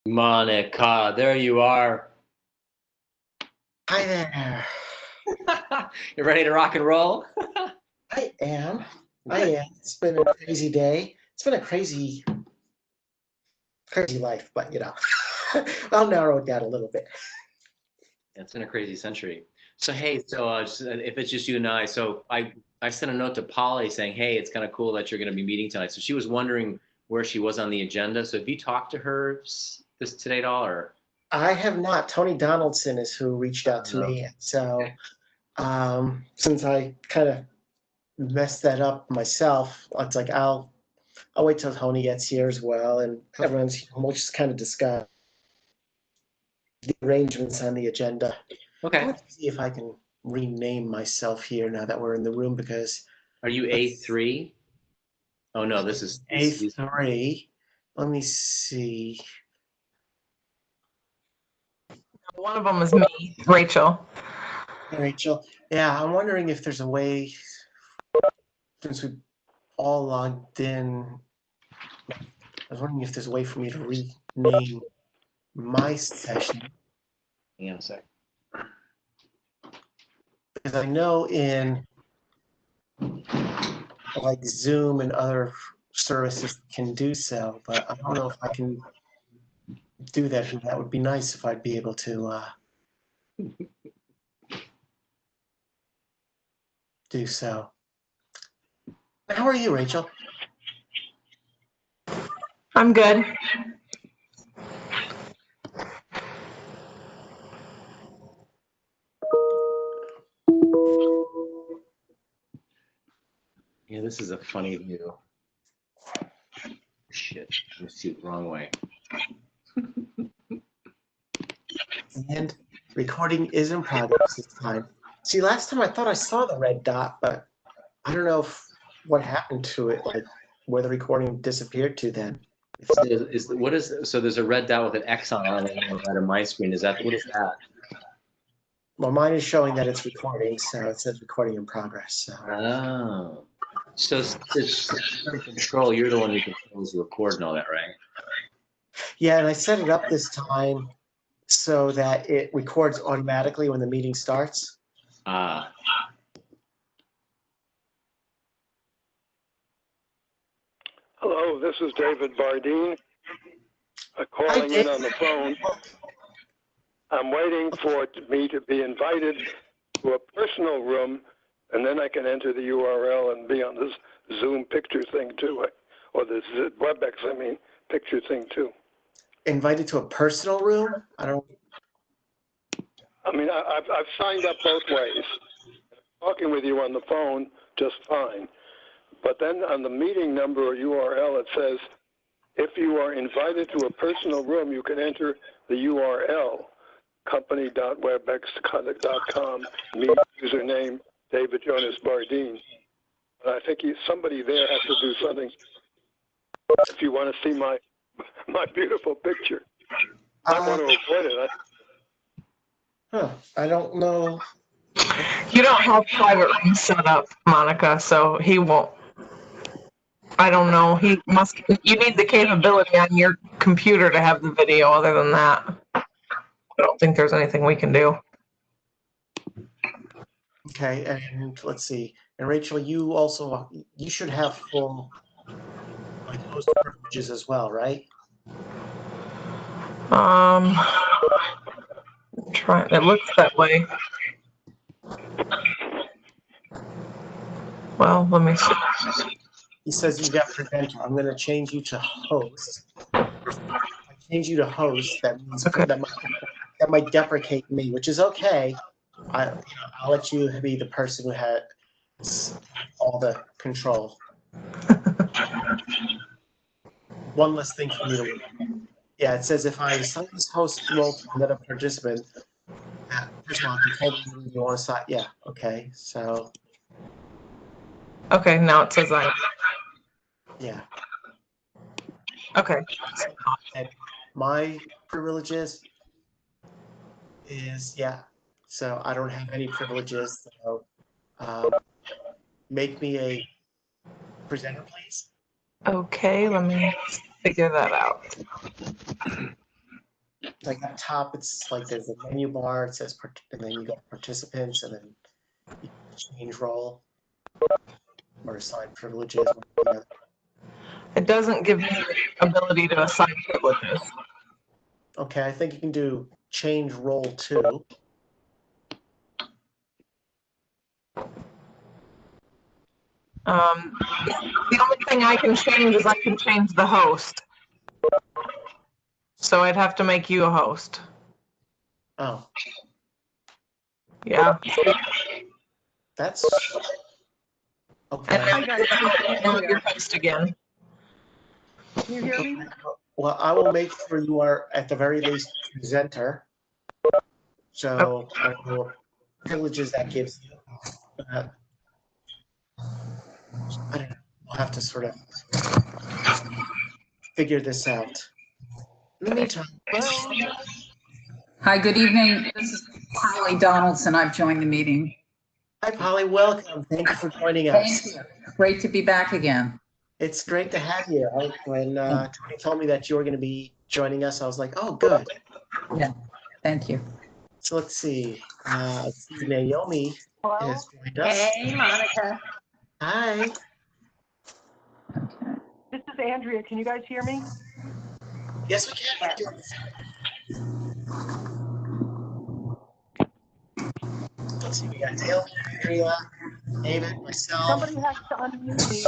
Monica, there you are. Hi there. You ready to rock and roll? I am. It's been a crazy day. It's been a crazy life, but I'll narrow it down a little bit. It's been a crazy century. So hey, if it's just you and I, so I sent a note to Polly saying, hey, it's kind of cool that you're going to be meeting tonight. So she was wondering where she was on the agenda. So have you talked to her this today at all, or? I have not. Tony Donaldson is who reached out to me. So since I kind of messed that up myself, it's like I'll wait till Tony gets here as well, and we'll just kind of discuss the arrangements on the agenda. Okay. Let's see if I can rename myself here now that we're in the room, because Are you A3? Oh no, this is A3. Let me see. One of them is me, Rachel. Hey, Rachel. Yeah, I'm wondering if there's a way, since we all logged in, I was wondering if there's a way for me to rename my session. Hang on a sec. Because I know in like Zoom and other services can do so, but I don't know if I can do that. That would be nice if I'd be able to do so. How are you, Rachel? I'm good. Yeah, this is a funny view. Shit, I see it the wrong way. And recording is in progress this time. See, last time I thought I saw the red dot, but I don't know what happened to it, like where the recording disappeared to then. So there's a red dot with an X on it on my screen. What is that? Well, mine is showing that it's recording, so it says recording in progress. So. Oh. So it's control. You're the one who controls the record and all that, right? Yeah, and I set it up this time so that it records automatically when the meeting starts. Ah. Hello, this is David Bardeen. Calling in on the phone. I'm waiting for me to be invited to a personal room, and then I can enter the URL and be on this Zoom picture thing too, or this WebEx, picture thing too. Invited to a personal room? I've signed up both ways. Talking with you on the phone, just fine. But then on the meeting number or URL, it says, if you are invited to a personal room, you can enter the URL, company.webex.com, username David Jonas Bardeen. And I think somebody there has to do something if you want to see my beautiful picture. I want to avoid it. I don't know. You don't have private rooms set up, Monica, so he won't. I don't know. You need the capability on your computer to have the video. Other than that, I don't think there's anything we can do. Okay, and let's see. And Rachel, you should have full host privileges as well, right? It looks that way. Well, let me see. He says you got presenter. I'm going to change you to host. If I change you to host, that means that might deprecate me, which is okay. I'll let you be the person who had all the control. One less thing for me to. Yeah, it says if I assign this host role to another participant, first of all, you want to sign. Yeah, okay, so. Okay, now it says I. Yeah. Okay. And my privileges is, so I don't have any privileges. So make me a presenter, please. Okay, let me figure that out. Like up top, it's like there's a menu bar. It says, and then you got participants, and then you change role or assign privileges. One or the other. It doesn't give me the ability to assign privileges. Okay, I think you can do change role too. The only thing I can change is I can change the host. So I'd have to make you a host. Oh, Yeah. that's okay. And then your host again. Can you hear me? Well, I will make sure you are at the very least presenter. So I don't know what privileges that gives you. I don't know. We'll have to sort of figure this out. In the meantime, Hi, good evening. This is Holly Donaldson. I've joined the meeting. hi Polly, welcome. Thank you for joining Thank us. you. Great to be back again. It's great to have you. When Tony told me that you were going to be joining us, I was like, oh, good. Yeah, thank you. So let's see. I see Naomi Hello? has joined us. Hey, Monica. Hi. Okay. This is Andrea. Can you guys hear me? Yes, we can. Let's see. We got Dale, Andrea, David, myself. Somebody has to unmute me.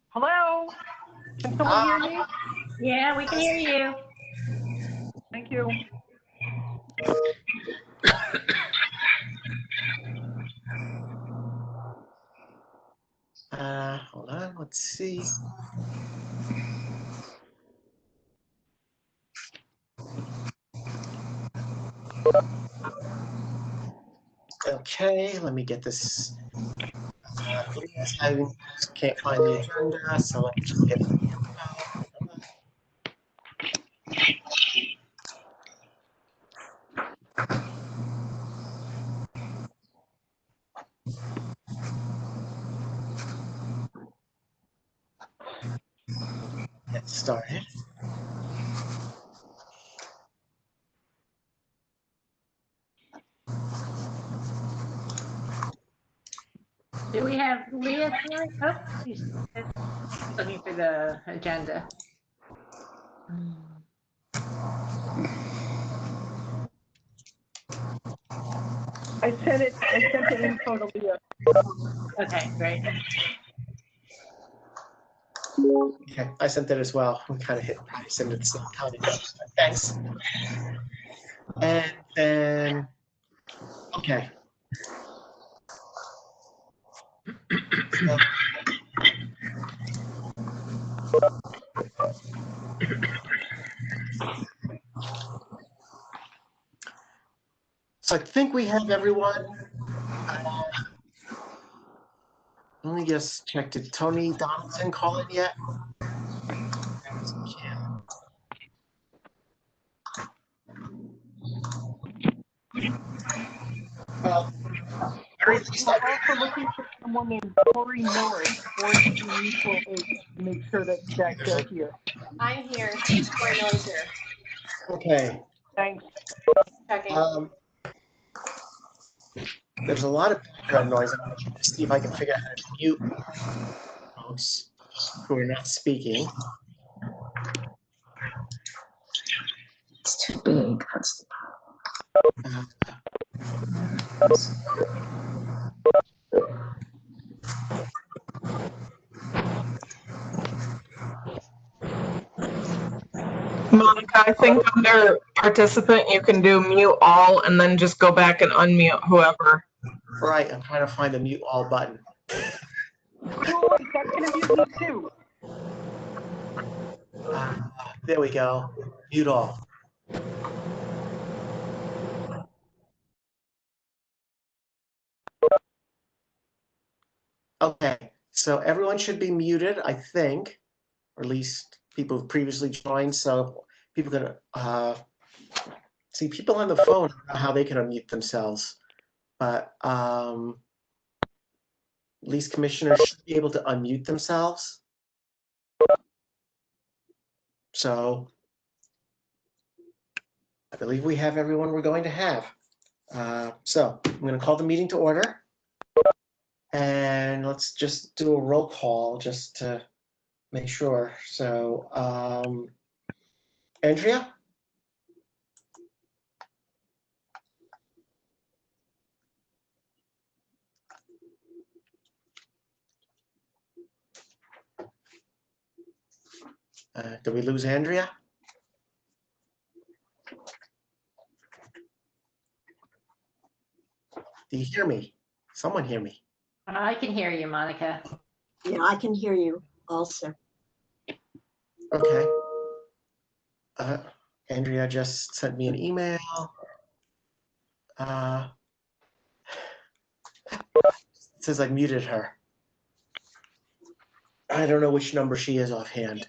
Hello? Can someone hear me? Yeah, we can hear you. Thank you. Hold on. Let's see. Okay, let me get this. I can't find the agenda, so let me just get the info. Get started. Do we have Leah tonight? Oh, she's looking for the agenda. I sent the info to Leah. Okay, great. Okay, I sent that as well. We kind of send it at the same time. Thanks. And then, okay. So I think we have everyone. Let me just check. Did Tony Donaldson call in yet? Well, We're also looking for someone named Corey Miller, 428 to make sure that they're here. I'm here. Corey Miller's here. okay. Thanks. Checking. There's a lot of background noise. I'm going to see if I can figure out how to mute folks who are not speaking. It's too big. That's the Monica, I think under participant, you can do mute all and then just go back and unmute whoever. Right, I'm trying to find the mute all button. Oh, that's going to be me too. There we go. Mute all. Okay, so everyone should be muted, I think, or at least people who've previously joined. So people can See, people on the phone, I don't know how they can unmute themselves, but at least commissioners should be able to unmute themselves. So I believe we have everyone we're going to have. So I'm going to call the meeting to order. And let's just do a roll call just to make sure. So, Andrea? Did we lose Andrea? Do you hear me? Someone hear me? I can hear you, Monica. Yeah, I can hear you also. Okay. Andrea just sent me an email. It says I muted her. I don't know which number she is offhand.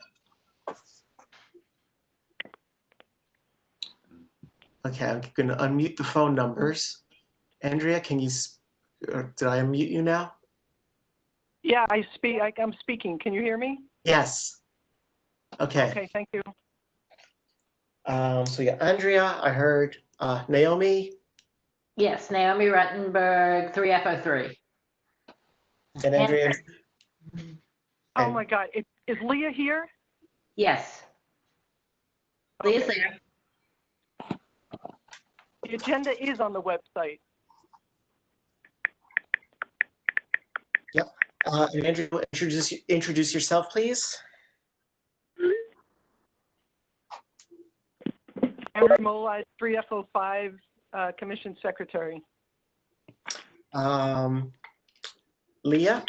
Okay, I'm going to unmute the phone numbers. Andrea, can you, did I unmute you now? Yeah, I'm speaking. Can you hear me? Yes. Okay. Okay, thank you. So yeah, Andrea, I heard Naomi. Yes, Naomi Ruttenberg, 3F03. And Andrea. Oh my God, is Leah here? Yes. Leah's Okay. there. The agenda is on the website. Yep. And Andrea, introduce yourself, please. Andrew Molide, 3F05, Commission Secretary. Leah.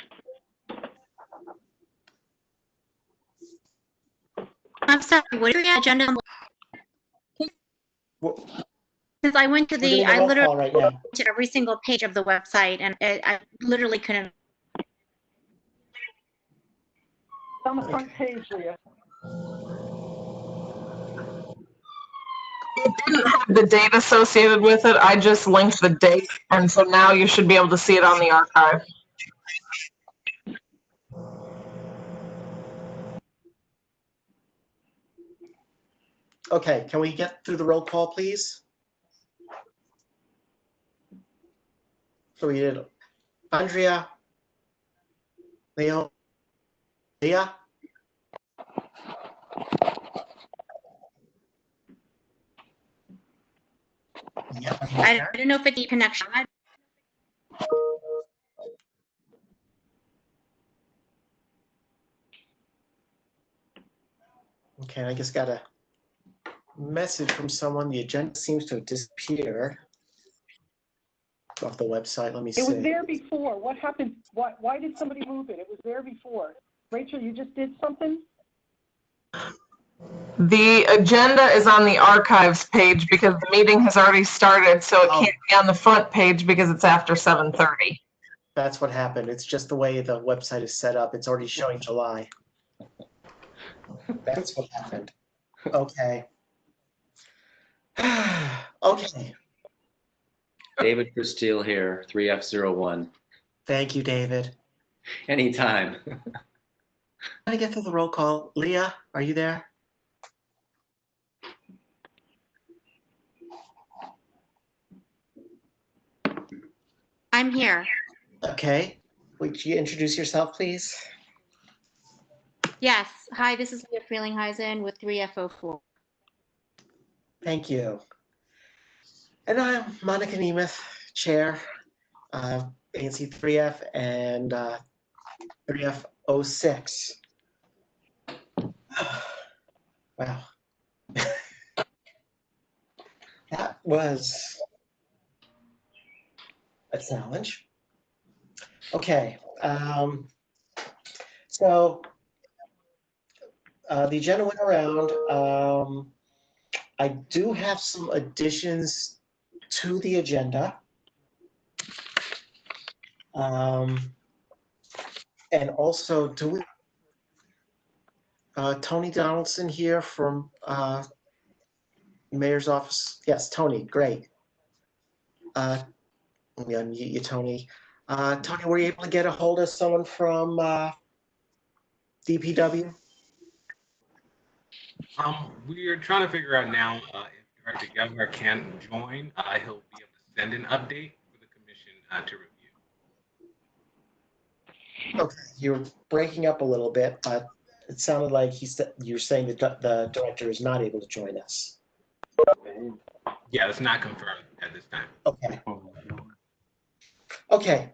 I'm sorry, what is your agenda? Since I went to We're doing I roll literally call right now. to every single page of the website and I literally couldn't. It's on the front page, Leah. It didn't have the date associated with it. I just linked the date, and so now you should be able to see it on the archive. Okay, can we get through the roll call, please? So we did Andrea, Leo, Leah. Yeah, I don't know if it's a connection. Okay, I just got a message from someone. The agenda seems to have disappeared off the website. Let me see. It was there before. What happened? Why did somebody move it? It was there before. Rachel, you just did something? The agenda is on the archives page because the meeting has already started, so it can't be on the front page because it's after 7:30. That's what happened. It's just the way the website is set up. It's already showing July. That's what happened. Okay. Okay. David Christille here, 3F01. Thank you, David. Anytime. Can I get through the roll call? Leah, are you there? I'm here. Okay. Would you introduce yourself, please? Yes. Hi, this is Leah Freelinghuysen with 3F04. Thank you. And I'm Monica Nemeth, Chair, ANC 3F and 3F06. Wow. That was a challenge. Okay. So the agenda went around. I do have some additions to the agenda. And also, do we Tony Donaldson here from Mayor's office? Yes, Tony, great. Let me unmute you, Tony. Tony, were you able to get a hold of someone from DPW? We're trying to figure out now if Director Governor can join. He'll be able to send an update for the commission to review. Okay, you're breaking up a little bit, but it sounded like you're saying that the director is not able to join us. Yeah, it's not confirmed at this time. Okay. Okay.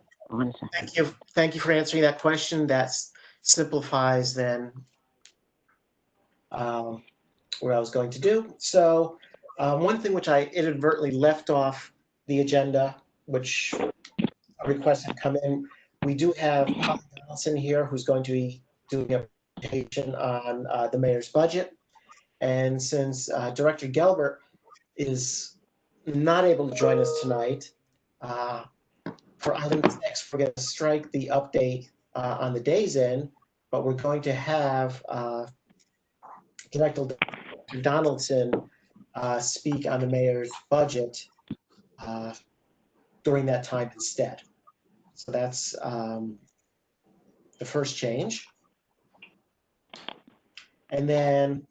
Thank you. Thank you for answering that question. That simplifies then what I was going to do. So one thing which I inadvertently left off the agenda, which a request had come in, we do have Holly Donaldson here who's going to be doing a presentation on the mayor's budget. And since Director Gelbert is not able to join us tonight, for item 6, we're going to strike the update on the days in, but we're going to have Director Donaldson speak on the mayor's budget during that time instead. So that's the first change. And then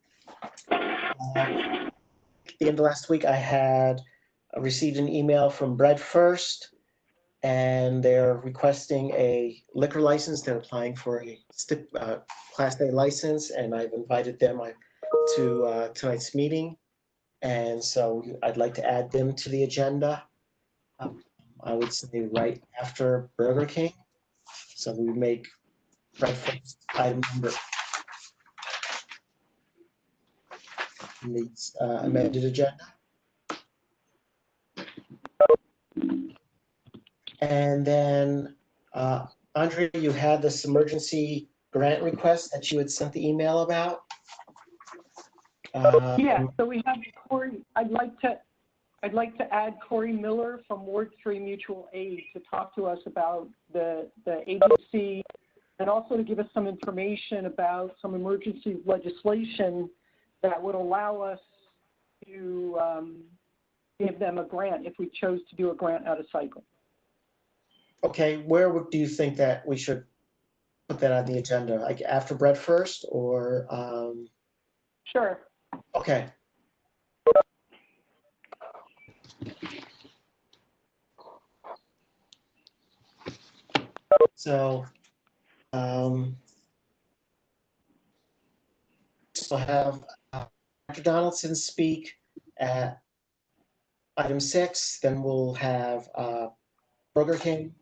at the end of last week, I had received an email from Bread First, and they're requesting a liquor license. They're applying for a Class A license, and I've invited them to tonight's meeting. And so I'd like to add them to the agenda. I would say right after Burger King. So we would make Bread First item number in the amended agenda. And then, Andrea, you had this emergency grant request that you had sent the email about. Yeah, so we have Corey. I'd like to add Corey Miller from Ward 3 Mutual Aid to talk to us about the agency, and also to give us some information about some emergency legislation that would allow us to give them a grant if we chose to do a grant out of cycle. Okay, where do you think that we should put that on the agenda? Like after Bread First, or? Sure. Okay. So, we'll have Dr. Donaldson speak at item 6, then we'll have Burger King,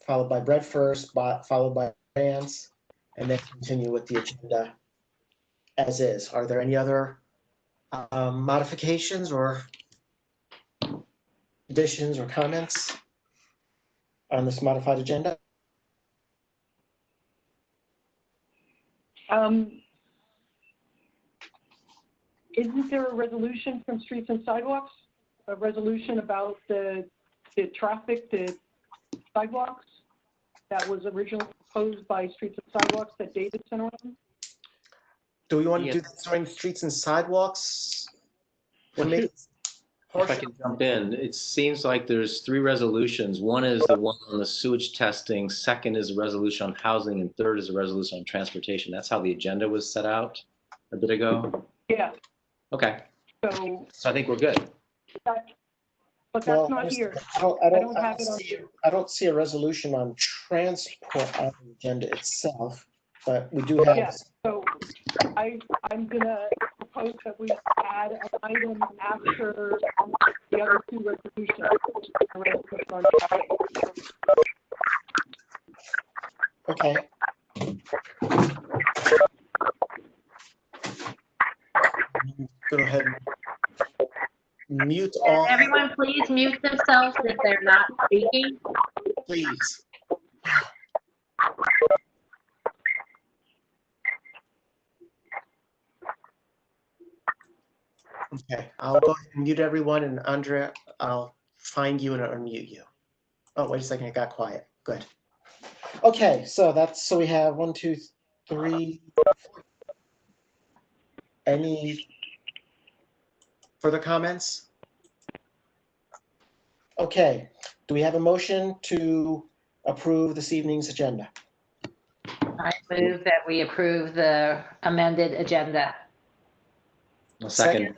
followed by Bread First, followed by Vance, and then continue with the agenda as is. Are there any other modifications or additions or comments on this modified agenda? Isn't there a resolution from Streets and Sidewalks? A resolution about the traffic, the sidewalks that was originally proposed by Streets and Sidewalks that David sent around? Do we want to do this during Streets and Sidewalks? If I can jump in, it seems like there's 3 resolutions. One is the one on the sewage testing, second is a resolution on housing, and third is a resolution on transportation. That's how the agenda was set out a bit ago. Yeah. Okay. So I think we're good. But that's not here. I don't see a resolution on transport on the agenda itself, but we do have. Yeah, so I'm gonna propose that we add an item after the other 2 resolutions. Okay. Go ahead and mute all. Everyone please mute themselves if they're not speaking. Please. Okay, I'll go ahead and mute everyone, and Andrea, I'll find you and unmute you. Oh, wait a second, it got quiet. Good. Okay, so we have 1, 2, 3. Any Further comments? Okay, do we have a motion to approve this evening's agenda? I move that we approve the amended agenda. A second.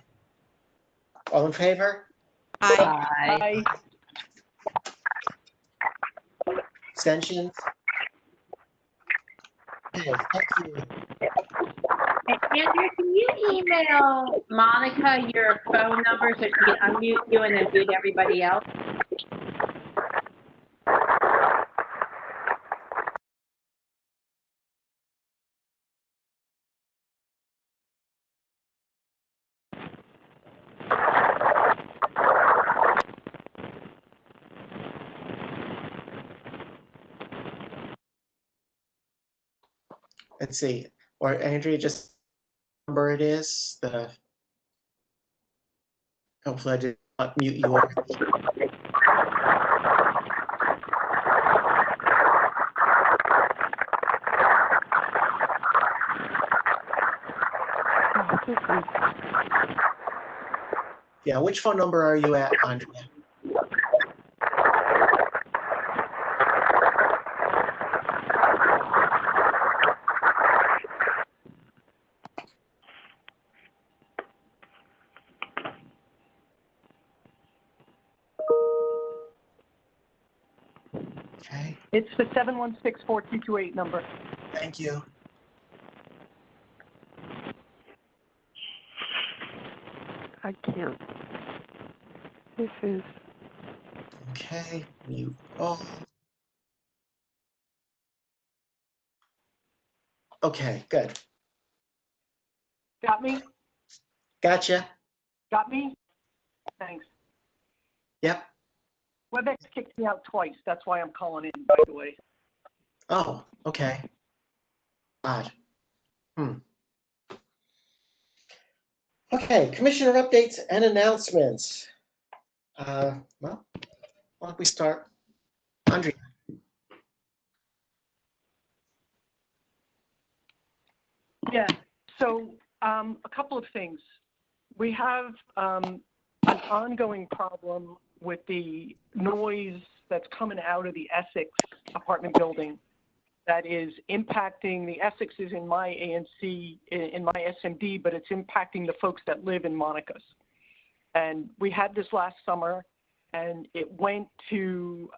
All in favor? Aye. Abstentions? Okay, thank you. Andrew, can you email Monica your phone number so she can unmute you and then mute everybody else? Let's see, or Andrea, just number it is, hopefully I did not mute you. Yeah, which phone number are you at, Andrea? Okay, It's the 716-4228 number. thank you. I can't. This is. Okay, mute all. Okay, good. Got me? Gotcha. Got me? Thanks. Yep. WebEx kicked me out twice. That's why I'm calling in, by the way. Oh, okay. Odd. Okay, commissioner updates and announcements. Well, why don't we start? Andrea. Yeah, so a couple of things. We have an ongoing problem with the noise that's coming out of the Essex apartment building that is impacting, the Essex is in my ANC, in my SMD, but it's impacting the folks that live in Monica's. And we had this last summer, and it went to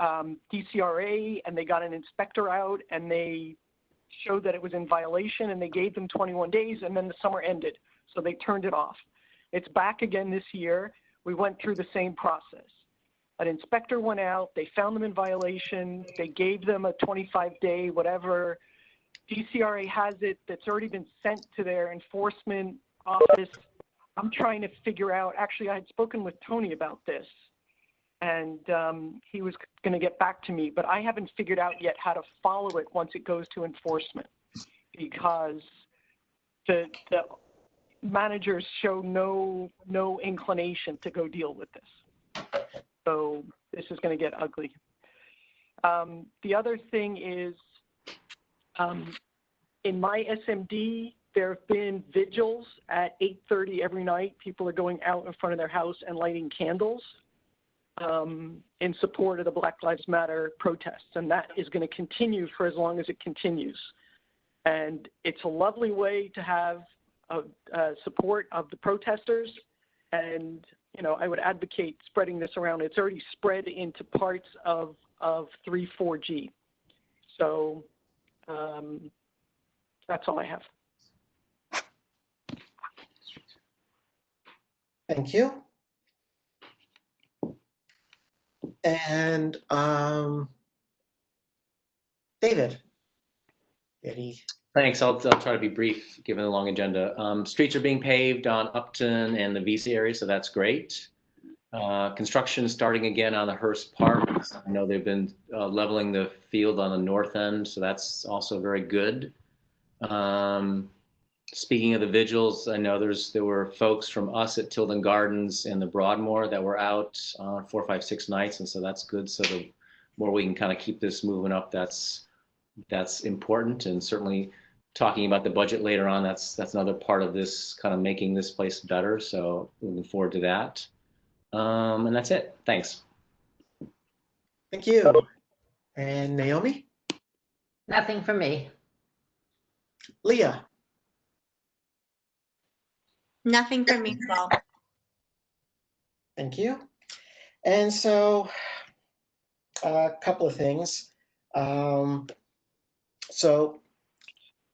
DCRA, and they got an inspector out, and they showed that it was in violation, and they gave them 21 days, and then the summer ended. So they turned it off. It's back again this year. We went through the same process. An inspector went out, they found them in violation, they gave them a 25-day whatever. DCRA has it, that's already been sent to their enforcement office. I'm trying to figure out, actually I had spoken with Tony about this, and he was gonna get back to me, but I haven't figured out yet how to follow it once it goes to enforcement, because the managers show no inclination to go deal with this. So this is going to get ugly. The other thing is, in my SMD, there have been vigils at 8:30 every night. People are going out in front of their house and lighting candles in support of the Black Lives Matter protests. And that is going to continue for as long as it continues. And it's a lovely way to have support of the protesters. And you know, I would advocate spreading this around. It's already spread into parts of 3-4G. So that's all I have. Thank you. And David. Eddie. Thanks. I'll try to be brief, given the long agenda. Streets are being paved on Upton and the VC area, so that's great. Construction starting again on the Hearst Park. I know they've been leveling the field on the north end, so that's also very good. Speaking of the vigils, I know there were folks from us at Tilden Gardens and the Broadmoor that were out 4, 5, 6 nights, and so that's good. So the more we can kind of keep this moving up, that's important, and certainly talking about the budget later on. That's another part of this kind of making this place better. So looking forward to that. And that's it. Thanks. Thank you. And Naomi? Nothing for me. Leah? Nothing from me as well. Thank you. And so a couple of things. So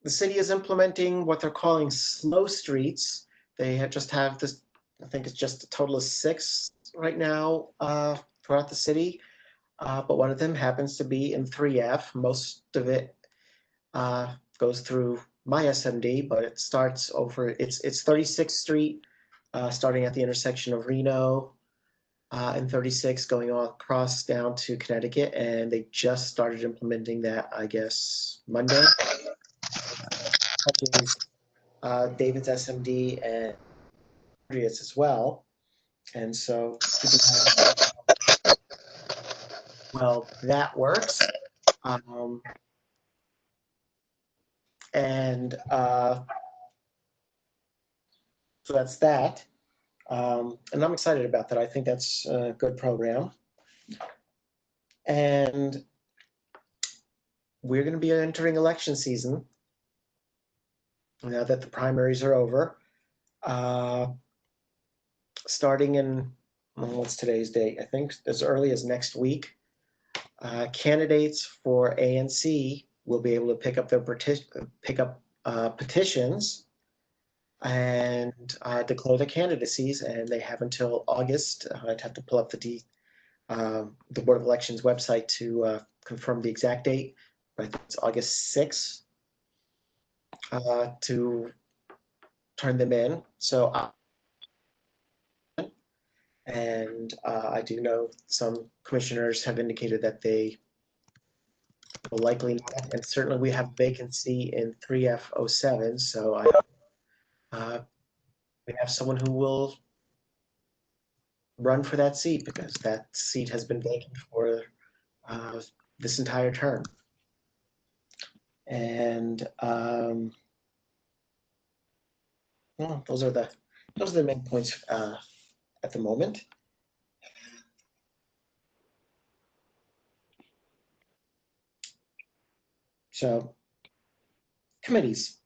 the city is implementing what they're calling slow streets. They just have this, I think it's just a total of 6 right now throughout the city. But one of them happens to be in 3F. Most of it goes through my SMD, but it starts over, it's 36th Street, starting at the intersection of Reno and 36 going all across down to Connecticut. And they just started implementing that, I guess, Monday. David's SMD and Andrea's as well. And so, well, that works. And so that's that. And I'm excited about that. I think that's a good program. And we're going to be entering election season now that the primaries are over. Starting in, what's today's date? I think as early as next week, candidates for ANC will be able to pick up their petitions and declare their candidacies, and they have until August. I'd have to pull up the Board of Elections website to confirm the exact date, but I think it's August 6th to turn them in. So, and I do know some commissioners have indicated that they will likely not, and certainly we have vacancy in 3F07, so we have someone who will run for that seat because that seat has been vacant for this entire term. And well, those are the main points at the moment. So, committees.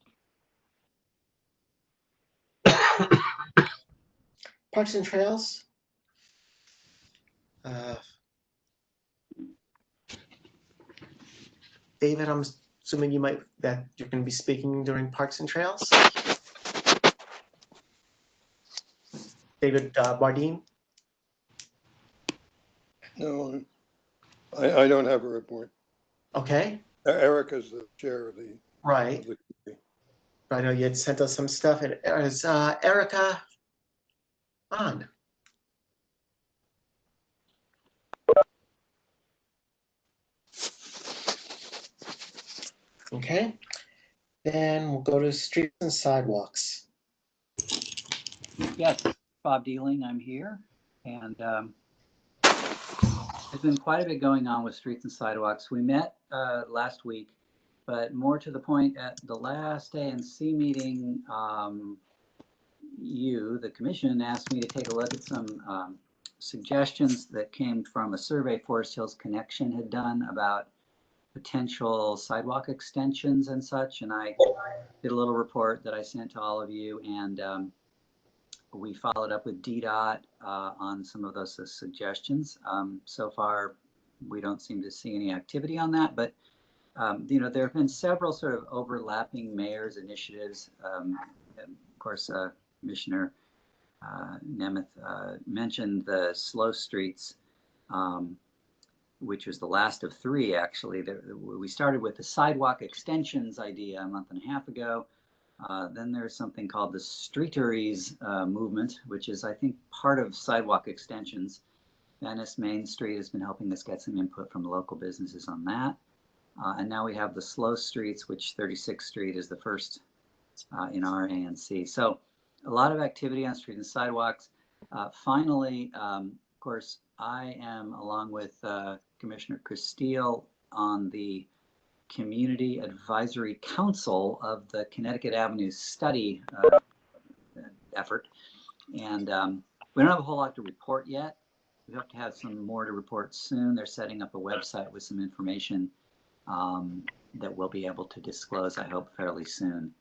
Parks and Trails. David, I'm assuming you're going to be speaking during Parks and Trails. David Bardeen. No, I don't have a report. Okay. Erica's the chair of the. Right. Of the committee. I know you had sent us some stuff. And is Erica on? Okay. Then we'll go to streets and sidewalks. Yes, Bob Dealing, I'm here. And there's been quite a bit going on with streets and sidewalks. We met last week, but more to the point, at the last ANC meeting, the commission, asked me to take a look at some suggestions that came from a survey Forest Hills Connection had done about potential sidewalk extensions and such. And I did a little report that I sent to all of you, and we followed up with DDOT on some of those suggestions. So far, we don't seem to see any activity on that, but there have been several sort of overlapping mayors' initiatives. Of course, Commissioner Nemeth mentioned the slow streets, which was the last of 3, actually. We started with the sidewalk extensions idea a month and a half ago. Then there's something called the Streeteries movement, which is, I think, part of sidewalk extensions. Venice Main Street has been helping us get some input from local businesses on that. And now we have the slow streets, which 36th Street is the first in our ANC. So a lot of activity on streets and sidewalks. Finally, of course, I am, along with Commissioner Castile, on the Community Advisory Council of the Connecticut Avenue Study effort. And we don't have a whole lot to report yet. We hope to have some more to report soon. They're setting up a website with some information that we'll be able to disclose, I hope, fairly soon.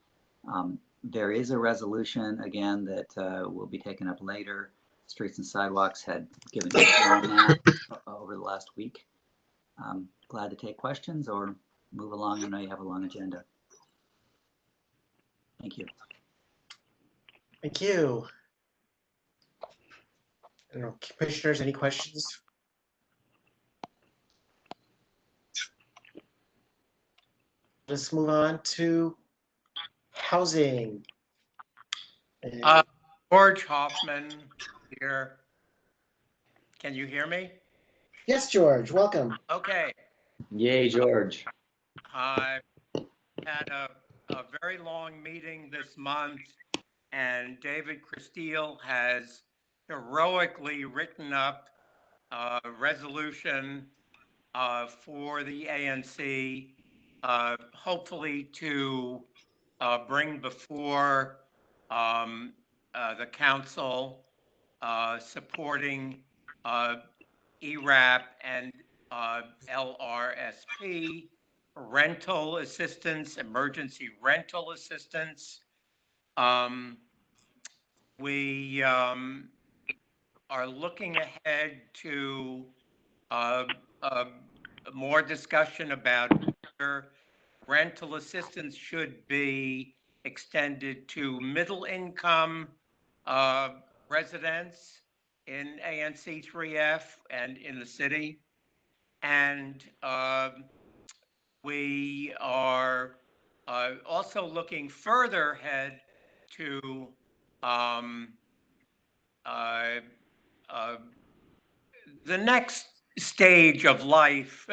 There is a resolution, again, that will be taken up later. Streets and Sidewalks had given input on that over the last week. Glad to take questions or move along. I know you have a long agenda. Thank you. Thank you. I don't know, commissioners, any questions? Let's move on to housing. And George Hoffman here. Can you hear me? yes, George, welcome. Okay. Yay, George. I had a very long meeting this month, and David Christille has heroically written up a resolution for the ANC, hopefully to bring before the council supporting ERAP and LRSP, rental assistance, emergency rental assistance. We are looking ahead to more discussion about whether rental assistance should be extended to middle income residents in ANC 3F and in the city. And we are also looking further ahead to the next stage of life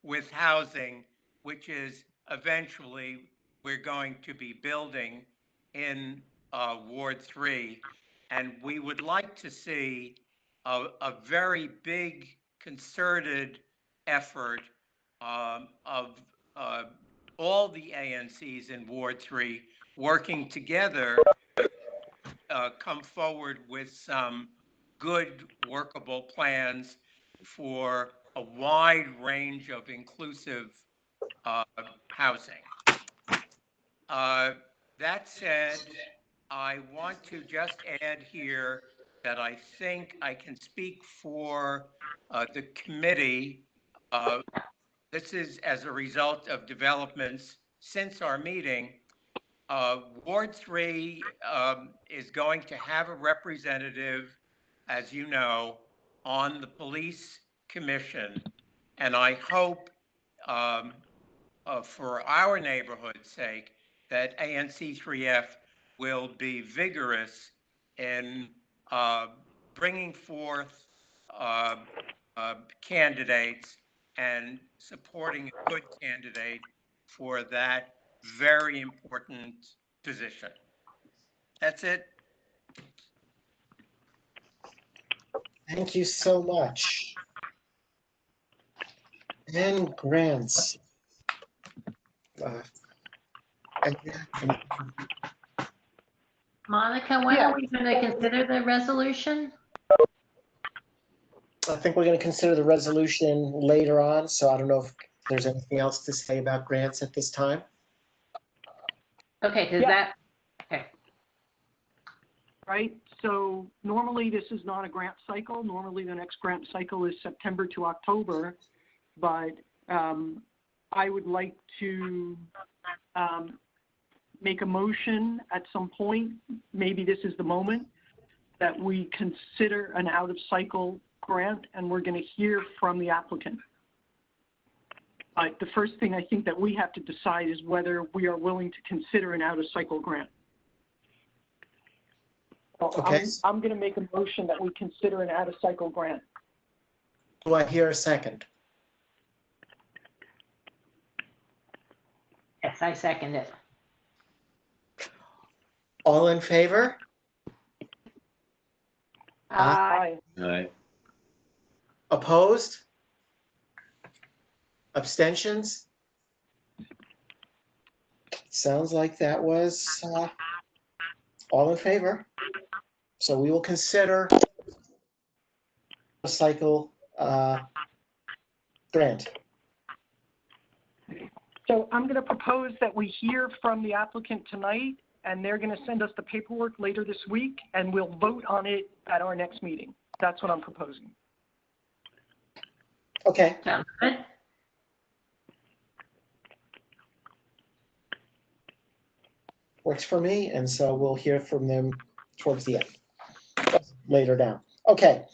with housing, which is eventually we're going to be building in Ward 3. And we would like to see a very big concerted effort of all the ANCs in Ward 3 working together, come forward with some good workable plans for a wide range of inclusive housing. That said, I want to just add here that I think I can speak for the committee. This is as a result of developments since our meeting. Ward 3 is going to have a representative, as you know, on the police commission. And I hope for our neighborhood's sake that ANC 3F will be vigorous in bringing forth candidates and supporting a good candidate for that very important position. That's it. Thank you so much. And grants. Monica, when are we going to consider the resolution? I think we're going to consider the resolution later on, so I don't know if there's anything else to say about grants at this time. Okay, does that, okay. Right, so normally this is not a grant cycle. Normally the next grant cycle is September to October, but I would like to make a motion at some point, maybe this is the moment, that we consider an out-of-cycle grant, and we're going to hear from the applicant. The first thing I think that we have to decide is whether we are willing to consider an out-of-cycle grant. Okay. I'm going to make a motion that we consider an out-of-cycle grant. Do I hear a second? Yes, I second it. All in favor? Aye. Aye. Opposed? Abstentions? Sounds like that was all in favor. So we will consider a cycle grant. So I'm going to propose that we hear from the applicant tonight, and they're going to send us the paperwork later this week, and we'll vote on it at our next meeting. That's what I'm proposing. Okay. Sounds good. Works for me, and so we'll hear from them towards the end, later down. Okay.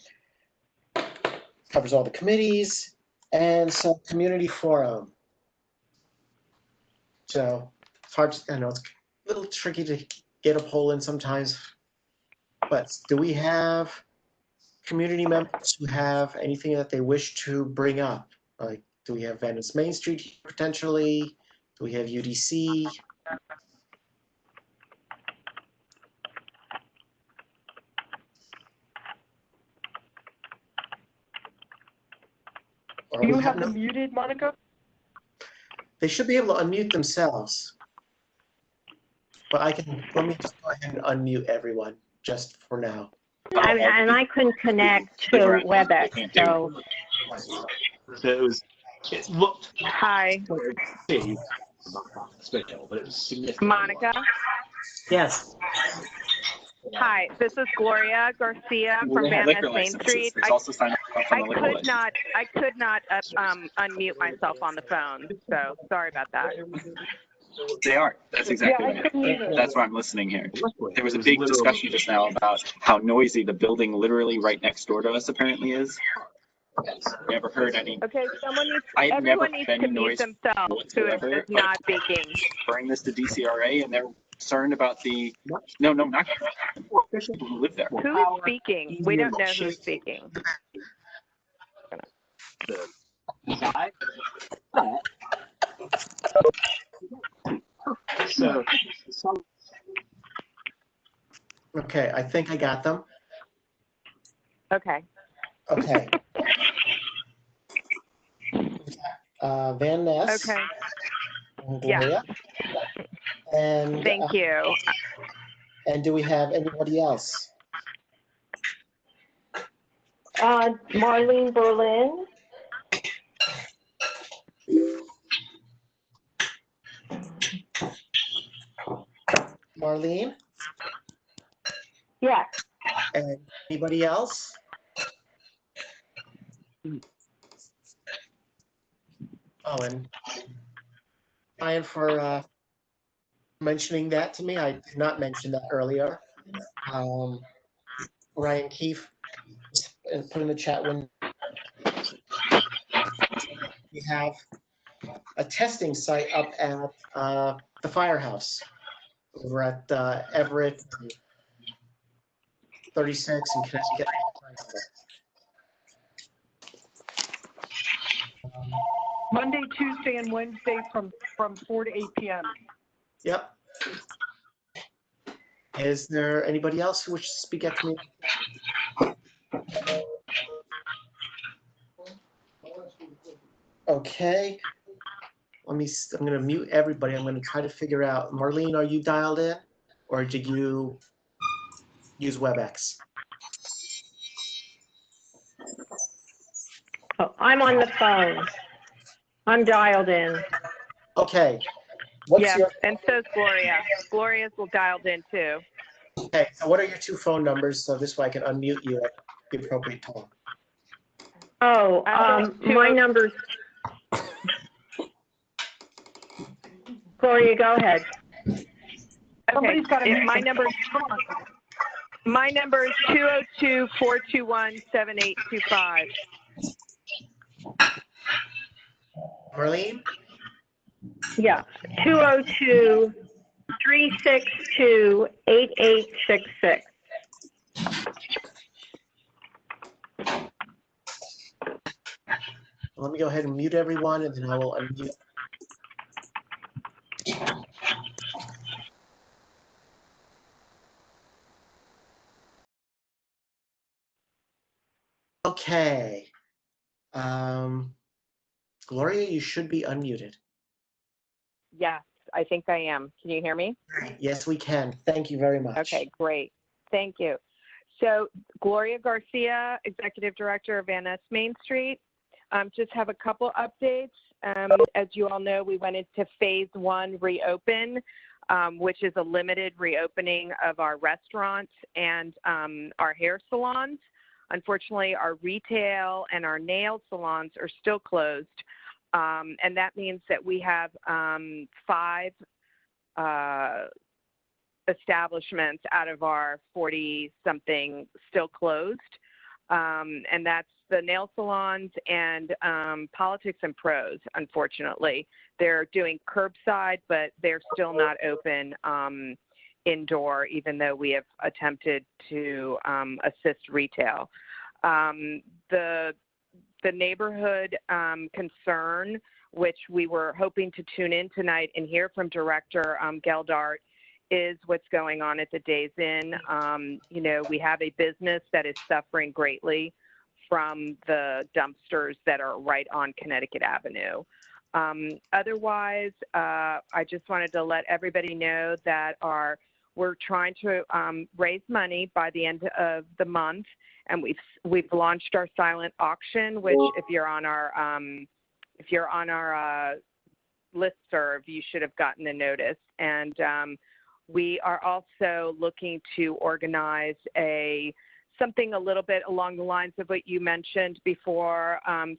Covers all the committees, and so community forum. So it's hard, I know it's a little tricky to get a poll in sometimes, but do we have community members who have anything that they wish to bring up? Like, do we have Venice Main Street potentially? Do we have UDC? Do you have them muted, Monica? They should be able to unmute themselves. But let me just go ahead and unmute everyone just for now. And I couldn't connect to WebEx, so. It looked Hi, big, not special, but it was significant. Monica. Yes. Hi, this is Gloria Garcia from Van Ness Main Street. I could not unmute myself on the phone, so sorry about that. They are. That's exactly that's why I'm listening here. There was a big discussion just now about how noisy the building literally right next door to us apparently is. Never heard any. Okay, everyone needs to mute themselves who is not speaking. Bring this to DCRA, and they're concerned about the not people who live there. Who is speaking? We don't know who's speaking. So, Okay, I think I got them. Okay. Okay. Van Ness. Okay. And Gloria. Yeah. And thank you. And do we have anybody else? Marlene Berlin. Marlene? Yes. And anybody else? Oh, and Ryan for mentioning that to me. I did not mention that earlier. Ryan Keefe put in the chat when we have a testing site up at the firehouse over at Everett 36 in Connecticut. Monday, Tuesday, and Wednesday from 4 to 8 p.m. Yep. Is there anybody else who wishes to speak at the meeting? Okay. I'm going to mute everybody. I'm going to try to figure out. Marlene, are you dialed in? Or did you use WebEx? Oh, I'm on the phone. I'm dialed in. Okay. And so is Gloria. Gloria's dialed in too. Okay, so what are your two phone numbers so this way I can unmute you at the appropriate time? Oh, my number's. Gloria, go ahead. Okay, my number is 202-421-7825. Marlene? Yeah, 202-362-8866. Let me go ahead and mute everyone and then I will unmute. Okay. Gloria, you should be unmuted. Yes, I think I am. Can you hear me? Yes, we can. Thank you very much. Okay, great. Thank you. So Gloria Garcia, Executive Director of Van Ness Main Street. Just have a couple updates. As you all know, we went into phase 1 reopen, which is a limited reopening of our restaurants and our hair salons. Unfortunately, our retail and our nail salons are still closed. And that means that we have 5 establishments out of our 40-something still closed. And that's the nail salons and Politics and Pros, unfortunately. They're doing curbside, but they're still not open indoor, even though we have attempted to assist retail. The neighborhood concern, which we were hoping to tune in tonight and hear from Director Geldart, is what's going on at the Days Inn. You know, we have a business that is suffering greatly from the dumpsters that are right on Connecticut Avenue. Otherwise, I just wanted to let everybody know that we're trying to raise money by the end of the month, and we've launched our silent auction, which if you're on our listserv, you should have gotten a notice. And we are also looking to organize something a little bit along the lines of what you mentioned before,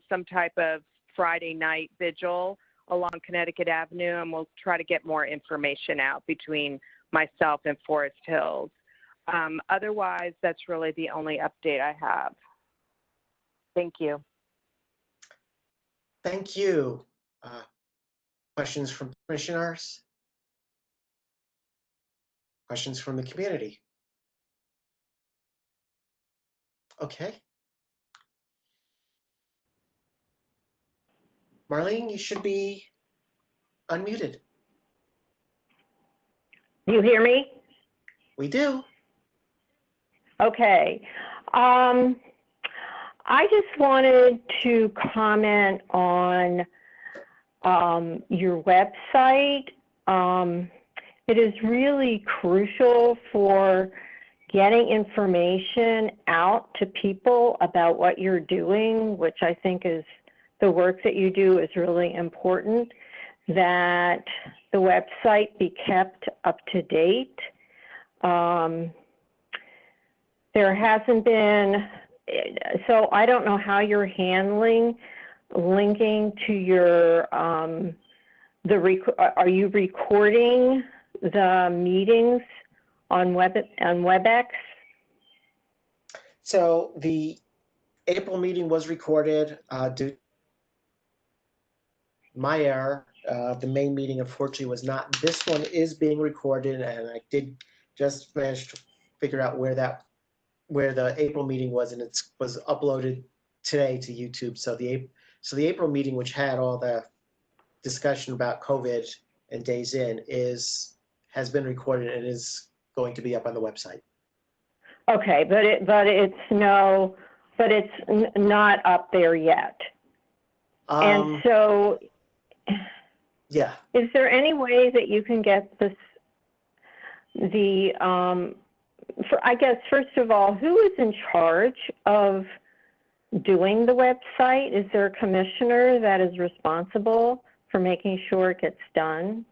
some type of Friday night vigil along Connecticut Avenue, and we'll try to get more information out between myself and Forest Hills. Otherwise, that's really the only update I have. Thank you. Thank you. Questions from commissioners? Questions from the community? Okay. Marlene, you should be unmuted. You hear me? We do. Okay. I just wanted to comment on your website. It is really crucial for getting information out to people about what you're doing, which I think is the work that you do is really important, that the website be kept up to date. There hasn't been, so I don't know how you're handling linking to your, are you recording the meetings on WebEx? So the April meeting was recorded due to my error. The May meeting, unfortunately, was not. This one is being recorded, and I did just manage to figure out where the April meeting was, and it was uploaded today to YouTube. So the April meeting, which had all the discussion about COVID and Days Inn, has been recorded and is going to be up on the website. Okay, but it's not up there yet. And so, yeah. Is there any way that you can get this? I guess first of all, who is in charge of doing the website? Is there a commissioner that is responsible for making sure it gets done?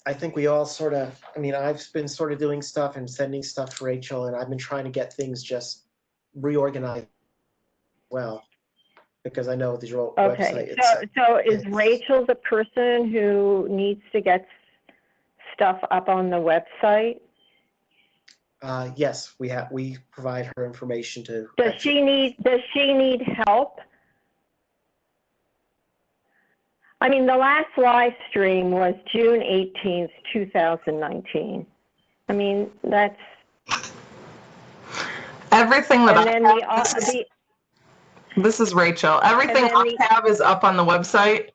I think we all sort of, I mean, I've been sort of doing stuff and sending stuff to Rachel, and I've been trying to get things just reorganized well, because I know the website. So is Rachel the person who needs to get stuff up on the website? Yes, we provide her information to. Does she need help? I mean, the last live stream was June 18th, 2019. I mean, that's everything that and I this is Rachel. Everything I have is up on the website.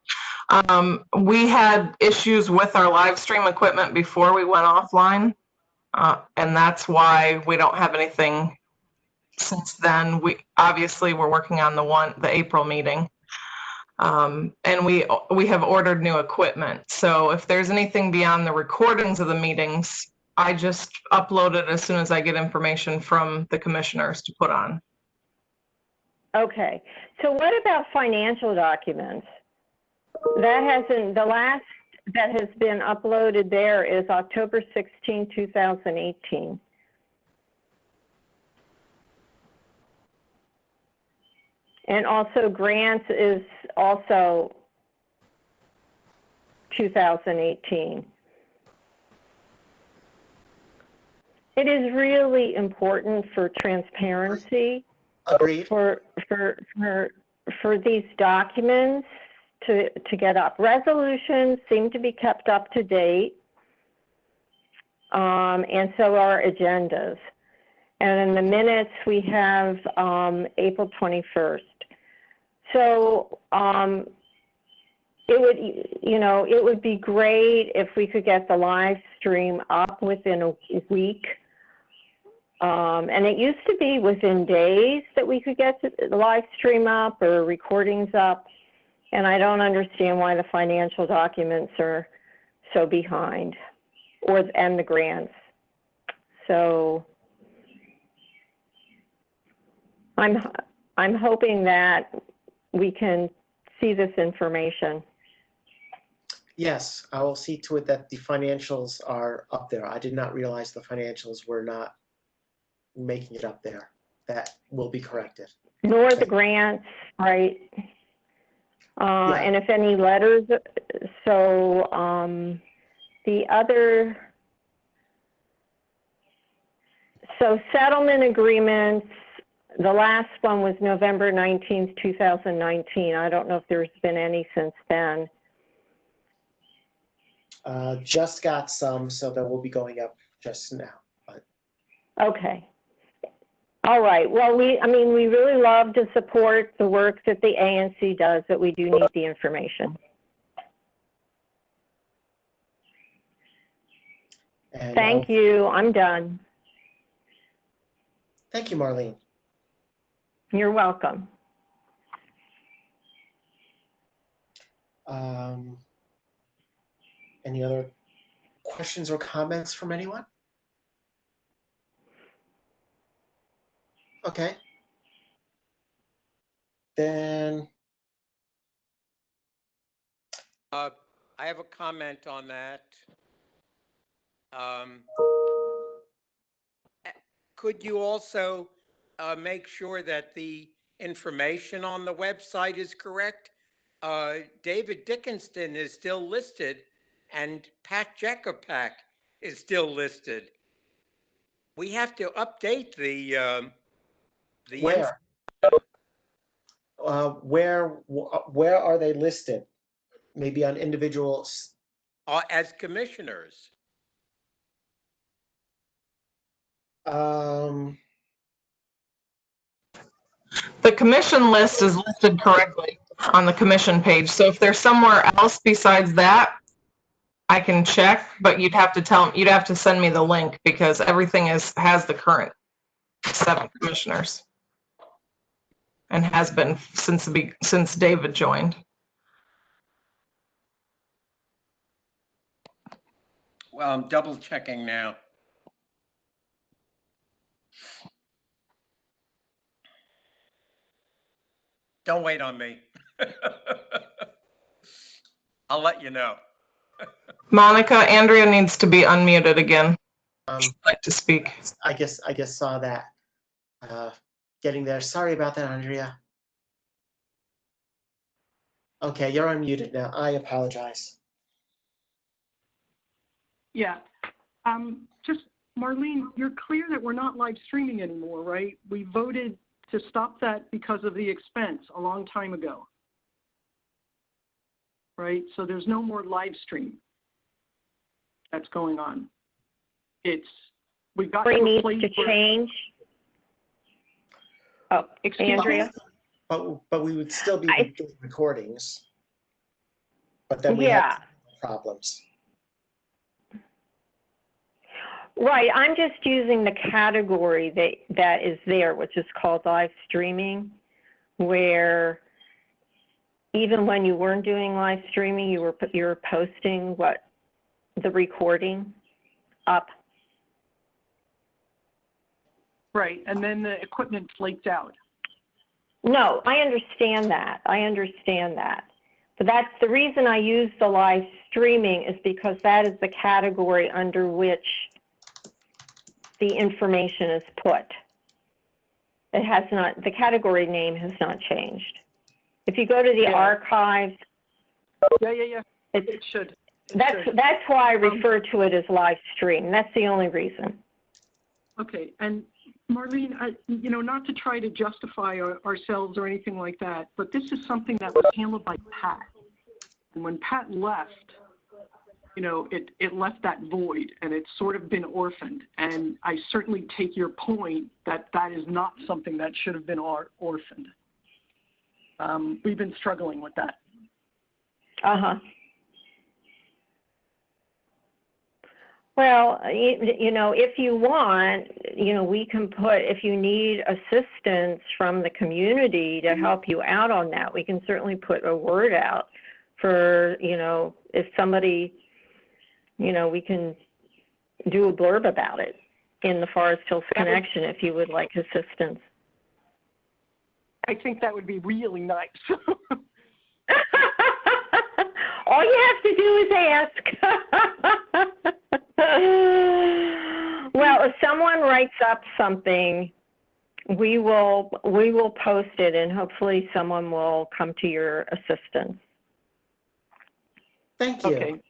We had issues with our live stream equipment before we went offline, and that's why we don't have anything since then. We obviously we're working on the April meeting. And we have ordered new equipment. So if there's anything beyond the recordings of the meetings, I just upload it as soon as I get information from the commissioners to put on. Okay. So what about financial documents? That hasn't, the last that has been uploaded there is October 16, 2018. And also grants is also 2018. It is really important for transparency. Agreed. For these documents to get up. Resolutions seem to be kept up to date, and so are agendas. And in the minutes, we have April 21st. So it would be great if we could get the live stream up within a week. And it used to be within days that we could get the live stream up or recordings up. And I don't understand why the financial documents are so behind, and the grants. So I'm hoping that we can see this information. Yes, I will see to it that the financials are up there. I did not realize the financials were not making it up there. That will be corrected. Nor the grants, right? Yeah. And if any letters, so the other, so settlement agreements, the last one was November 19th, 2019. I don't know if there's been any since then. Just got some, so that will be going up just now. But. Okay. All right. Well, we really love to support the work that the ANC does, but we do need the information. And, Thank you. I'm done. Thank you, Marlene. You're welcome. Any other questions or comments from anyone? Okay. Then. I have a comment on that. Could you also make sure that the information on the website is correct? David Dickinson is still listed and Pat Jakopak is still listed. We have to update the Where? Where are they listed? Maybe on individuals? As commissioners. The commission list is listed correctly on the commission page. So if there's somewhere else besides that, I can check, but you'd have to send me the link because everything has the current 7 commissioners and has been since David joined. Well, I'm double checking now. Don't wait on me. I'll let you know. Monica, Andrea needs to be unmuted again. She'd like to speak. I guess saw that. Getting there. Sorry about that, Andrea. Okay, you're unmuted now. I apologize. Yeah. Just Marlene, you're clear that we're not live streaming anymore, right? We voted to stop that because of the expense a long time ago. Right? So there's no more live stream that's going on. We've got We to need place to change. Oh, Andrea? But we would still be doing recordings. But then we have problems. Right, I'm just using the category that is there, which is called live streaming, where, even when you weren't doing live streaming, you were posting the recording up? Right, and then the equipment flaked out. No, I understand that. But that's the reason I use the live streaming, is because that is the category under which the information is put. It has not, the category name has not changed. If you go to the archives. Yeah. It should. That's why I refer to it as live stream. That's the only reason. Okay, and Marlene, not to try to justify ourselves or anything like that, but this is something that was handled by Pat. And when Pat left, it left that void, and it's sort of been orphaned. And I certainly take your point that that is not something that should have been orphaned. We've been struggling with that. Uh-huh. Well, if you want, we can put, if you need assistance from the community to help you out on that, we can certainly put a word out for, if somebody, we can do a blurb about it in the Forest Hills Connection if you would like assistance. I think that would be really nice. All you have to do is ask. Well, if someone writes up something, we will post it, and hopefully someone will come to your assistance. Thank you. Okay.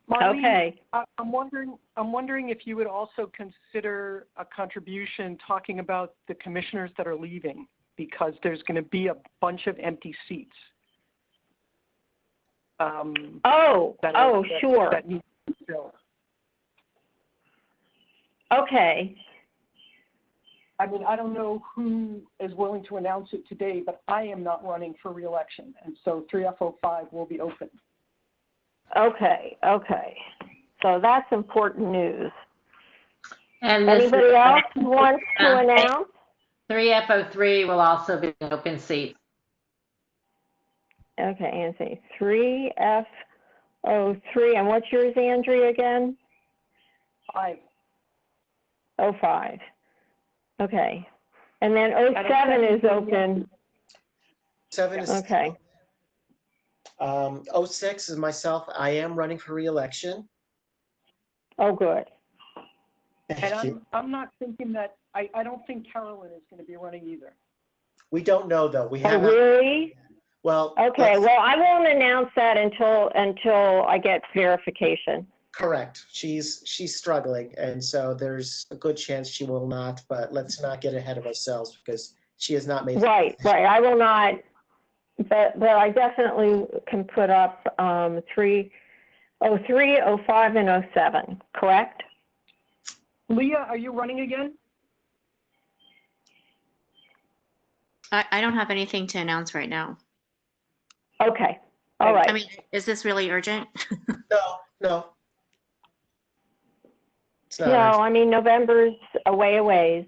Marlene, okay. I'm wondering if you would also consider a contribution talking about the commissioners that are leaving, because there's going to be a bunch of empty seats. Sure. That need to be filled. Okay. I mean, I don't know who is willing to announce it today, but I am not running for re-election, and so 3F05 will be open. Okay. So that's important news. And anybody else wants to announce? 3F03 will also be an open seat. Okay, Anthony, 3F03, and what's yours, Andrea, again? 5. 05. Okay. And then 07 is open. 7 is okay. 06 is myself. I am running for re-election. Oh, good. And I'm not thinking that, I don't think Carolyn is going to be running either. We don't know, though. We Oh, haven't. really? Well. Okay. Well, I won't announce that until I get verification. Correct. She's struggling, and so there's a good chance she will not. But let's not get ahead of ourselves, because she has not made. Right. I will not. But I definitely can put up 303, 05, and 07. Correct? Leah, are you running again? I don't have anything to announce right now. Okay. All right. I mean, is this really urgent? No. It's not No, urgent. I mean, November's a ways.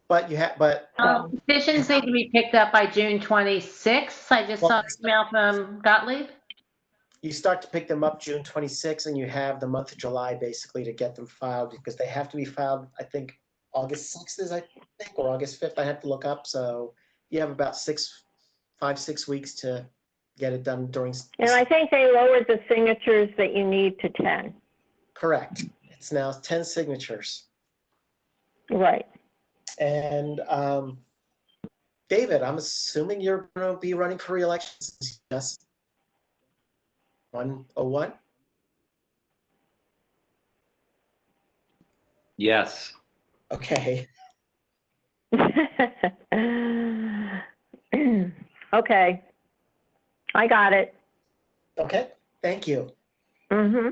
But you have, Petitions need to be picked up by June 26th. I just saw an email from Gottlieb. You start to pick them up June 26th, and you have the month of July basically to get them filed, because they have to be filed, I think, August 6th is, or August 5th, I have to look up. So you have about 5-6 weeks to get it done during. And I think they lowered the signatures that you need to 10. Correct. It's now 10 signatures. Right. And David, I'm assuming you're going to be running for re-election. Yes. 101? Yes. Okay. Okay. I got it. Okay. Thank you. Mm-hmm.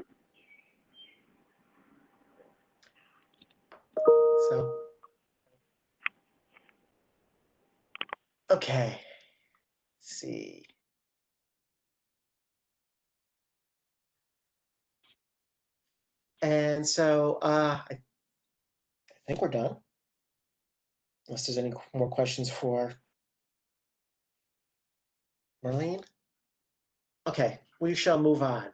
So. Okay. Let's see. And so I think we're done. Unless there's any more questions for Marlene? Okay, we shall move on.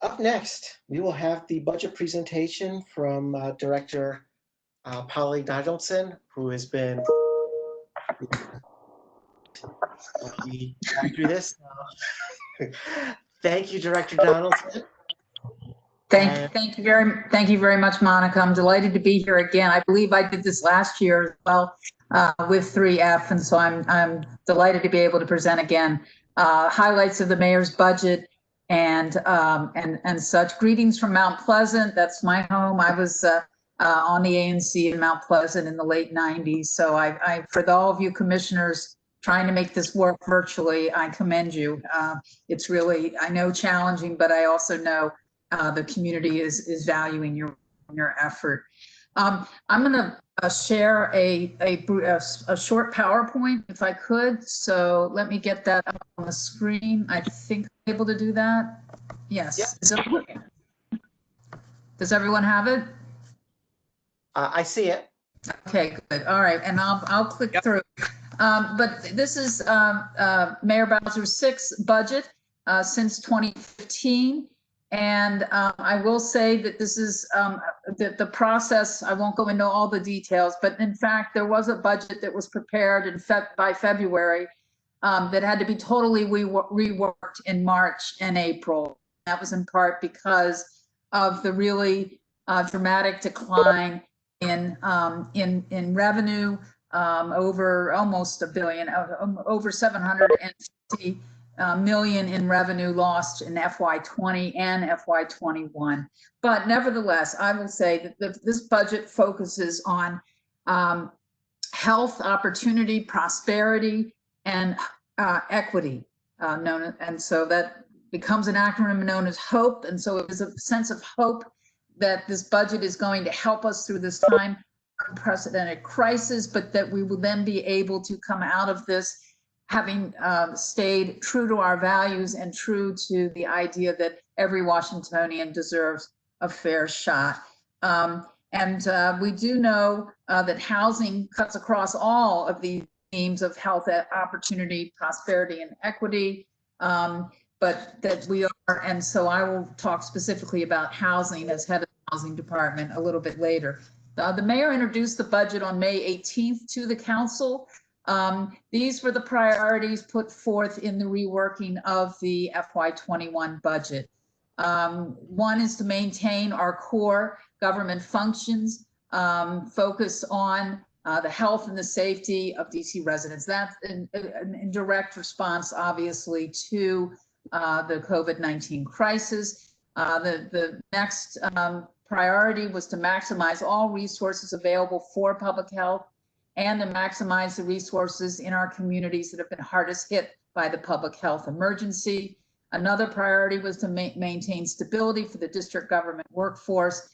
Up next, we will have the budget presentation from Director Polly Donaldson, who has been through this. Thank you, Director Donaldson. Thank you very much, Monica. I'm delighted to be here again. I believe I did this last year as well with 3F, and so I'm delighted to be able to present again. Highlights of the mayor's budget and such. Greetings from Mount Pleasant. That's my home. I was on the ANC in Mount Pleasant in the late 90s. So I for all of you commissioners trying to make this work virtually, I commend you. It's really, I know, challenging, but I also know the community is valuing your effort. I'm going to share a short PowerPoint if I could. So let me get that up on the screen. I think I'm able to do that. Yes. Yep. Does everyone have it? I see it. Okay, good. All right, and I'll click through. But this is Mayor Bowser's sixth budget since 2015. And I will say that this is the process. I won't go into all the details, but in fact, there was a budget that was prepared by February that had to be totally reworked in March and April. That was in part because of the really dramatic decline in revenue, over almost $1 billion, over 750 million in revenue lost in FY20 and FY21. But nevertheless, I will say that this budget focuses on health, opportunity, prosperity, and equity. And so that becomes an acronym known as HOPE. And so it is a sense of hope that this budget is going to help us through this time of unprecedented crisis, but that we will then be able to come out of this having stayed true to our values and true to the idea that every Washingtonian deserves a fair shot. We do know that housing cuts across all of these themes of health, opportunity, prosperity, and equity. But that we are, and so I will talk specifically about housing as head of the housing department a little bit later. The mayor introduced the budget on May 18th to the council. These were the priorities put forth in the reworking of the FY21 budget. One is to maintain our core government functions, focus on the health and the safety of DC residents. That's in direct response, obviously, to the COVID-19 crisis. The next priority was to maximize all resources available for public health and to maximize the resources in our communities that have been hardest hit by the public health emergency. Another priority was to maintain stability for the district government workforce.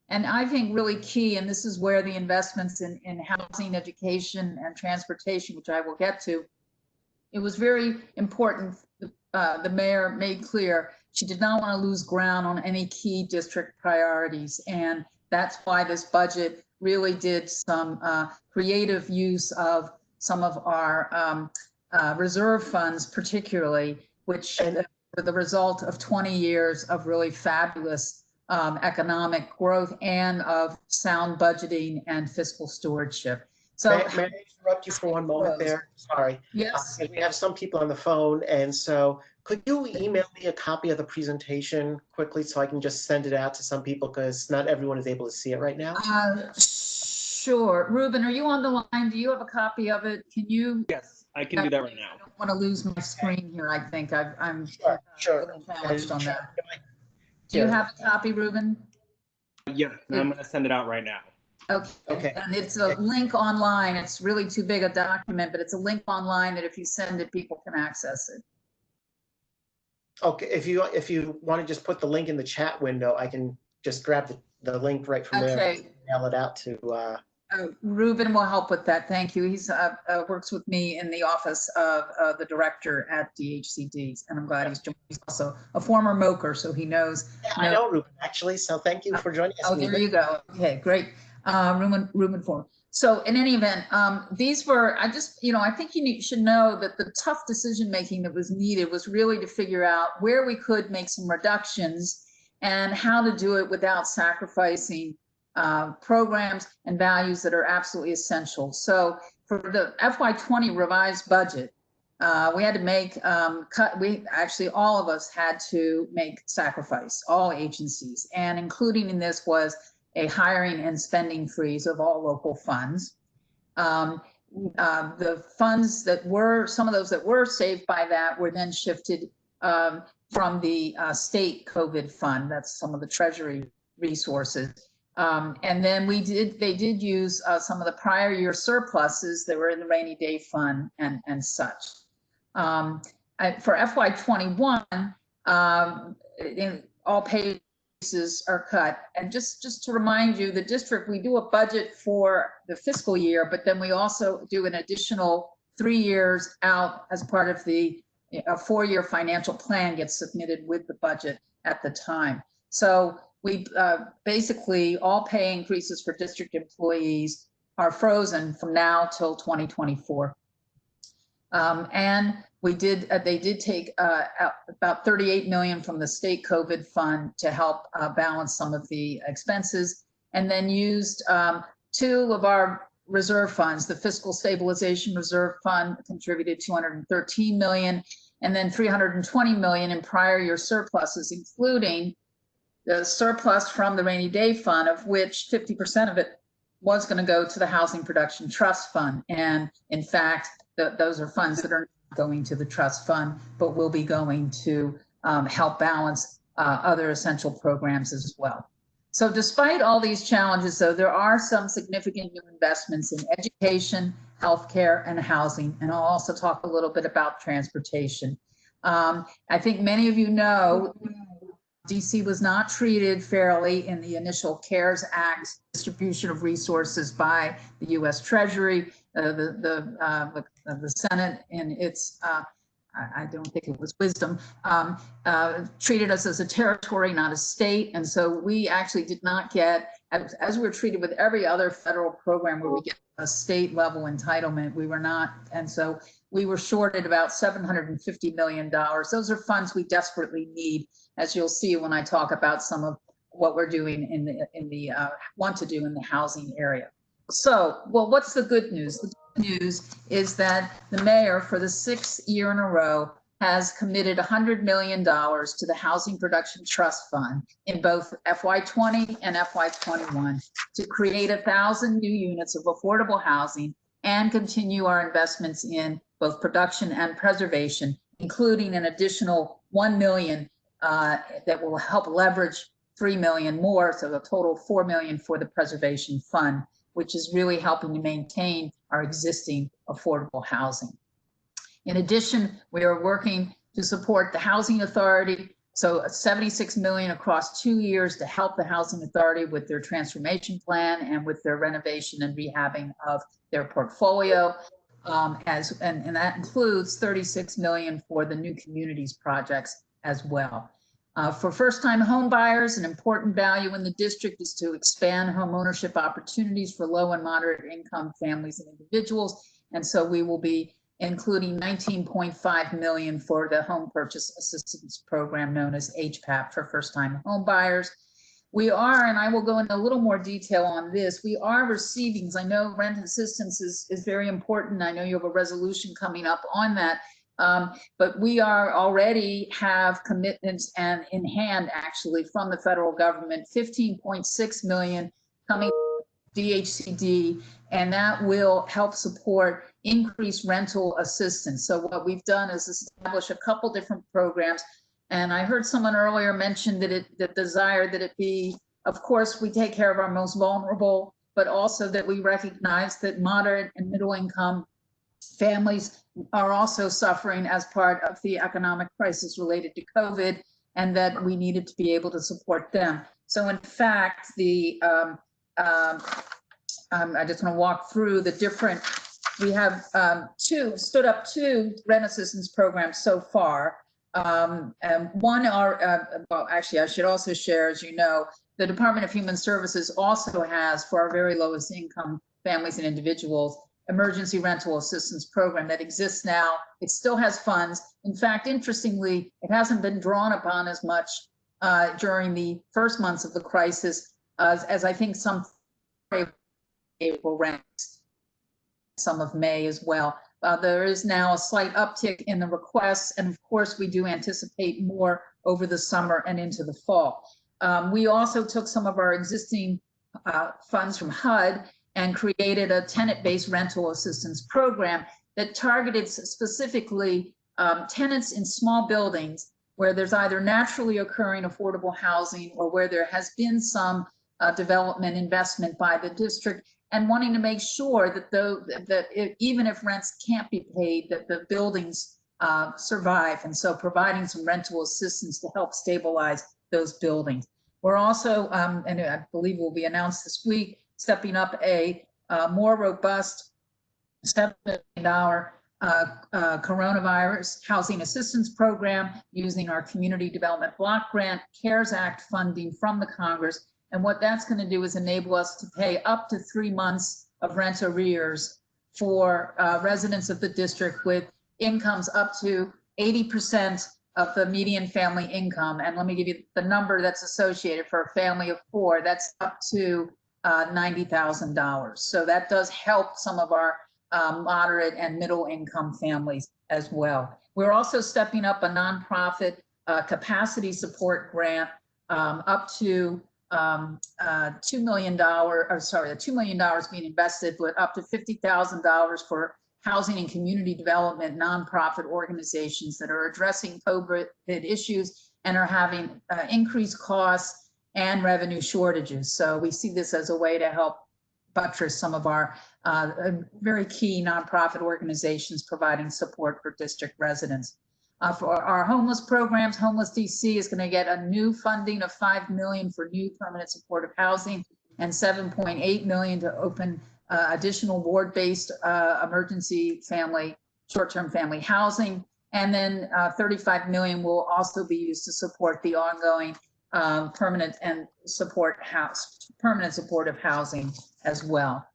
And I think really key, and this is where the investments in housing, education, and transportation, which I will get to, it was very important. The mayor made clear she did not want to lose ground on any key district priorities. And that's why this budget really did some creative use of some of our reserve funds, particularly, which were the result of 20 years of really fabulous economic growth and of sound budgeting and fiscal stewardship. So may I interrupt you for one moment there? Sorry. Yes. We have some people on the phone, and so could you email me a copy of the presentation quickly so I can just send it out to some people, because not everyone is able to see it right now? Sure. Ruben, are you on the line? Do you have a copy of it? Can you? Yes, I can do that right now. I don't want to lose my screen here. I think I'm sure. challenged on that. Do you have a copy, Ruben? Yeah, I'm going to send it out right now. Okay. And it's a link online. It's really too big a document, but it's a link online that if you send it, people can access it. Okay, if you want to just put the link in the chat window, I can just grab the link right from there and mail it out to Ruben will help with that. Thank you. He's works with me in the office of the director at DHCD, and I'm glad he's joined. He's also a former MOCR, so he knows. Yeah, I know Ruben actually. So thank you for joining us. Oh, there you go. Okay, great. Ruben Form. So in any event, these were, I think should know that the tough decision making that was needed was really to figure out where we could make some reductions and how to do it without sacrificing programs and values that are absolutely essential. So for the FY20 revised budget, we had to make all of us had to make sacrifice, all agencies, and including in this was a hiring and spending freeze of all local funds. The funds that were, some of those that were saved by that were then shifted from the state COVID fund. That's some of the Treasury resources. And then they did use some of the prior year surpluses that were in the rainy day fund and such. For FY21, all pay are cut. And just to remind you, the district, we do a budget for the fiscal year, but then we also do an additional 3 years out as part of the a 4-year financial plan gets submitted with the budget at the time. So we basically all pay increases for district employees are frozen from now till 2024. And they did take about 38 million from the state COVID fund to help balance some of the expenses, and then used 2 of our reserve funds. The Fiscal Stabilization Reserve Fund contributed 213 million, and then 320 million in prior year surpluses, including the surplus from the rainy day fund, of which 50% of it was going to go to the Housing Production Trust Fund. And in fact, those are funds that are going to the trust fund, but will be going to help balance other essential programs as well. So despite all these challenges, though, there are some significant new investments in education, healthcare, and housing. And I'll also talk a little bit about transportation. I think many of you know DC was not treated fairly in the initial CARES Act distribution of resources by the U.S. Treasury. The Senate, in its, I don't think it was wisdom, treated us as a territory, not a state. And so we actually did not get, as we're treated with every other federal program where we get a state level entitlement, we were not. And so we were shorted about $750 million. Those are funds we desperately need, as you'll see when I talk about some of what we're doing want to do in the housing area. So, well, what's the good news? The good news is that the mayor, for the 6th year in a row, has committed $100 million to the Housing Production Trust Fund in both FY20 and FY21 to create 1,000 new units of affordable housing and continue our investments in both production and preservation, including an additional 1 million that will help leverage 3 million more, so a total of 4 million for the preservation fund, which is really helping to maintain our existing affordable housing. In addition, we are working to support the Housing Authority, so 76 million across 2 years to help the Housing Authority with their transformation plan and with their renovation and rehabbing of their portfolio. And that includes 36 million for the new communities projects as well. For first-time home buyers, an important value in the district is to expand home ownership opportunities for low and moderate income families and individuals. And so we will be including 19.5 million for the Home Purchase Assistance Program known as HPAP for first-time home buyers. We are, and I will go into a little more detail on this, we are receiving, because I know rent assistance is very important. I know you have a resolution coming up on that. But we are already have commitments and in hand actually from the federal government, 15.6 million coming DHCD, and that will help support increased rental assistance. So what we've done is establish a couple different programs. And I heard someone earlier mention that the desire that it be, of course, we take care of our most vulnerable, but also that we recognize that moderate and middle income families are also suffering as part of the economic crisis related to COVID, and that we needed to be able to support them. So in fact, I just want to walk through the different, we have stood up two rent assistance programs so far. And one are, well, actually I should also share, as you know, the Department of Human Services also has, for our very lowest income families and individuals emergency rental assistance program that exists now. It still has funds. In fact, interestingly, it hasn't been drawn upon as much during the first months of the crisis as I think some April rents, some of May as well. There is now a slight uptick in the requests, and of course, we do anticipate more over the summer and into the fall. We also took some of our existing funds from HUD and created a tenant-based rental assistance program that targeted specifically tenants in small buildings where there's either naturally occurring affordable housing or where there has been some development investment by the district, and wanting to make sure that even if rents can't be paid, that the buildings survive. And so providing some rental assistance to help stabilize those buildings. We're also, and I believe will be announced this week, stepping up a more robust $7 million coronavirus housing assistance program using our Community Development Block Grant CARES Act funding from the Congress. And what that's going to do is enable us to pay up to 3 months of rent arrears for residents of the district with incomes up to 80% of the median family income. And let me give you the number that's associated for a family of 4. That's up to $90,000. So that does help some of our moderate and middle income families as well. We're also stepping up a nonprofit capacity support grant up to $2 million, $2 million being invested, but up to $50,000 for housing and community development nonprofit organizations that are addressing COVID issues and are having increased costs and revenue shortages. So we see this as a way to help buttress some of our very key nonprofit organizations providing support for district residents. For our homeless programs, Homeless DC is going to get a new funding of $5 million for new permanent supportive housing and $7.8 million to open additional ward-based emergency family, short-term family housing. And then $35 million will also be used to support the ongoing permanent supportive housing as well.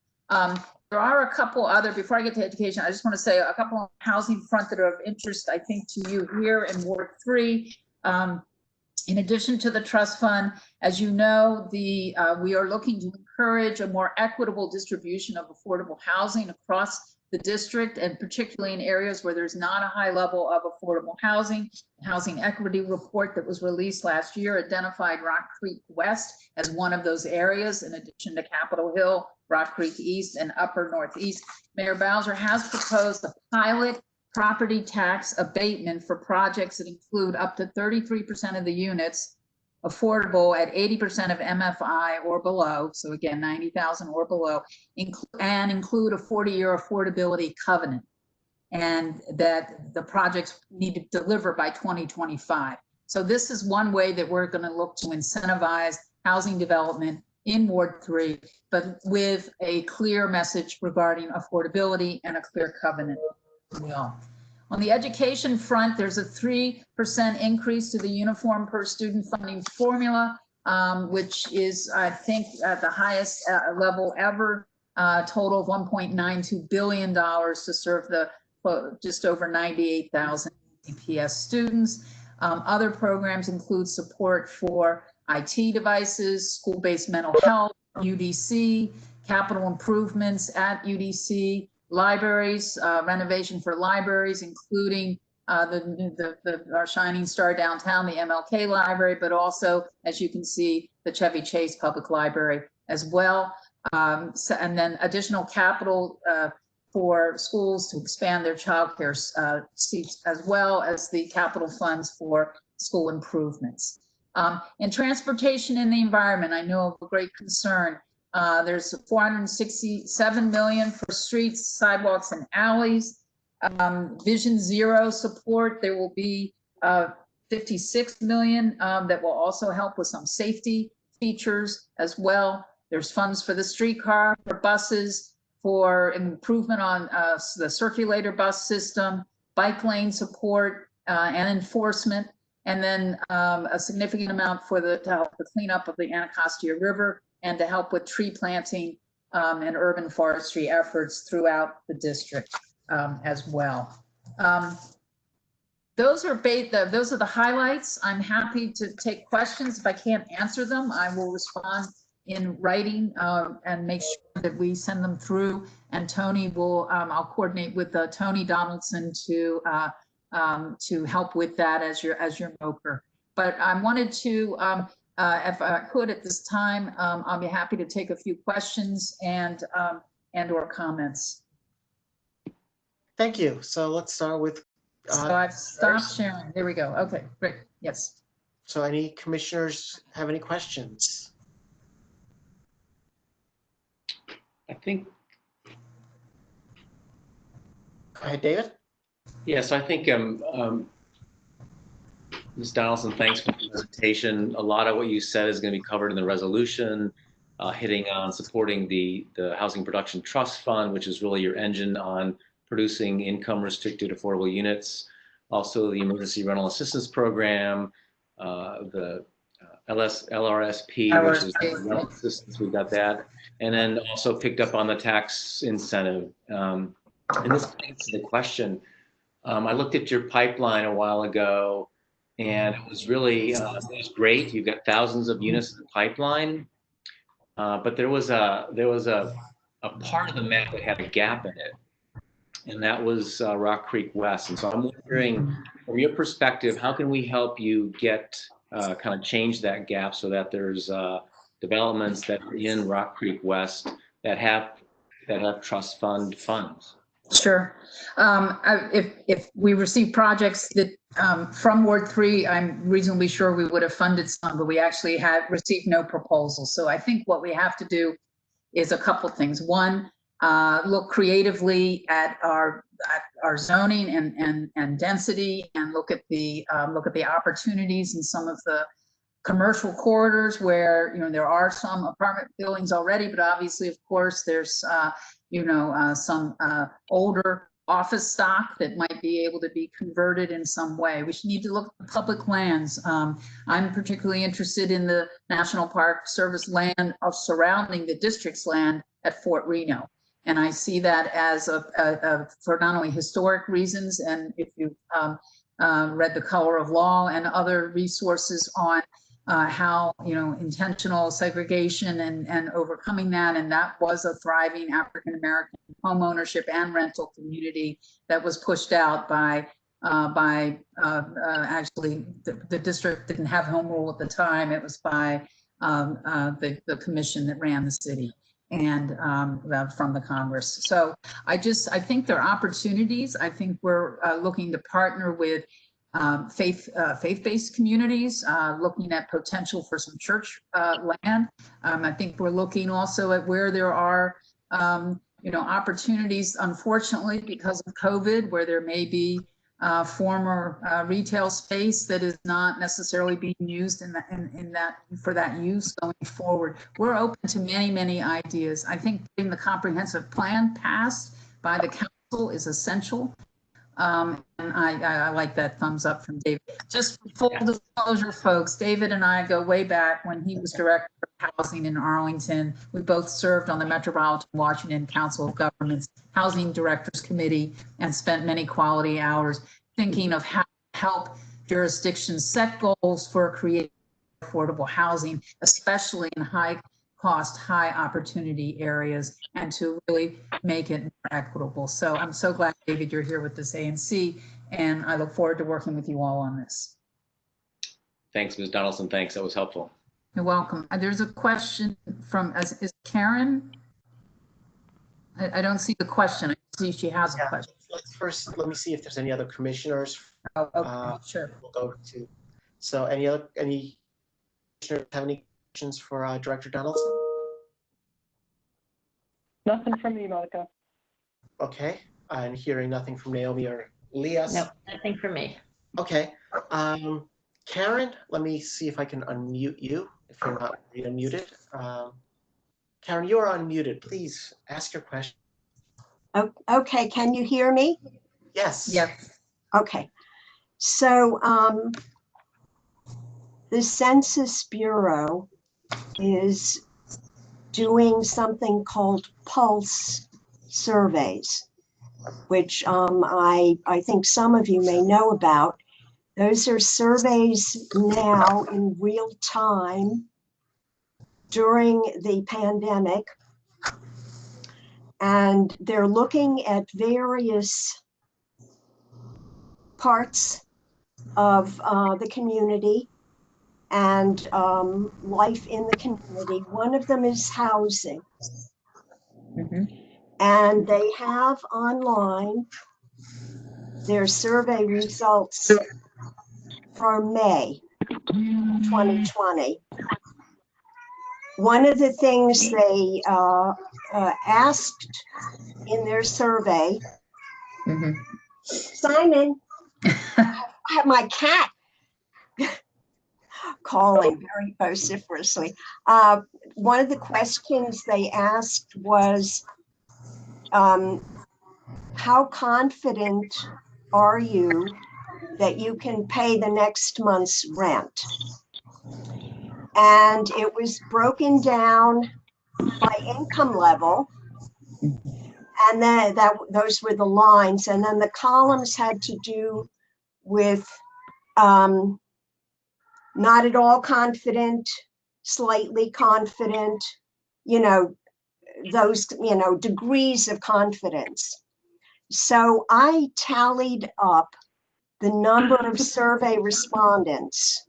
There are a couple other, before I get to education, I just want to say a couple on housing front that are of interest, I think, to you here in Ward 3. In addition to the trust fund, as you know, we are looking to encourage a more equitable distribution of affordable housing across the district, and particularly in areas where there's not a high level of affordable housing. The Housing Equity Report that was released last year identified Rock Creek West as one of those areas, in addition to Capitol Hill, Rock Creek East, and Upper Northeast. Mayor Bowser has proposed a pilot property tax abatement for projects that include up to 33% of the units affordable at 80% of MFI or below. So again, 90,000 or below, and include a 40-year affordability covenant, and that the projects need to deliver by 2025. So this is one way that we're going to look to incentivize housing development in Ward 3, but with a clear message regarding affordability and a clear covenant. On the education front, there's a 3% increase to the uniform per student funding formula, which is, I think, at the highest level ever, total of $1.92 billion to serve the just over 98,000 EPS students. Other programs include support for IT devices, school-based mental health, UDC, capital improvements at UDC, libraries, renovation for libraries, including our shining star downtown, the MLK Library, but also, as you can see, the Chevy Chase Public Library as well. And then additional capital for schools to expand their childcare seats, as well as the capital funds for school improvements. In transportation and the environment, I know of a great concern. There's $467 million for streets, sidewalks, and alleys. Vision Zero support, there will be $56 million that will also help with some safety features as well. There's funds for the streetcar, for buses, for improvement on the circulator bus system, bike lane support and enforcement, and then a significant amount for to help the cleanup of the Anacostia River and to help with tree planting and urban forestry efforts throughout the district as well. Those are the highlights. I'm happy to take questions. If I can't answer them, I will respond in writing and make sure that we send them through. And Tony will, I'll coordinate with Tony Donaldson to help with that as your MOPR. But I wanted to, if I could at this time, I'll be happy to take a few questions and or comments. Thank you. So let's start with. So I've stopped sharing. There we go. Okay, great. Yes. So any commissioners have any questions? I think. Go ahead, David. Yes, I think Ms. Donaldson, thanks for the presentation. A lot of what you said is going to be covered in the resolution, hitting on supporting the Housing Production Trust Fund, which is really your engine on producing income restricted affordable units. Also the Emergency Rental Assistance Program, the LRSP, which is the rental assistance, we got that. And then also picked up on the tax incentive. And this gets to the question. I looked at your pipeline a while ago, and it was really, it was great. You've got thousands of units in the pipeline, but there was a part of the map that had a gap in it, and that was Rock Creek West. And so I'm wondering, from your perspective, how can we help you get kind of change that gap so that there's developments that are in Rock Creek West that have trust fund funds? Sure. If we receive projects that from Ward 3, I'm reasonably sure we would have funded some, but we actually have received no proposals. So I think what we have to do is a couple things. One, look creatively at our zoning and density, and look at the opportunities in some of the commercial corridors where there are some apartment buildings already, but obviously, of course, there's some older office stock that might be able to be converted in some way. We should need to look at public lands. I'm particularly interested in the National Park Service land surrounding the district's land at Fort Reno. And I see that as for not only historic reasons, and if you've read The Color of Law and other resources on how intentional segregation and overcoming that, and that was a thriving African-American home ownership and rental community that was pushed out by actually the district didn't have home rule at the time. It was by the commission that ran the city and from the Congress. So I think there are opportunities. I think we're looking to partner with faith-based communities, looking at potential for some church land. I think we're looking also at where there are, opportunities, unfortunately, because of COVID, where there may be former retail space that is not necessarily being used for that use going forward. We're open to many, many ideas. I think getting the comprehensive plan passed by the council is essential. And I like that thumbs up from David. Just full disclosure, folks, David and I go way back when he was director of housing in Arlington. We both served on the Metropolitan Washington Council of Governments Housing Directors Committee and spent many quality hours thinking of how to help jurisdictions set goals for creating affordable housing, especially in high cost, high opportunity areas, and to really make it more equitable. So I'm so glad, David, you're here with this ANC, and I look forward to working with you all on this. Thanks, Ms. Donaldson. Thanks. That was helpful. You're welcome. There's a question from, is Karen? I don't see the question. I see she has a question. Let me see if there's any other commissioners. Oh, okay, sure. We'll go to, so any commissioners have any questions for Director Donaldson? Nothing from me, Monica. Okay, I'm hearing nothing from Naomi or Leah. No, nothing from me. Okay, Karen, let me see if I can unmute you if you're not unmuted. Karen, you're unmuted. Please ask your question. Okay, can you hear me? Yes. Yes. Okay, so the Census Bureau is doing something called pulse surveys, which I think some of you may know about. Those are surveys now in real time during the pandemic, and they're looking at various parts of the community and life in the community. One of them is housing. And they have online their survey results for May 2020. One of the things they asked in their survey, Simon, I have my cat calling very vociferously. One of the questions they asked was, how confident are you that you can pay the next month's rent? And it was broken down by income level. And then those were the lines. And then the columns had to do with not at all confident, slightly confident, those, degrees of confidence. So I tallied up the number of survey respondents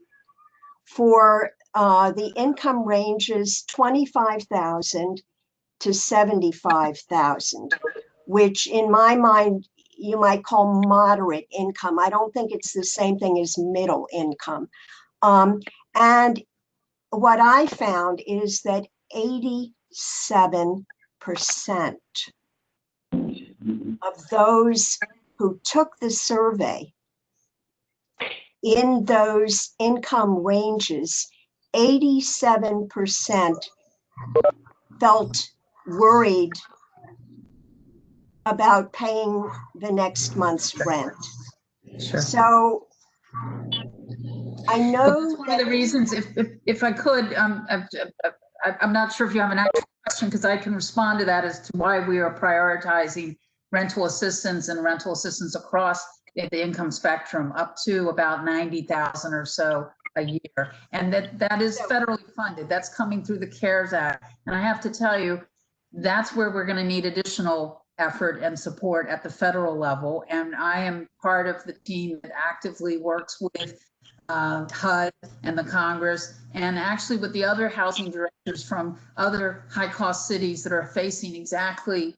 for the income ranges 25,000 to 75,000, which in my mind, you might call moderate income. I don't think it's the same thing as middle income. And what I found is that 87% of those who took the survey in those income ranges, 87% felt worried about paying the next month's rent. Sure. So I know that's one of the reasons, if I could, I'm not sure if you have an actual question, because I can respond to that as to why we are prioritizing rental assistance and rental assistance across the income spectrum up to about 90,000 or so a year. And that is federally funded. That's coming through the CARES Act. And I have to tell you, that's where we're going to need additional effort and support at the federal level. And I am part of the team that actively works with HUD and the Congress, and actually with the other housing directors from other high-cost cities that are facing exactly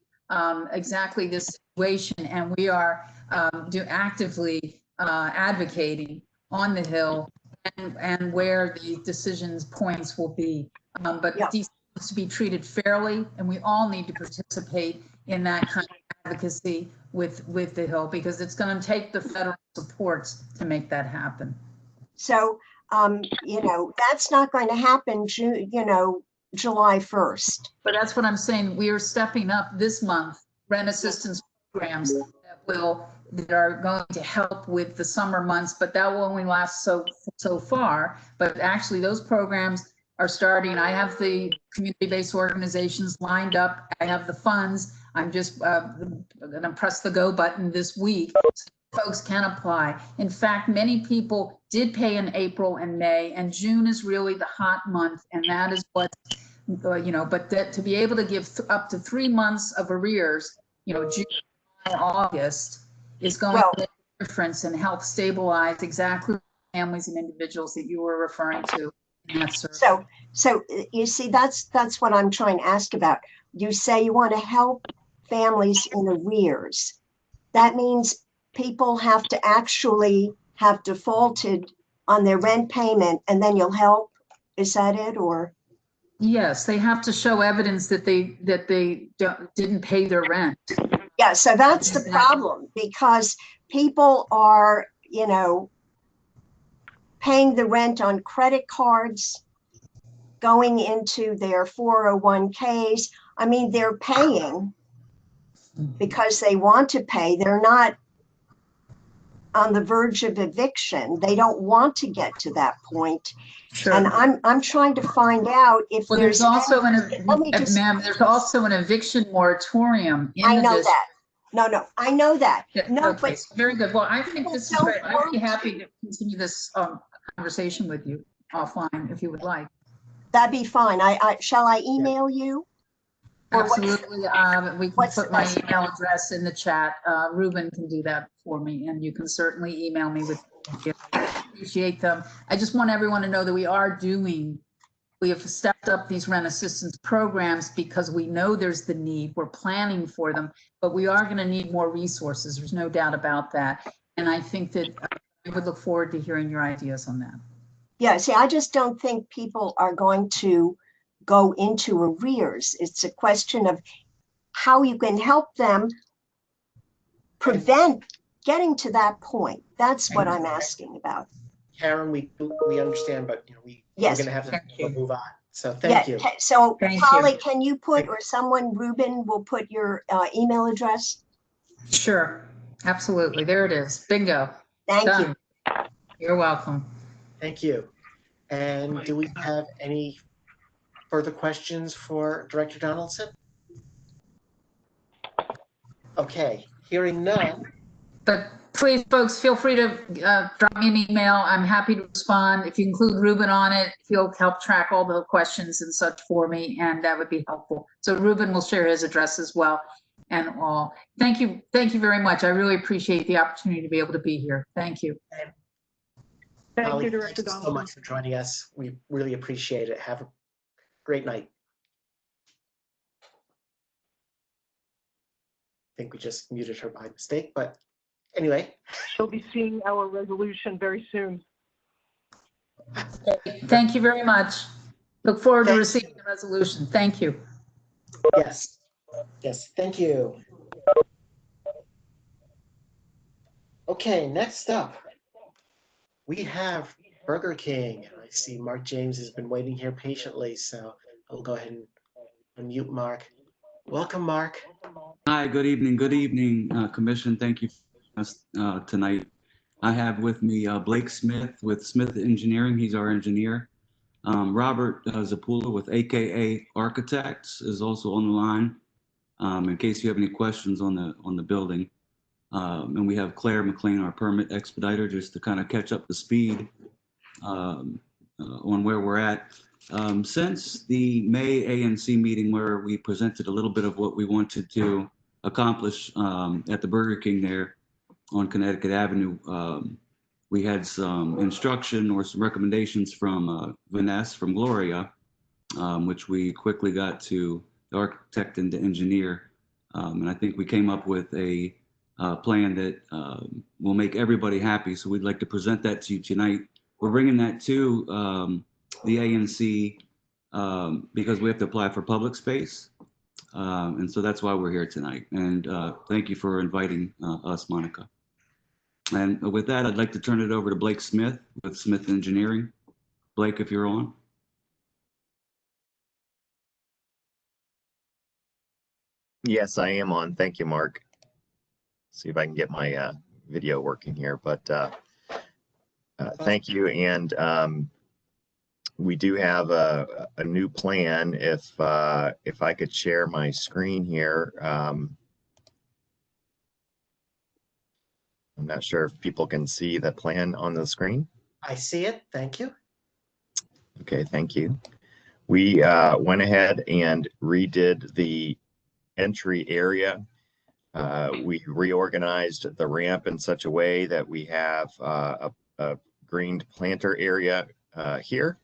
this situation. And we are actively advocating on the Hill and where the decisions points will be. But these needs to be treated fairly, and we all need to participate in that kind of advocacy with the Hill, because it's going to take the federal supports to make that happen. So, that's not going to happen, July 1st. But that's what I'm saying. We are stepping up this month rent assistance programs that are going to help with the summer months, but that will only last so far. But actually, those programs are starting. I have the community-based organizations lined up. I have the funds. I'm just going to press the go button this week. Folks can apply. In fact, many people did pay in April and May, and June is really the hot month, and that is what, but to be able to give up to 3 months of arrears, June, August, is going to make a difference and help stabilize exactly families and individuals that you were referring to in that survey. So you see, that's what I'm trying to ask about. You say you want to help families in arrears. That means people have to actually have defaulted on their rent payment, and then you'll help. Is that it, or? Yes, they have to show evidence that they didn't pay their rent. Yeah, so that's the problem, because people are, paying the rent on credit cards, going into their 401ks. I mean, they're paying because they want to pay. They're not on the verge of eviction. They don't want to get to that point. Sure. And I'm trying to find out if Well, there's also ma'am, there's also an eviction moratorium in I the know district. that. No, I know that. No, Okay, but very good. Well, I think this is don't great. I'd be want happy to continue this conversation with you offline if you would like. that'd be fine. Shall I email you? Or Absolutely. We can put my email address in the chat. Ruben can do that for me, and you can certainly email me with. I appreciate them. I just want everyone to know that we have stepped up these rent assistance programs because we know there's the need. We're planning for them, but we are going to need more resources. There's no doubt about that. And I think that I would look forward to hearing your ideas on that. Yeah, see, I just don't think people are going to go into arrears. It's a question of how you can help them prevent getting to that point. That's what I'm asking about. Karen, we understand, but we're Yes. going to have to move on. So thank you. So Thank Polly, you. can you put, or someone, Ruben, will put your email address? Sure. Absolutely. There it is. Bingo. Thank Done. you. You're welcome. Thank you. And do we have any further questions for Director Donaldson? Okay, hearing none. But please, folks, feel free to drop me an email. I'm happy to respond. If you include Ruben on it, he'll help track all the questions and such for me, and that would be helpful. So Ruben will share his address as well and all. Thank you. Thank you very much. I really appreciate the opportunity to be able to be here. Thank you. Thank you, Director Thank you so Donaldson. much for joining us. We really appreciate it. Have a great night. I think we just muted her by mistake, but anyway. She'll be seeing our resolution very soon. Thank you very much. Look forward to receiving the resolution. Thank you. Yes. Yes, thank you. Okay, next up, we have Burger King. I see Mark James has been waiting here patiently, so I'll go ahead and unmute Mark. Welcome, Mark. Hi, good evening, Commission. Thank you for us tonight. I have with me Blake Smith with Smith Engineering. He's our engineer. Robert Zapula with AKA Architects is also on the line in case you have any questions on the building. And we have Claire McLean, our permit expediter, just to kind of catch up the speed on where we're at. Since the May ANC meeting where we presented a little bit of what we wanted to accomplish at the Burger King there on Connecticut Avenue, we had some instruction or some recommendations from Vanessa from Gloria, which we quickly got to the architect and the engineer. And I think we came up with a plan that will make everybody happy. So we'd like to present that to you tonight. We're bringing that to the ANC because we have to apply for public space. And so that's why we're here tonight. And thank you for inviting us, Monica. And with that, I'd like to turn it over to Blake Smith with Smith Engineering. Blake, if you're on. Yes, I am on. Thank you, Mark. See if I can get my video working here, but thank you. And we do have a new plan. If I could share my screen here. I'm not sure if people can see the plan on the screen. I see it. Thank you. Okay, thank you. We went ahead and redid the entry area. We reorganized the ramp in such a way that we have a greened planter area here.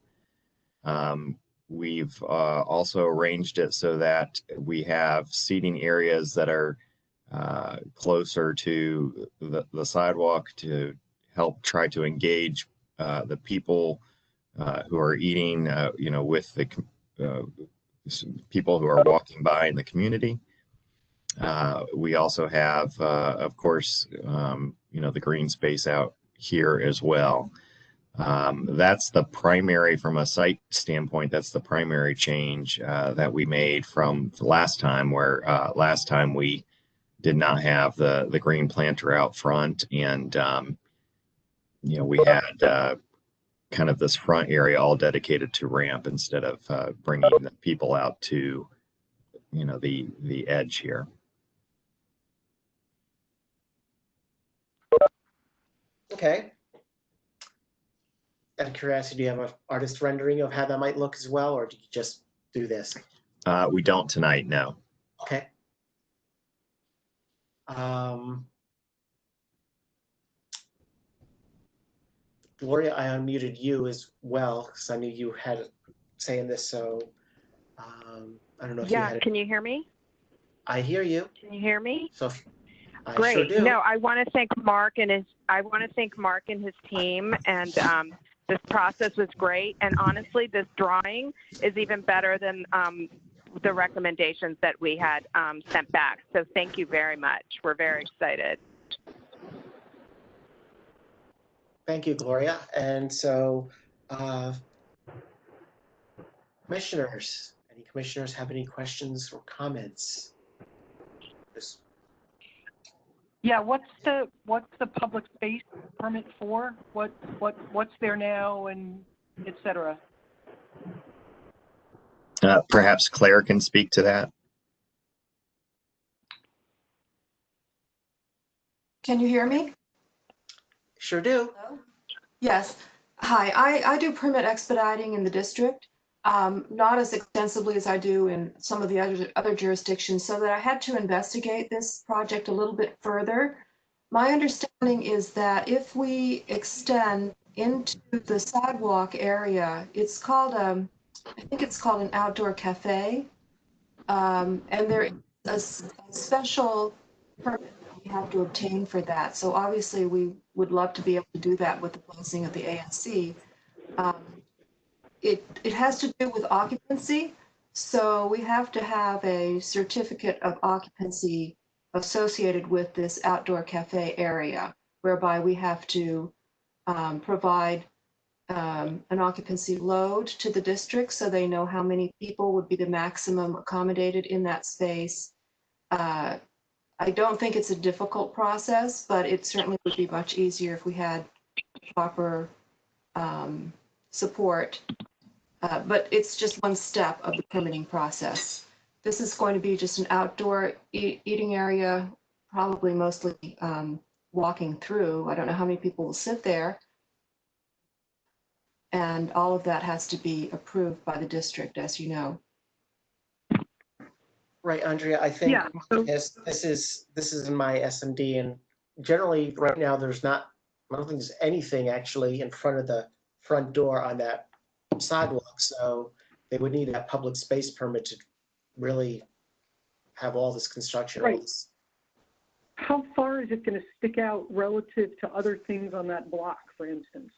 We've also arranged it so that we have seating areas that are closer to the sidewalk to help try to engage the people who are eating, with the people who are walking by in the community. We also have, of course, the green space out here as well. That's the primary, from a site standpoint, that's the primary change that we made from the last time, where last time we did not have the green planter out front, and we had kind of this front area all dedicated to ramp instead of bringing the people out to, the edge here. Okay. Out of curiosity, do you have an artist rendering of how that might look as well, or do you just do this? We don't tonight, no. Okay. Gloria, I unmuted you as well because I knew you had saying this, so I don't know if you had. Can you hear me? I hear you. Can you hear me? So I Great. sure do. No, I want to thank Mark and his team, and this process was great. And honestly, this drawing is even better than the recommendations that we had sent back. So thank you very much. We're very excited. Thank you, Gloria. And so, commissioners, any commissioners have any questions or comments? Yeah, what's the public space permit for? What's there now, and et cetera? Perhaps Claire can speak to that. Can you hear me? Sure do. Hello? Yes. Hi, I do permit expediting in the district, not as extensively as I do in some of the other jurisdictions, so that I had to investigate this project a little bit further. My understanding is that if we extend into the sidewalk area, it's called, I think it's called an outdoor cafe, and there is a special permit we have to obtain for that. So obviously we would love to be able to do that with the blessing of the ANC. It has to do with occupancy. So we have to have a certificate of occupancy associated with this outdoor cafe area, whereby we have to provide an occupancy load to the district so they know how many people would be the maximum accommodated in that space. I don't think it's a difficult process, but it certainly would be much easier if we had proper support. But it's just one step of the permitting process. This is going to be just an outdoor eating area, probably mostly walking through. I don't know how many people will sit there. And all of that has to be approved by the district, as you know. Right, Andrea, I think this is in my SMD, and generally right now I don't think there's anything actually in front of the front door on that sidewalk, so they would need that public space permit to really have all this construction. Right. How far is it going to stick out relative to other things on that block, for instance?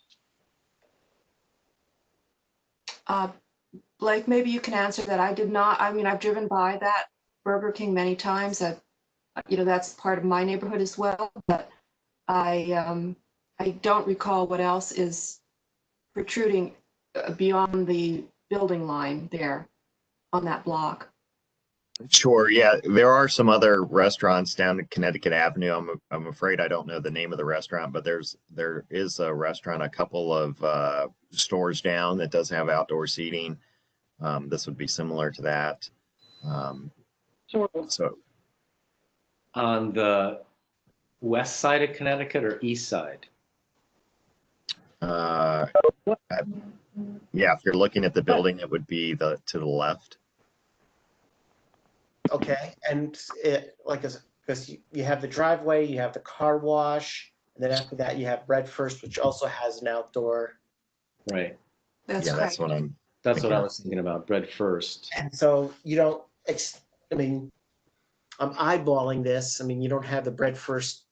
Blake, maybe you can answer that. I did not. I mean, I've driven by that Burger King many times. That's part of my neighborhood as well. But I don't recall what else is protruding beyond the building line there on that block. Sure. Yeah, there are some other restaurants down Connecticut Avenue. I'm afraid I don't know the name of the restaurant, but there is a restaurant a couple of stores down that does have outdoor seating. This would be similar to that. So on the west side of Connecticut or east side? Yeah, if you're looking at the building, it would be to the left. Okay, and because you have the driveway, you have the car wash, and then after that you have Bread First, which also has an outdoor. Right. That's right. That's what I was thinking about. Bread First. And so you don't. I mean, I'm eyeballing this. I mean, you don't have the Bread First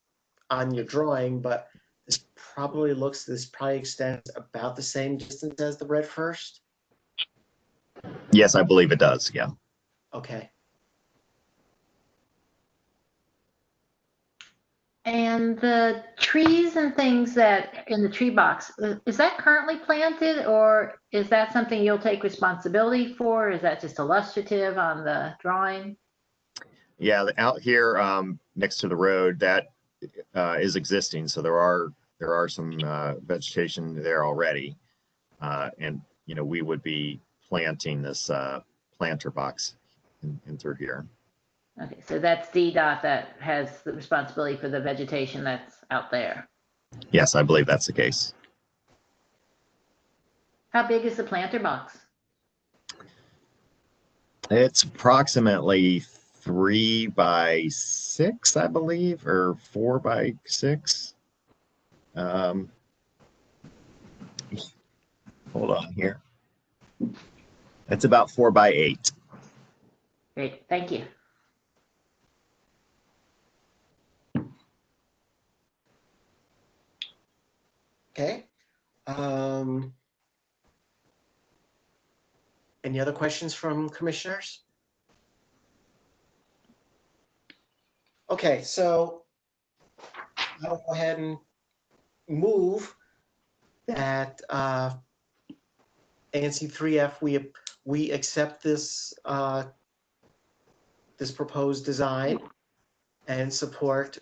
on your drawing, but this probably extends about the same distance as the Bread First. Yes, I believe it does. Yeah. Okay. And the trees and things that in the tree box, is that currently planted, or is that something you'll take responsibility for? Is that just illustrative on the drawing? Yeah, out here next to the road, that is existing. So there are there are some vegetation there already. And, we would be planting this planter box in through here. Okay, so that's DDOT that has the responsibility for the vegetation that's out there. Yes, I believe that's the case. How big is the planter box? It's approximately 3 by 6, I believe, or 4 by 6. Hold on here. It's about 4 by 8. Great, thank you. Okay. Any other questions from commissioners? Okay, so I'll go ahead and move that ANC 3F, we accept this this proposed design and support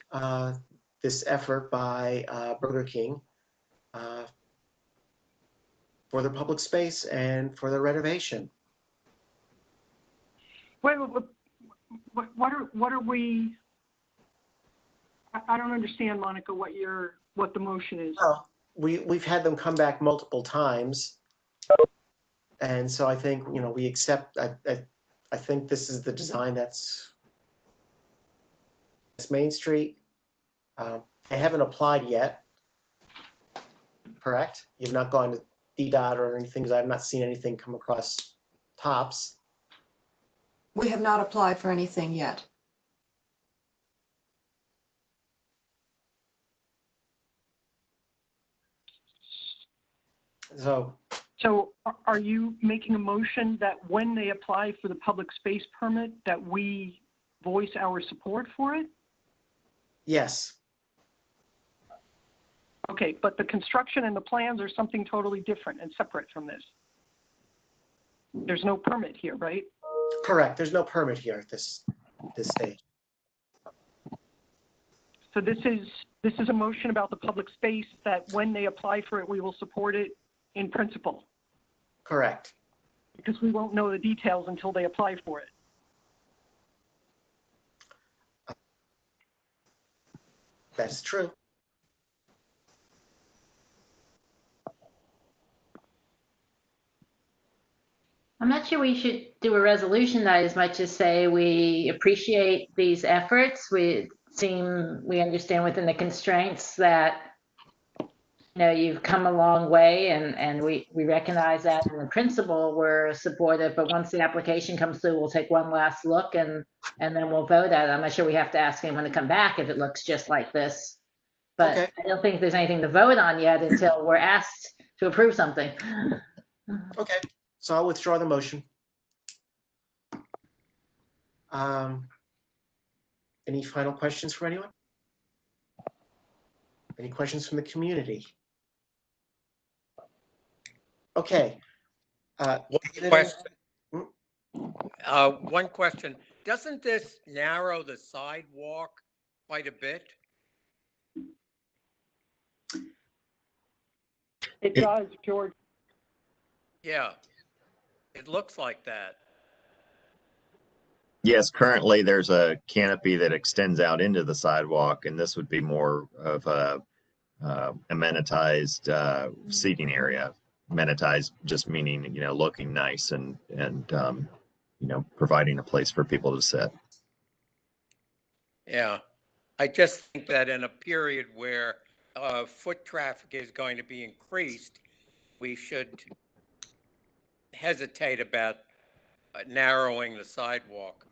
this effort by Burger King for the public space and for the renovation. Wait, what are we? I don't understand, Monica, what the motion is. Well, we've had them come back multiple times, and so I think we accept. I think this is the design that's Main Street. They haven't applied yet, correct? You've not gone to DDOT or anything, because I've not seen anything come across TOPS. We have not applied for anything yet. So are you making a motion that when they apply for the public space permit, that we voice our support for it? Yes. Okay, but the construction and the plans are something totally different and separate from this. There's no permit here, right? Correct. There's no permit here at this stage. So this is a motion about the public space that when they apply for it, we will support it in principle. Correct. Because we won't know the details until they apply for it. That's true. I'm not sure we should do a resolution that as much as say we appreciate these efforts. We understand within the constraints that you've come a long way, and we recognize that in the principle we're supportive, but once the application comes through, we'll take one last look and then we'll vote at it. I'm not sure we have to ask anyone to come back if it looks just like this, but okay. I don't think there's anything to vote on yet until we're asked to approve something. Okay, so I'll withdraw the motion. Any final questions from anyone? Any questions from the community? Okay. One question. Doesn't this narrow the sidewalk quite a bit? It does, George. Yeah, it looks like that. Yes, currently there's a canopy that extends out into the sidewalk, and this would be more of a amenitized seating area. Amenitized just meaning, looking nice and providing a place for people to sit. Yeah, I just think that in a period where foot traffic is going to be increased, we should hesitate about narrowing the sidewalk.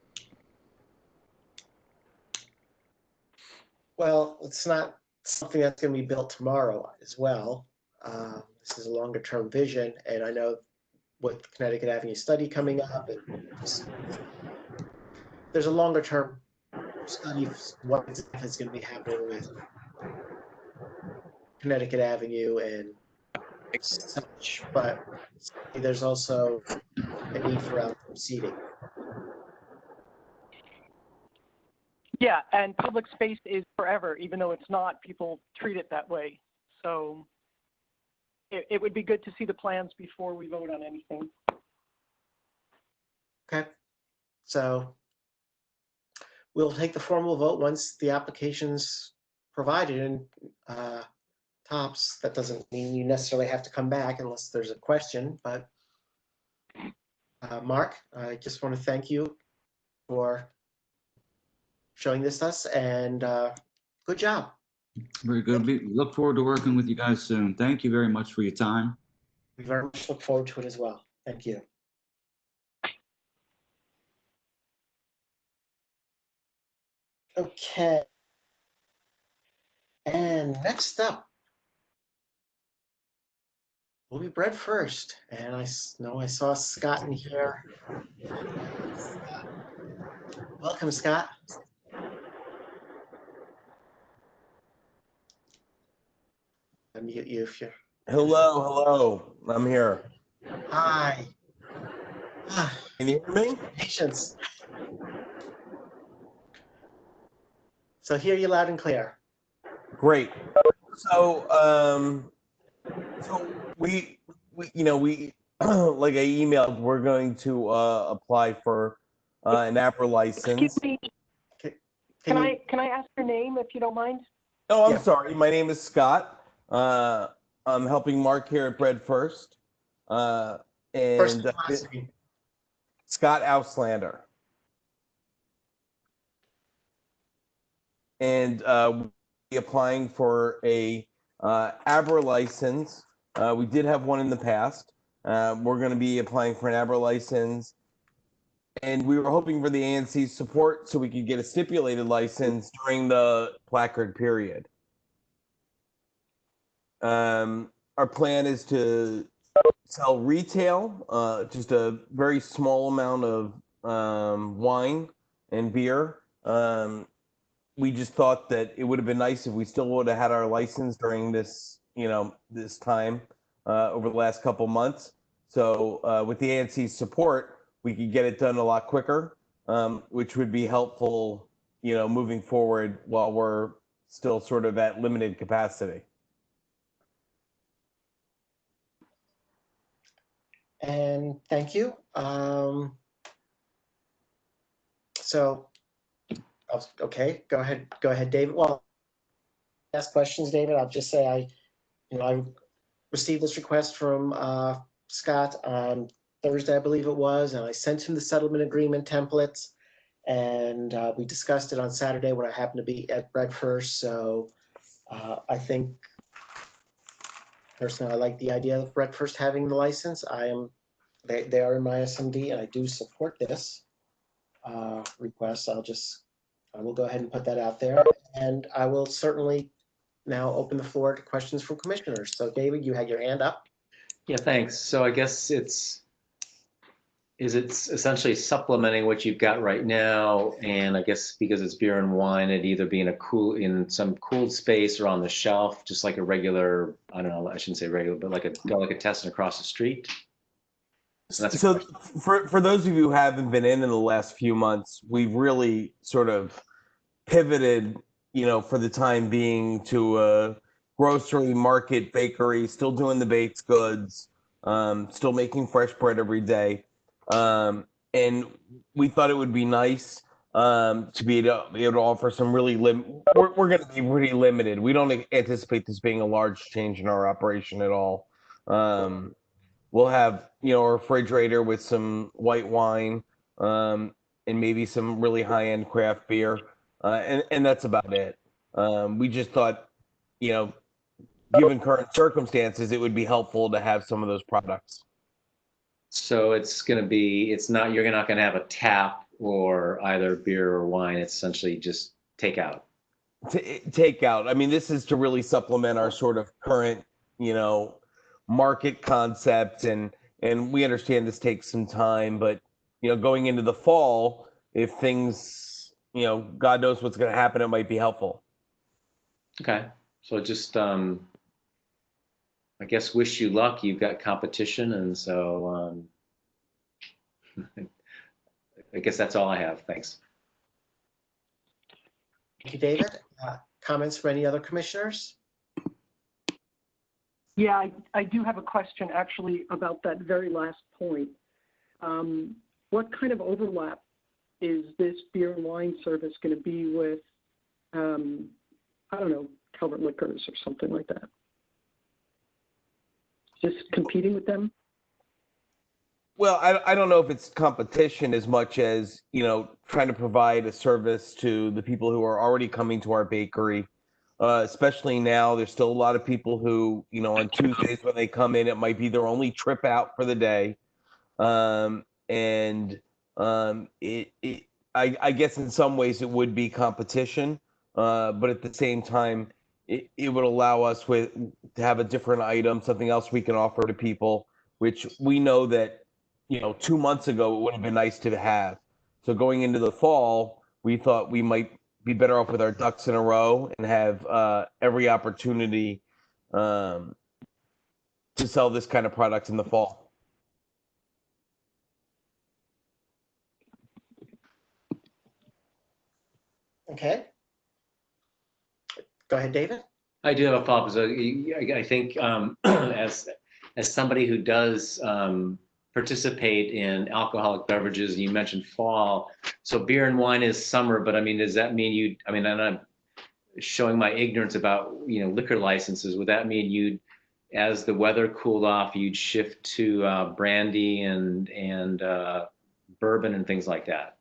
Well, it's not something that's going to be built tomorrow as well. This is a longer term vision, and I know with the Connecticut Avenue study coming up, and there's a longer term study of what exactly is going to be happening with Connecticut Avenue and such, but there's also a need for outdoor seating. Yeah, and public space is forever, even though it's not, people treat it that way. So it would be good to see the plans before we vote on anything. Okay. So we'll take the formal vote once the application's provided and tops. That doesn't mean you necessarily have to come back unless there's a question, but Mark, I just want to thank you for showing this to us, and good job. Very good. We look forward to working with you guys soon. Thank you very much for your time. We very much look forward to it as well. Thank you. Okay. And next up will be Bread First. And I know I saw Scott in here. Welcome, Scott. I'll mute you if you're. Hello. I'm here. Hi. Can you hear me? Patience. So hear you loud and clear. Great. So, we like I emailed, we're going to apply for an APRA license. Excuse me. Can I ask your name if you don't mind? Oh, I'm sorry. My name is Scott. I'm helping Mark here at Bread First. And Scott Auslander. And applying for a ABRA license. We did have one in the past. We're going to be applying for an ABRA license, and we were hoping for the ANC support so we could get a stipulated license during the placard period. Our plan is to sell retail, just a very small amount of wine and beer. We just thought that it would have been nice if we still would have had our license during this, this time over the last couple months. So with the ANC's support, we could get it done a lot quicker, which would be helpful, moving forward while we're still sort of at limited capacity. And thank you. Okay, go ahead, David. Well, ask questions, David. I'll just say I received this request from Scott on Thursday, I believe it was, and I sent him the settlement agreement templates, and we discussed it on Saturday when I happened to be at Bread First. So I think personally, I like the idea of Bread First having the license. They are in my SMD, and I do support this request. I will go ahead and put that out there, and I will certainly now open the floor to questions from commissioners. So David, you had your hand up. Yeah, thanks. So I guess it's essentially supplementing what you've got right now, and I guess because it's beer and wine, it'd either be in some cooled space or on the shelf, just like a regular, I don't know, I shouldn't say regular, but like a delicatessen across the street. So for those of you who haven't been in the last few months, we've really sort of pivoted, for the time being to a grocery, market, bakery, still doing the baked goods, still making fresh bread every day. And we thought it would be nice to be able to offer some really we're going to be pretty limited. We don't anticipate this being a large change in our operation at all. We'll have, a refrigerator with some white wine, and maybe some really high-end craft beer. And that's about it. We just thought, given current circumstances, it would be helpful to have some of those products. So you're not going to have a tap or either beer or wine. It's essentially just takeout. Takeout. I mean, this is to really supplement our sort of current, market concept, and we understand this takes some time, but going into the fall, if things, God knows what's going to happen, it might be helpful. Okay, so just I guess wish you luck. You've got competition, and so I guess that's all I have. Thanks. Thank you, David. Comments from any other commissioners? Yeah, I do have a question actually about that very last point. What kind of overlap is this beer and wine service going to be with, I don't know, Calvert Liquors or something like that? Just competing with them? Well, I don't know if it's competition as much as, trying to provide a service to the people who are already coming to our bakery. Especially now, there's still a lot of people who, on Tuesdays when they come in, it might be their only trip out for the day. I guess in some ways it would be competition, but at the same time, it would allow us to have a different item, something else we can offer to people, which we know that 2 months ago, it would have been nice to have. So going into the fall, we thought we might be better off with our ducks in a row and have every opportunity to sell this kind of product in the fall. Okay. Go ahead, David. I do have a follow-up. So I think as somebody who does participate in alcoholic beverages, and you mentioned fall, so beer and wine is summer, but I mean, does that mean I'm not showing my ignorance about liquor licenses. Would that mean as the weather cooled off, you'd shift to brandy and bourbon and things like that?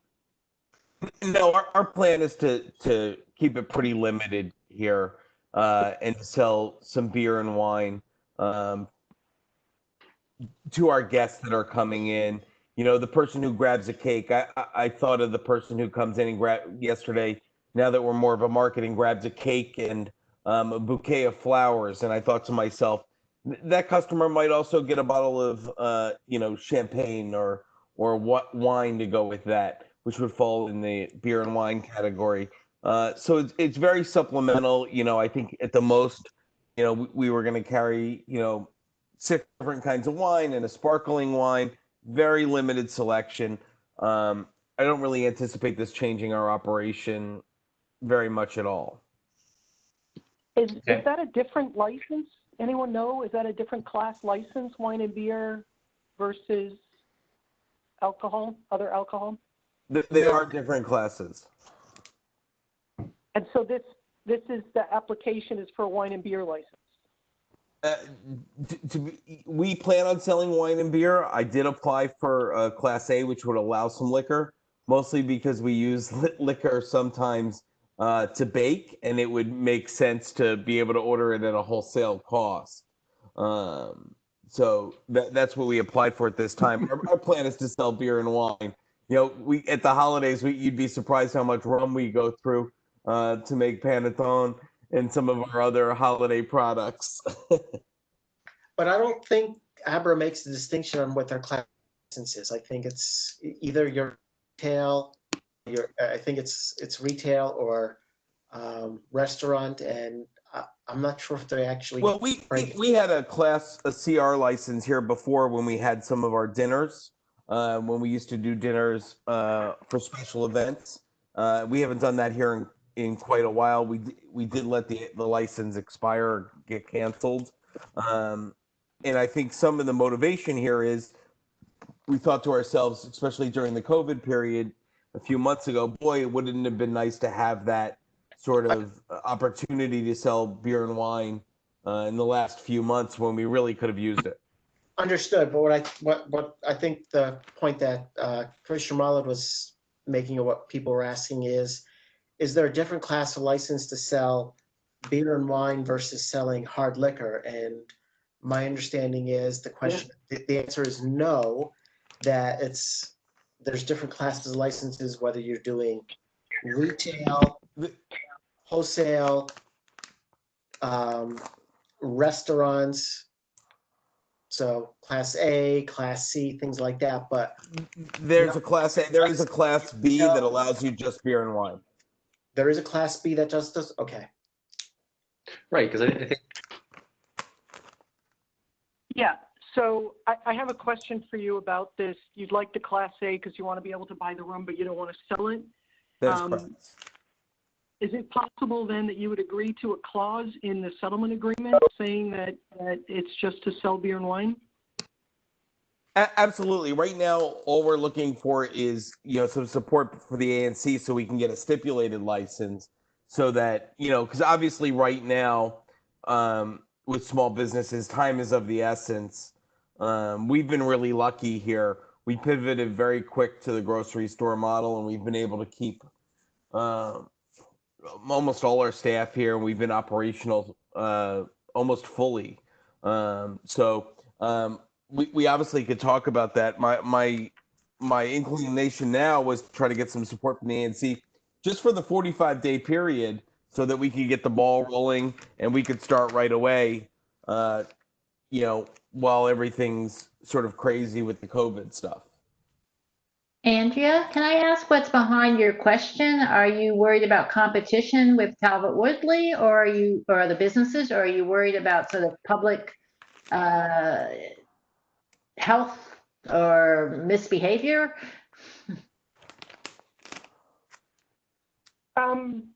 No, our plan is to keep it pretty limited here and to sell some beer and wine to our guests that are coming in. The person who grabs a cake, I thought of the person who comes in and yesterday, now that we're more of a marketing, grabs a cake and a bouquet of flowers. And I thought to myself, that customer might also get a bottle of, champagne or what wine to go with that, which would fall in the beer and wine category. So it's very supplemental. I think at the most, we were going to carry, 6 different kinds of wine and a sparkling wine, very limited selection. I don't really anticipate this changing our operation very much at all. Is that a different license? Anyone know? Is that a different class license, wine and beer versus alcohol, other alcohol? They are different classes. And so this is the application is for a wine and beer license. We plan on selling wine and beer. I did apply for Class A, which would allow some liquor, mostly because we use liquor sometimes to bake, and it would make sense to be able to order it at a wholesale cost. So that's what we applied for at this time. Our plan is to sell beer and wine. We at the holidays, you'd be surprised how much rum we go through to make panettone and some of our other holiday products. But I don't think Abra makes the distinction on what their class is. I think it's either your retail, I think it's retail or restaurant, and I'm not sure if they actually. Well, we had a CR license here before when we had some of our dinners, when we used to do dinners for special events. We haven't done that here in quite a while. We did let the license expire or get canceled. And I think some of the motivation here is we thought to ourselves, especially during the COVID period a few months ago, boy, it wouldn't have been nice to have that sort of opportunity to sell beer and wine in the last few months when we really could have used it. Understood, but what I think the point that Commissioner Mollett was making, or what people were asking is there a different class of license to sell beer and wine versus selling hard liquor? And my understanding is the answer is no, that there's different classes of licenses, whether you're doing retail, wholesale, restaurants, so class A, class C, things like that. But there's a class A, there is a class B that allows you just beer and wine. There is a class B that just does, okay. Right, because I think. Yeah, so I have a question for you about this. You'd like the Class A because you want to be able to buy the rum, but you don't want to sell it. That's correct. is it possible then that you would agree to a clause in the settlement agreement saying that it's just to sell beer and wine? Absolutely. Right now, all we're looking for is, some support for the ANC so we can get a stipulated license so that, because obviously right now, with small businesses, time is of the essence. We've been really lucky here. We pivoted very quick to the grocery store model, and we've been able to keep almost all our staff here, and we've been operational almost fully. We obviously could talk about that. My inclination now was to try to get some support from the ANC just for the 45-day period so that we could get the ball rolling and we could start right away, while everything's sort of crazy with the COVID stuff. Andrea, can I ask what's behind your question? Are you worried about competition with Calvert Woodley, or or the businesses, or are you worried about sort of public health or misbehavior? I'm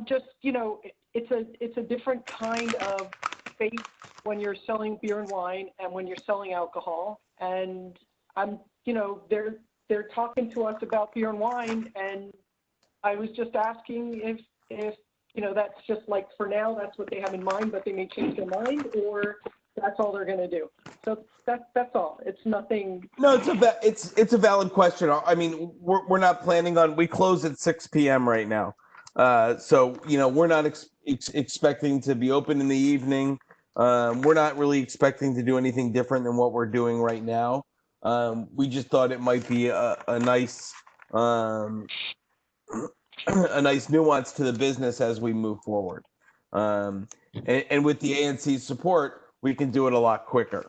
just, it's a different kind of space when you're selling beer and wine and when you're selling alcohol. And they're talking to us about beer and wine, and I was just asking if that's just like for now that's what they have in mind, but they may change their mind, or that's all they're going to do. So that's all. It's nothing. No, it's a valid question. I mean, we're not planning on. We close at 6 p.m. right now, so we're not expecting to be open in the evening. We're not really expecting to do anything different than what we're doing right now. We just thought it might be a nice a nice nuance to the business as we move forward. And with the ANC support, we can do it a lot quicker.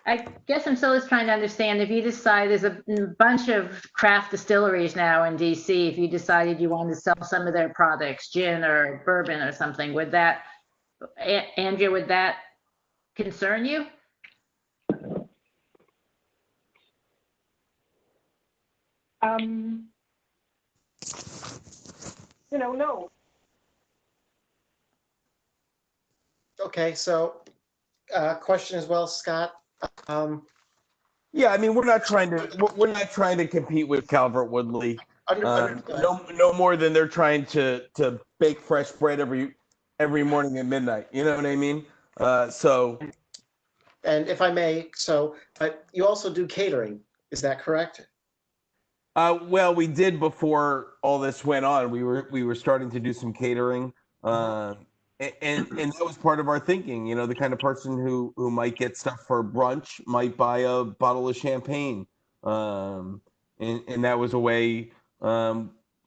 I guess I'm still just trying to understand, if you decide, there's a bunch of craft distilleries now in DC, if you decided you wanted to sell some of their products, gin or bourbon or something, would that, Andrea, would that concern you? No. Okay, so question as well, Scott. Yeah, I mean, we're not trying to compete with Calvert Woodley. No more than they're trying to bake fresh bread every morning at midnight. You know what I mean? And if I may, you also do catering, is that correct? Well, we did before all this went on. We were starting to do some catering, and that was part of our thinking. The kind of person who might get stuff for brunch might buy a bottle of champagne, and that was a way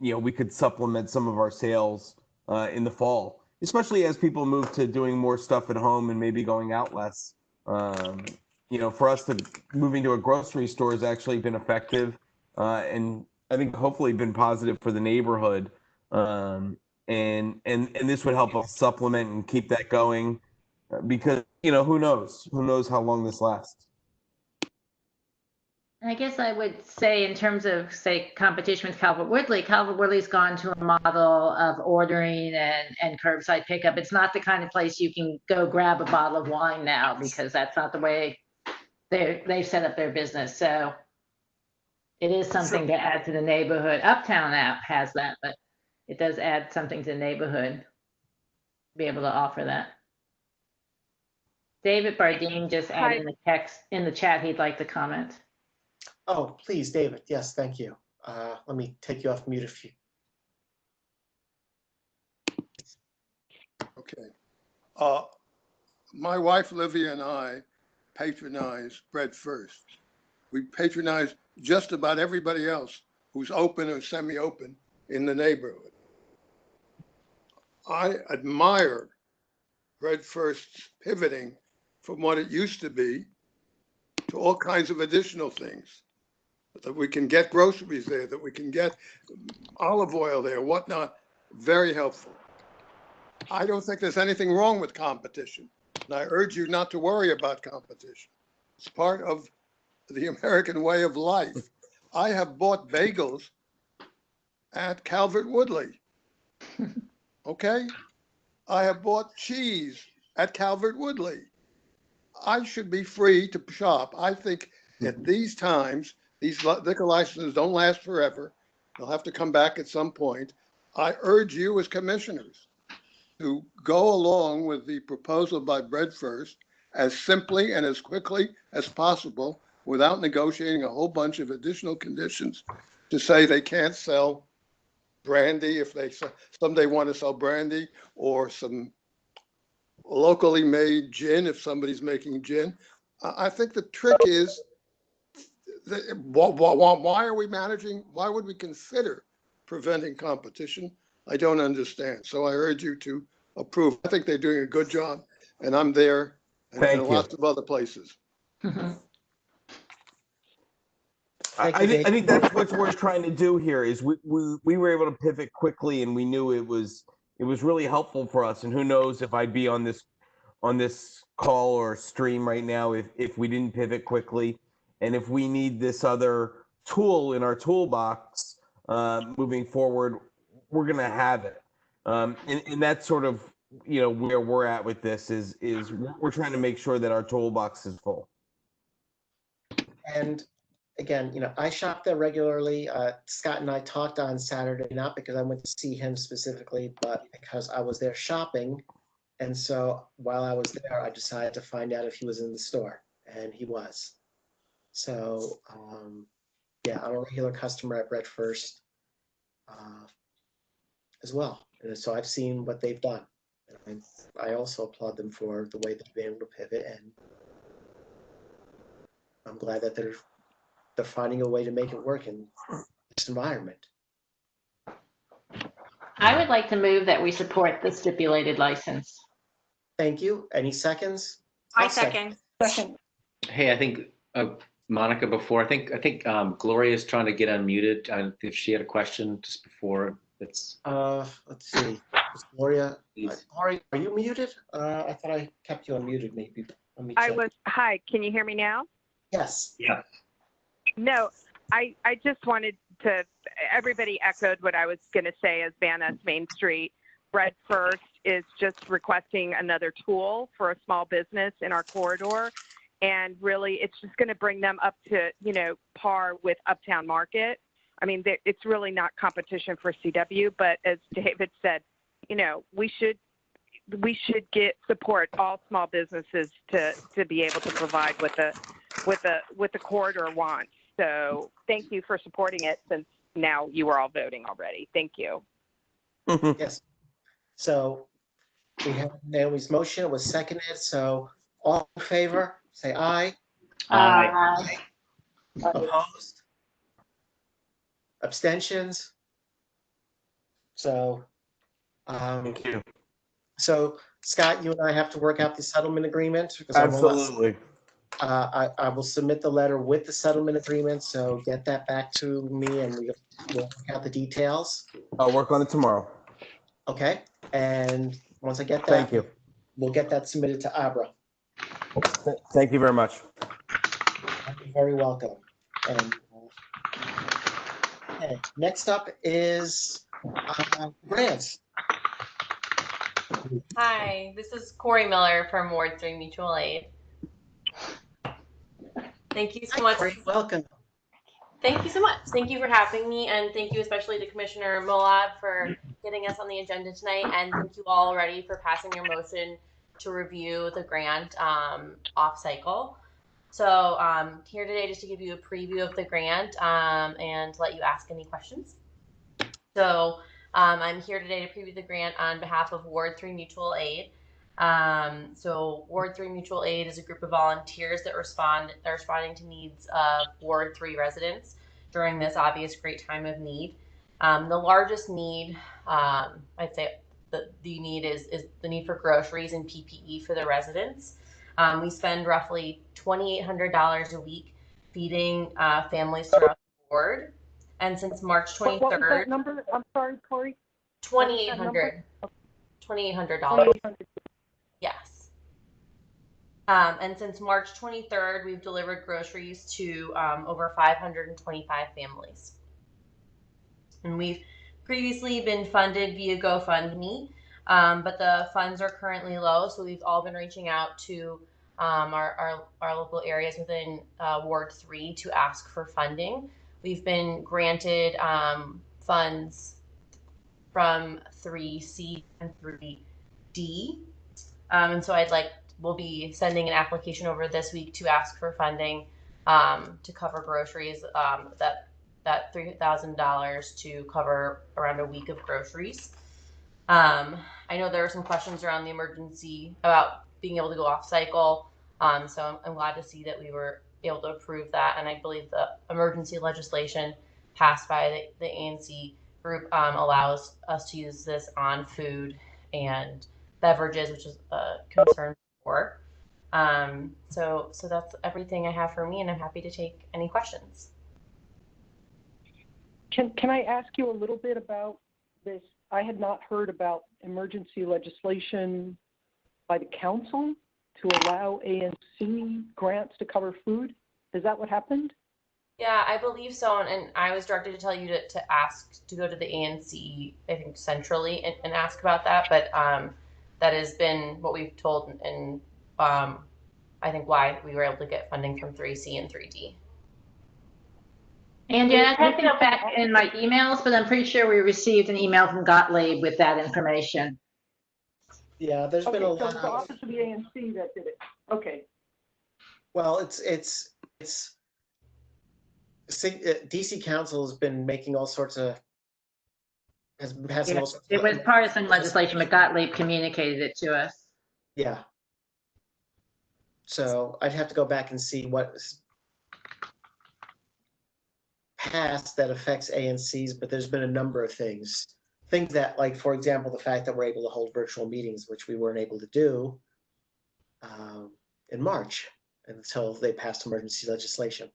we could supplement some of our sales in the fall, especially as people move to doing more stuff at home and maybe going out less. For us, moving to a grocery store has actually been effective. And I think hopefully been positive for the neighborhood. And this would help us supplement and keep that going, because who knows how long this lasts. I guess I would say, in terms of, say, competition with Calvert Woodley's gone to a model of ordering and curbside pickup. It's not the kind of place you can go grab a bottle of wine now, because that's not the way they've set up their business. So it is something to add to the neighborhood. Uptown app has that, but it does add something to the neighborhood to be able to offer that. David Bardine just added in the chat he'd like to comment. Oh, please, David. Yes, thank you. Let me take you off mute if you. Okay. My wife, Livia, and I patronize Bread First. We patronize just about everybody else who's open or semi-open in the neighborhood. I admire Bread First's pivoting from what it used to be to all kinds of additional things. That we can get groceries there, that we can get olive oil there, whatnot. Very helpful. I don't think there's anything wrong with competition. And I urge you not to worry about competition. It's part of the American way of life. I have bought bagels at Calvert Woodley Okay? I have bought cheese at Calvert Woodley. I should be free to shop. I think at these times, these liquor licenses don't last forever. They'll have to come back at some point. I urge you as commissioners to go along with the proposal by Bread First as simply and as quickly as possible without negotiating a whole bunch of additional conditions to say they can't sell brandy if they someday want to sell brandy, or some locally made gin if somebody's making gin. I think the trick is, why are we managing? Why would we consider preventing competition? I don't understand. So I urge you to approve. I think they're doing a good job, and I'm there, and Thank you. lots of other places. I think that's what we're trying to do here. Is we were able to pivot quickly, and we knew it was really helpful for us. And who knows if I'd be on this call or stream right now if we didn't pivot quickly, and if we need this other tool in our toolbox moving forward, we're gonna have it. And that's sort of where we're at with this is we're trying to make sure that our toolbox is full. And again, I shop there regularly. Scott and I talked on Saturday, not because I went to see him specifically, but because I was there shopping. And so while I was there, I decided to find out if he was in the store, and he was. So yeah, I'm a regular customer at Bread First as well. And so I've seen what they've done. And I also applaud them for the way they've been able to pivot, and I'm glad that they're finding a way to make it work in this environment. I would like to move that we support the stipulated license. Thank you. Any seconds? I second. Hey, I think Monica, before I think Gloria's trying to get unmuted. If she had a question just before, it's. Let's see. Gloria, Gloria, are you muted? I thought I kept you unmuted. Maybe. Let me check. Hi, can you hear me now? Yes. Yeah. No, I just wanted to, everybody echoed what I was going to say as Van Ness Main Street. Bread First is just requesting another tool for a small business in our corridor. And really, it's just going to bring them up to, par with Uptown Market. I mean, it's really not competition for CW, but as David said, we should get support all small businesses to be able to provide what the corridor wants. So thank you for supporting it, since now you are all voting already. Thank you. Yes. So we have Naomi's motion. It was seconded. So all in favor, say aye. Aye. Opposed? Abstentions? So, Thank you. So Scott, you and I have to work out the settlement agreement. Because Absolutely. I will submit the letter with the settlement agreement. So get that back to me, and we'll work out the details. I'll work on it tomorrow. Okay. And once I get that, Thank you. We'll get that submitted to Abra. Thank you very much. You're very welcome. And okay, next up is grants. Hi, this is Corey Miller from Ward 3 Mutual Aid. Thank you so much. Welcome. Thank you so much. Thank you for having me, and thank you especially to Commissioner Moab for getting us on the agenda tonight, and thank you all already for passing your motion to review the grant off cycle. So here today just to give you a preview of the grant and let you ask any questions. So I'm here today to preview the grant on behalf of Ward 3 Mutual Aid. So Ward 3 Mutual Aid is a group of volunteers that are responding to needs of Ward 3 residents during this obvious great time of need. The largest need, I'd say the need is the need for groceries and PPE for the residents. We spend roughly $2,800 a week feeding families throughout the ward. And since March 23rd. What was that number? I'm sorry, Corey. $2,800. $2,800. Yes. And since March 23rd, we've delivered groceries to over 525 families. And we've previously been funded via GoFundMe, but the funds are currently low, so we've all been reaching out to our local areas within Ward 3 to ask for funding. We've been granted funds from 3C and 3D. And so we'll be sending an application over this week to ask for funding to cover groceries, that $3,000 to cover around a week of groceries. I know there are some questions around the emergency about being able to go off cycle. So I'm glad to see that we were able to approve that. And I believe the emergency legislation passed by the ANC group allows us to use this on food and beverages, which is a concern for. So that's everything I have for me, and I'm happy to take any questions. Can I ask you a little bit about this? I had not heard about emergency legislation by the council to allow ANC grants to cover food. Is that what happened? Yeah, I believe so, and I was directed to tell you to ask to go to the ANC, I think centrally, and ask about that. But that has been what we've told, and I think why we were able to get funding from 3C and 3D. And yeah, I have to go back in my emails, but I'm pretty sure we received an email from Gottlieb with that information. Yeah, there's been a lot. So it's the office of the ANC that did it. Okay. Well, DC Council has been making all sorts of has passing all sorts It of, was partisan legislation, but Gottlieb communicated it to us. yeah. So I'd have to go back and see what passed that affects ANCs, but there's been a number of things that, like, for example, the fact that we're able to hold virtual meetings, which we weren't able to do in March until they passed emergency legislation.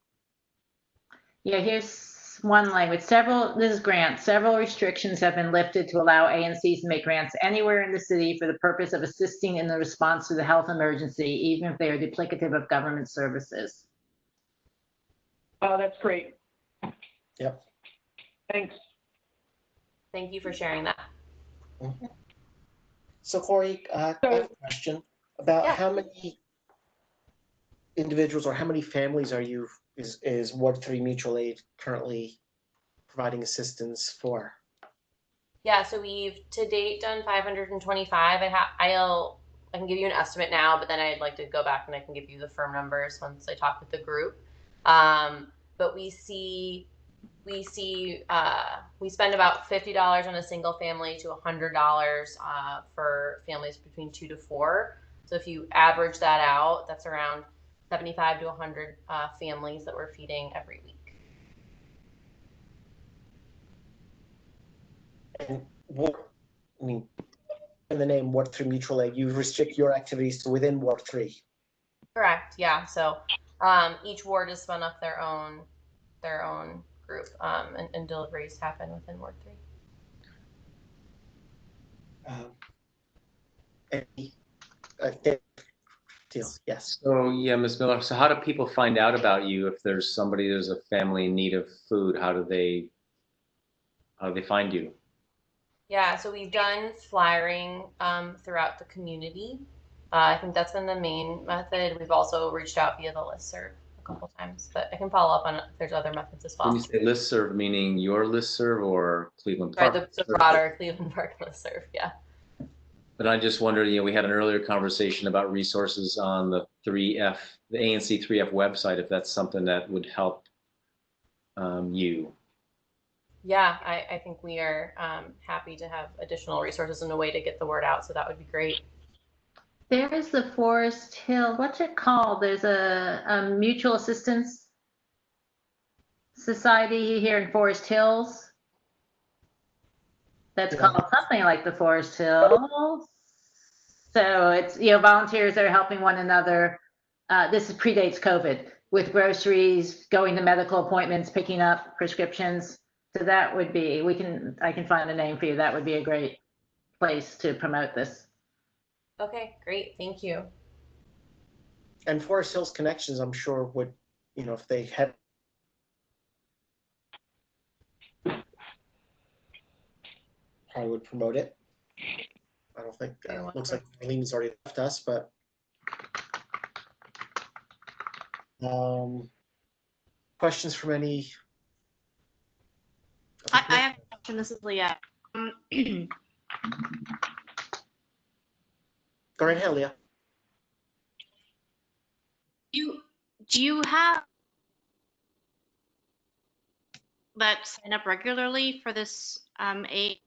Yeah, here's one language. This is grants. Several restrictions have been lifted to allow ANCs to make grants anywhere in the city for the purpose of assisting in the response to the health emergency, even if they are duplicative of government services. Oh, that's great. Yep. Thanks. Thank you for sharing that. Mm-hmm. So Corey, I have a question about how many individuals or how many families is Ward 3 Mutual Aid currently providing assistance for? Yeah, so we've to date done 525. I can give you an estimate now, but then I'd like to go back and I can give you the firm numbers once I talk with the group. But we spend about $50 on a single family to $100 for families between 2 to 4. So if you average that out, that's around 75 to 100 families that we're feeding every week. And in the name Ward 3 Mutual Aid, you restrict your activities to within Ward 3. Correct. Yeah. So each ward has spun up their own group, and deliveries happen within Ward 3. Deal. Yes. So yeah, Ms. Miller. So how do people find out about you if there's a family in need of food? How do they find you? Yeah, so we've done flyering throughout the community. I think that's been the main method. We've also reached out via the listserv a couple times, but I can follow up on it if there's other methods as well. When you say listserv, meaning your listserv or Cleveland Park? Right, the broader Cleveland Park listserv, yeah. But I just wondered, we had an earlier conversation about resources on the ANC 3F website, if that's something that would help you. Yeah, I think we are happy to have additional resources and a way to get the word out, so that would be great. There is the Forest Hill, what's it called? There's a mutual assistance society here in Forest Hills. That's called something like the Forest Hills. So it's, volunteers that are helping one another. This predates COVID, with groceries, going to medical appointments, picking up prescriptions. So that would be, I can find a name for you. That would be a great place to promote this. Okay, great. Thank you. And Forest Hills Connections, I'm sure would, if they had. probably would promote it. I don't think, looks like Eileen's already left us, but. Questions from any? I have a question. This is Leah. Go right ahead, Leah. Do you have that sign up regularly for this aid?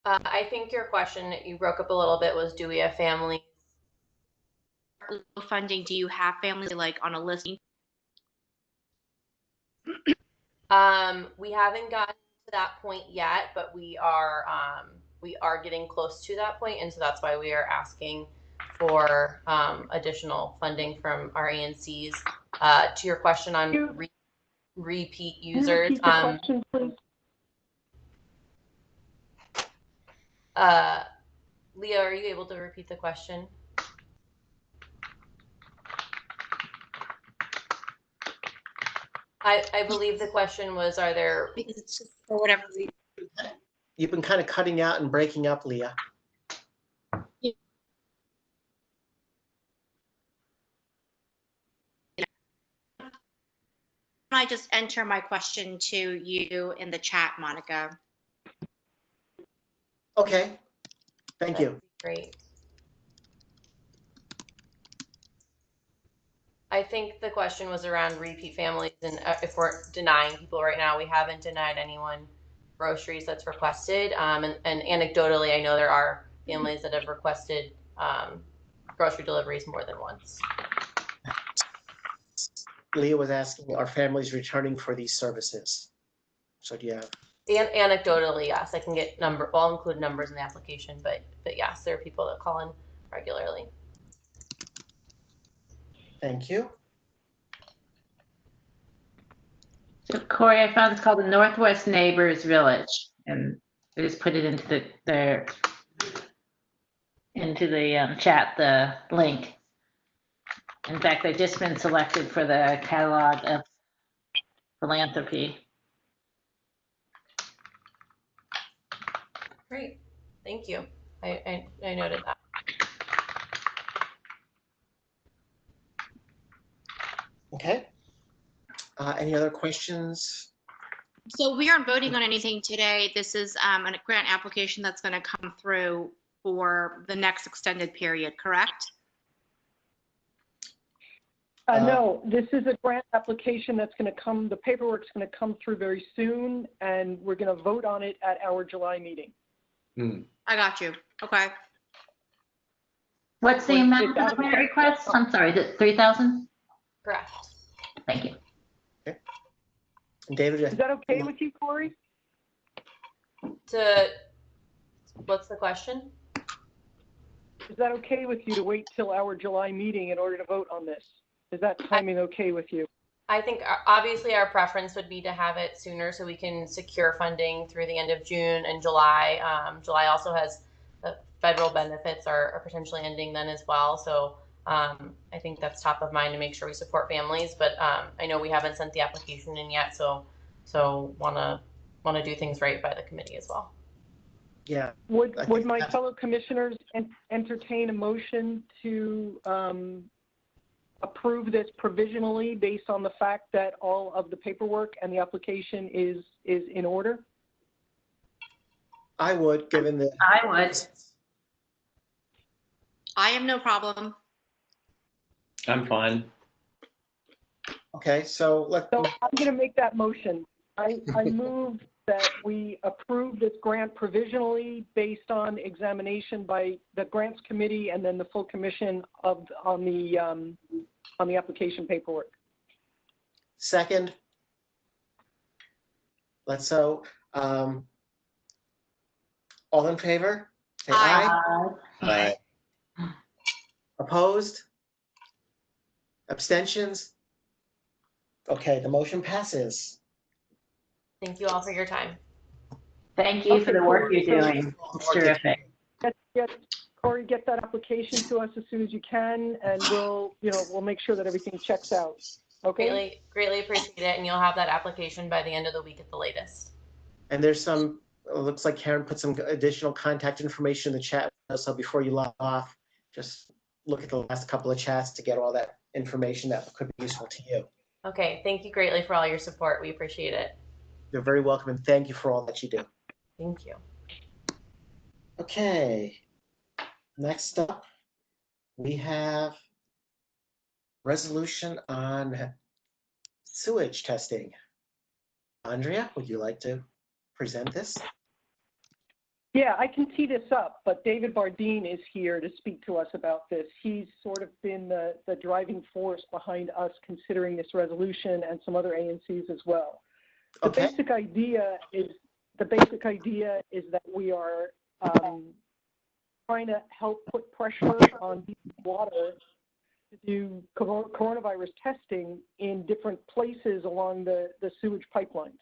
I think your question, you broke up a little bit, was do we have families? Funding, do you have families like on a list? We haven't gotten to that point yet, but we are getting close to that point, and so that's why we are asking for additional funding from our ANCs. To your question on repeat users, repeat the question, please? Leah, are you able to repeat the question? I believe the question was, are there, because it's just for whatever reason. You've been kind of cutting out and breaking up, Leah. I just enter my question to you in the chat, Monica. Okay, thank you. Great. I think the question was around repeat families, and if we're denying people right now. We haven't denied anyone groceries that's requested. And anecdotally, I know there are families that have requested grocery deliveries more than once. Leah was asking, are families returning for these services? So do you have? Anecdotally, yes. I can get I'll include numbers in the application, but yes, there are people that call in regularly. Thank you. So Corey, I found it's called the Northwest Neighbors Village, and I just put it into the chat, the link. In fact, they've just been selected for the catalog of philanthropy. Great, thank you. I noted that. Okay. Any other questions? So we aren't voting on anything today. This is a grant application that's going to come through for the next extended period, correct? No, this is a grant application that's going to come, the paperwork's going to come through very soon, and we're going to vote on it at our July meeting. I got you. Okay. What's the amount of the grant request? I'm sorry, 3,000? Correct. Thank you. Okay. David, is that okay with you, Corey? What's the question? Is that okay with you to wait till our July meeting in order to vote on this? Is that timing okay with you? I think obviously our preference would be to have it sooner so we can secure funding through the end of June and July. July also has the federal benefits are potentially ending then as well. So I think that's top of mind to make sure we support families. But I know we haven't sent the application in yet, so wanna do things right by the committee as well. Yeah. Would my fellow commissioners entertain a motion to approve this provisionally based on the fact that all of the paperwork and the application is in order? I would, given the. I would. I have no problem. I'm fine. Okay, so I'm going to make that motion. I move that we approve this grant provisionally based on examination by the grants committee and then the full commission on the application paperwork. Second. All in favor? Say aye. Aye. Opposed? Abstentions? Okay, the motion passes. Thank you all for your time. Thank you for the work you're doing. It's terrific. Corey, get that application to us as soon as you can, and we'll make sure that everything checks out. Okay. Greatly appreciate it, and you'll have that application by the end of the week at the latest. And there's some, it looks like Karen put some additional contact information in the chat. So before you log off, just look at the last couple of chats to get all that information that could be useful to you. Okay, thank you greatly for all your support. We appreciate it. You're very welcome, and thank you for all that you do. Thank you. Okay. Next up, we have resolution on sewage testing. Andrea, would you like to present this? Yeah, I can tee this up, but David Bardeen is here to speak to us about this. He's sort of been the driving force behind us considering this resolution and some other ANCs as well. The basic idea is that we are trying to help put pressure on water to do coronavirus testing in different places along the sewage pipelines.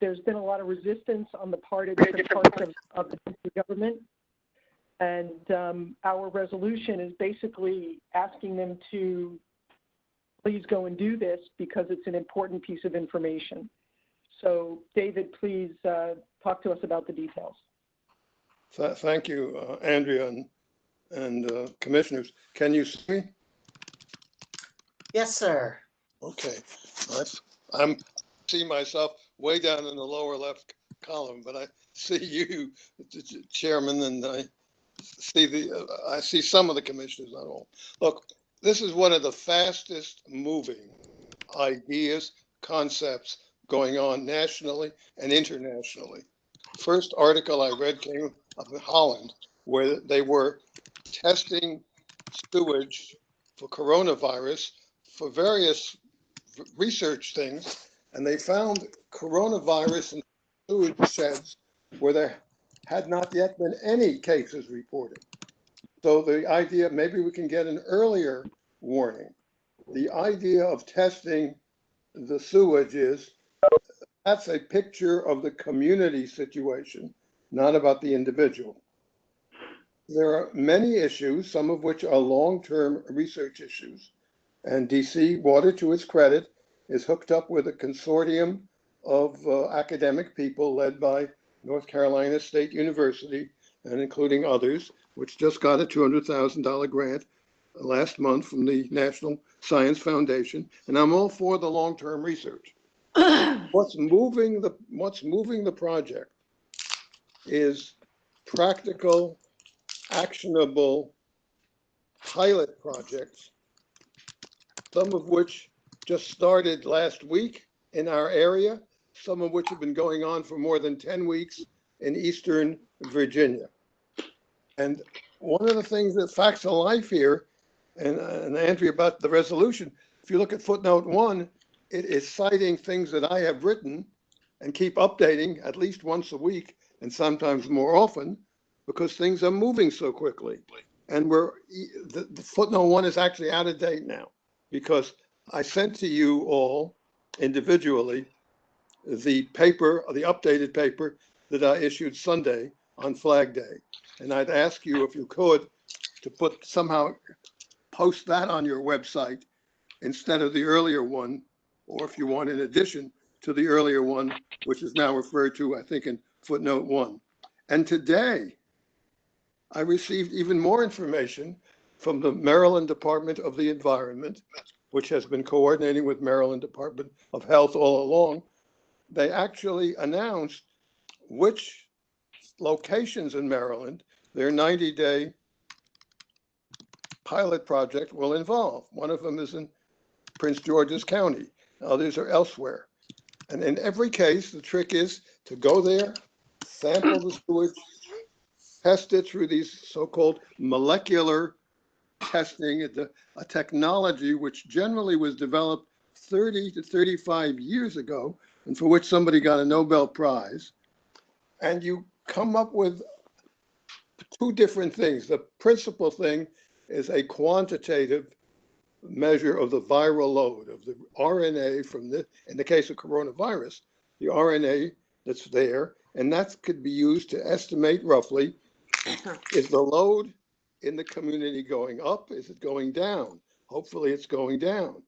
There's been a lot of resistance on the part of different parts of the government, and our resolution is basically asking them to please go and do this because it's an important piece of information. So, David, please talk to us about the details. Thank you, Andrea and commissioners. Can you see me? Yes, sir. Okay. I'm see myself way down in the lower left column, but I see you, Chairman, and I see some of the commissioners, not all. Look, this is one of the fastest moving ideas, concepts going on nationally and internationally. First article I read came up in Holland, where they were testing sewage for coronavirus for various research things, and they found coronavirus in sewage sheds where there had not yet been any cases reported. So the idea, maybe we can get an earlier warning. The idea of testing the sewage is, that's a picture of the community situation, not about the individual. There are many issues, some of which are long-term research issues, and DC Water, to its credit, is hooked up with a consortium of academic people led by North Carolina State University, and including others, which just got a $200,000 grant last month from the National Science Foundation. And I'm all for the long-term research. What's moving the project is practical, actionable pilot projects, some of which just started last week in our area, some of which have been going on for more than 10 weeks in Eastern Virginia. And one of the things that facts of life here, and Andrea, about the resolution, if you look at footnote 1, it is citing things that I have written and keep updating at least once a week and sometimes more often, because things are moving so quickly. And the footnote 1 is actually out of date now, because I sent to you all individually the paper, the updated paper that I issued Sunday on Flag Day. And I'd ask you, if you could, to somehow post that on your website instead of the earlier one, or if you want, in addition to the earlier one, which is now referred to, I think, in footnote 1. And today, I received even more information from the Maryland Department of the Environment, which has been coordinating with Maryland Department of Health all along. They actually announced which locations in Maryland their 90-day pilot project will involve. One of them is in Prince George's County. Others are elsewhere. And in every case, the trick is to go there, sample the sewage, test it through these so-called molecular testing, a technology which generally was developed 30 to 35 years ago, and for which somebody got a Nobel Prize. And you come up with two different things. The principal thing is a quantitative measure of the viral load of the RNA from in the case of coronavirus, the RNA that's there, and that could be used to estimate roughly, is the load in the community going up? Is it going down? Hopefully it's going down.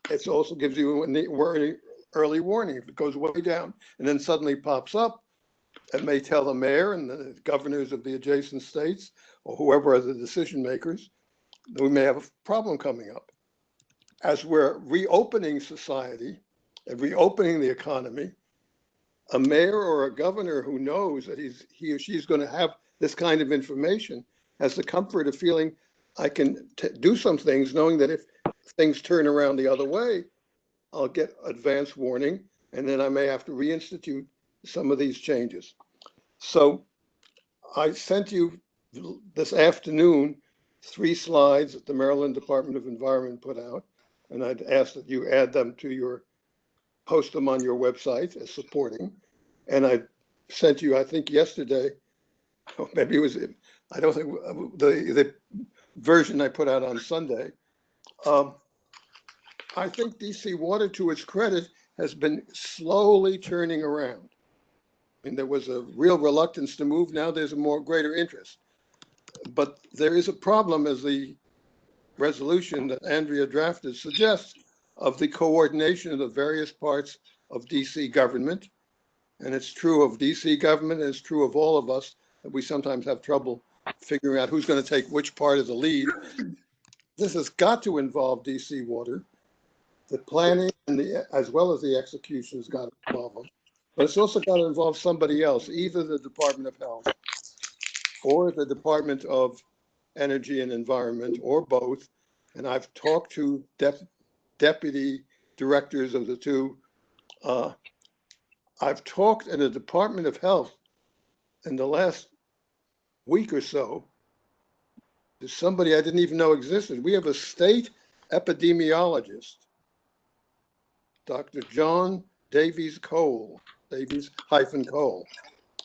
It also gives you an early warning. If it goes way down and then suddenly pops up, it may tell the mayor and the governors of the adjacent states or whoever are the decision makers that we may have a problem coming up. As we're reopening society and reopening the economy, a mayor or a governor who knows that he or she's going to have this kind of information has the comfort of feeling I can do some things, knowing that if things turn around the other way, I'll get advance warning, and then I may have to reinstitute some of these changes. So I sent you this afternoon 3 slides that the Maryland Department of Environment put out, and I'd ask that you add them to your, post them on your website as supporting. And I sent you, I think yesterday, maybe it was, I don't think, the version I put out on Sunday. I think DC Water, to its credit, has been slowly turning around. I mean, there was a real reluctance to move. Now there's a greater interest. But there is a problem, as the resolution that Andrea drafted suggests, of the coordination of the various parts of DC government. And it's true of DC government, and it's true of all of us, that we sometimes have trouble figuring out who's going to take which part of the lead. This has got to involve DC Water. The planning and as well as the execution has got to involve them. But it's also got to involve somebody else, either the Department of Health or the Department of Energy and Environment, or both. And I've talked to deputy directors of the two. I've talked in the Department of Health in the last week or so to somebody I didn't even know existed. We have a state epidemiologist, Dr. John Davies Cole, Davies-Cole,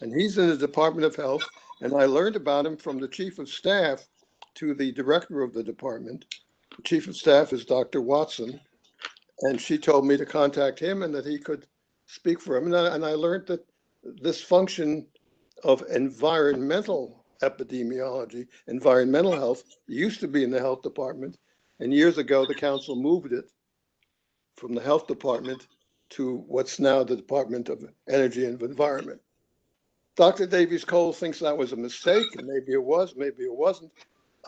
and he's in the Department of Health. And I learned about him from the chief of staff to the director of the department. The chief of staff is Dr. Watson, and she told me to contact him and that he could speak for him. And I learned that this function of environmental epidemiology, environmental health, used to be in the health department. And years ago, the council moved it from the health department to what's now the Department of Energy and Environment. Dr. Davies Cole thinks that was a mistake, and maybe it was, maybe it wasn't.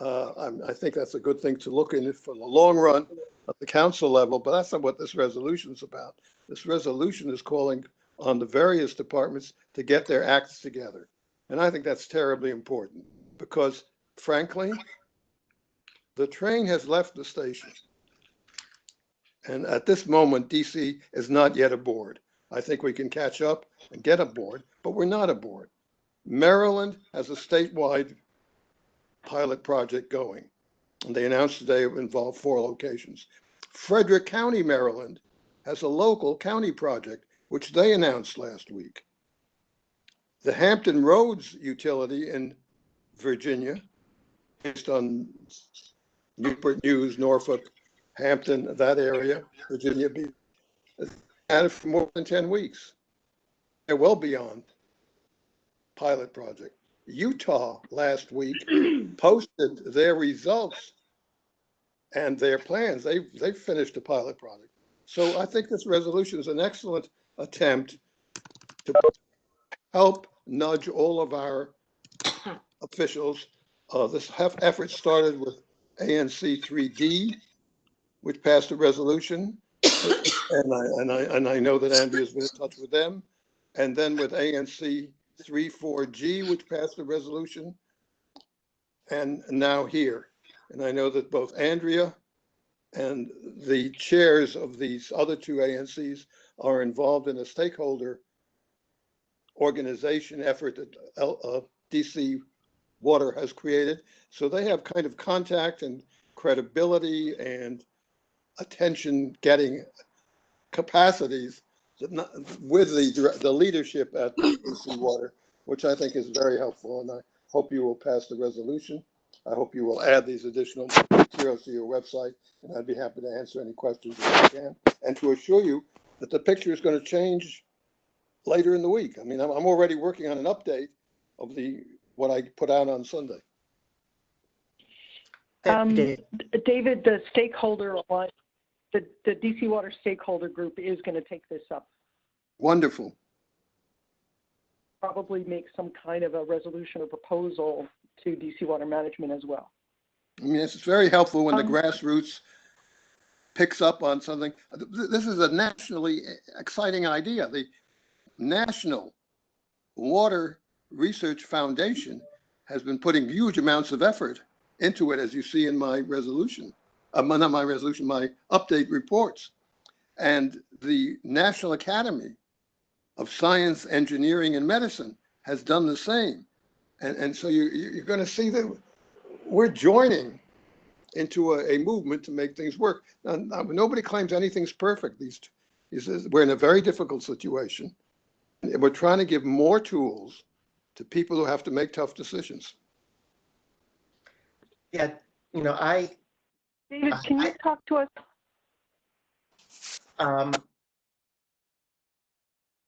I think that's a good thing to look in for the long run at the council level, but that's not what this resolution is about. This resolution is calling on the various departments to get their acts together. And I think that's terribly important because, frankly, the train has left the station. And at this moment, DC is not yet aboard. I think we can catch up and get aboard, but we're not aboard. Maryland has a statewide pilot project going, and they announced today it involved 4 locations. Frederick County, Maryland has a local county project, which they announced last week. The Hampton Roads utility in Virginia, based on Newport News, Norfolk, Hampton, that area, Virginia Beach, had it for more than 10 weeks. They're well beyond pilot project. Utah last week posted their results and their plans. They've finished a pilot project. So I think this resolution is an excellent attempt to help nudge all of our officials. This effort started with ANC 3D, which passed a resolution, and I know that Andrea's been in touch with them, and then with ANC 3-4G, which passed a resolution, and now here. And I know that both Andrea and the chairs of these other 2 ANCs are involved in a stakeholder organization effort that DC Water has created. So they have kind of contact and credibility and attention getting capacities with the leadership at DC Water, which I think is very helpful. And I hope you will pass the resolution. I hope you will add these additional materials to your website, and I'd be happy to answer any questions if I can, and to assure you that the picture is going to change later in the week. I mean, I'm already working on an update of what I put out on Sunday. David, the stakeholder, the DC Water stakeholder group is going to take this up. Wonderful. Probably make some kind of a resolution or proposal to DC Water Management as well. I mean, it's very helpful when the grassroots picks up on something. This is a nationally exciting idea. The National Water Research Foundation has been putting huge amounts of effort into it, as you see in my resolution, not my resolution, my update reports. And the National Academy of Science, Engineering, and Medicine has done the same. And so you're going to see that we're joining into a movement to make things work. Now, nobody claims anything's perfect. We're in a very difficult situation. And we're trying to give more tools to people who have to make tough decisions. Yeah, you know, David, can you talk to us?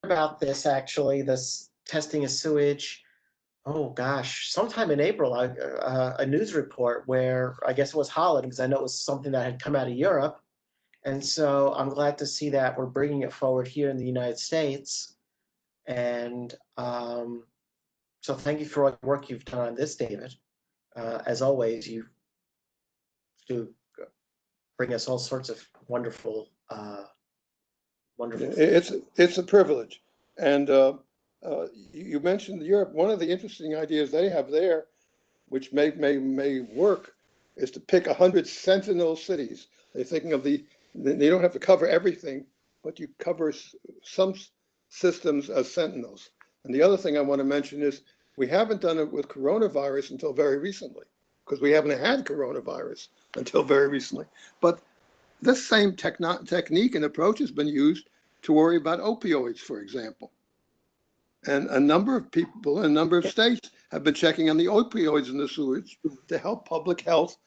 About this, actually, this testing of sewage. Oh gosh, sometime in April, a news report where I guess it was Holland, because I know it was something that had come out of Europe. And so I'm glad to see that we're bringing it forward here in the United States. And so thank you for all the work you've done on this, David. As always, you do bring us all sorts of wonderful, wonderful. It's a privilege. And you mentioned Europe. One of the interesting ideas they have there, which may work, is to pick 100 sentinel cities. They're thinking of they don't have to cover everything, but you cover some systems as sentinels. And the other thing I want to mention is we haven't done it with coronavirus until very recently, because we haven't had coronavirus until very recently. But this same technique and approach has been used to worry about opioids, for example. And a number of people in a number of states have been checking on the opioids in the sewage to help public health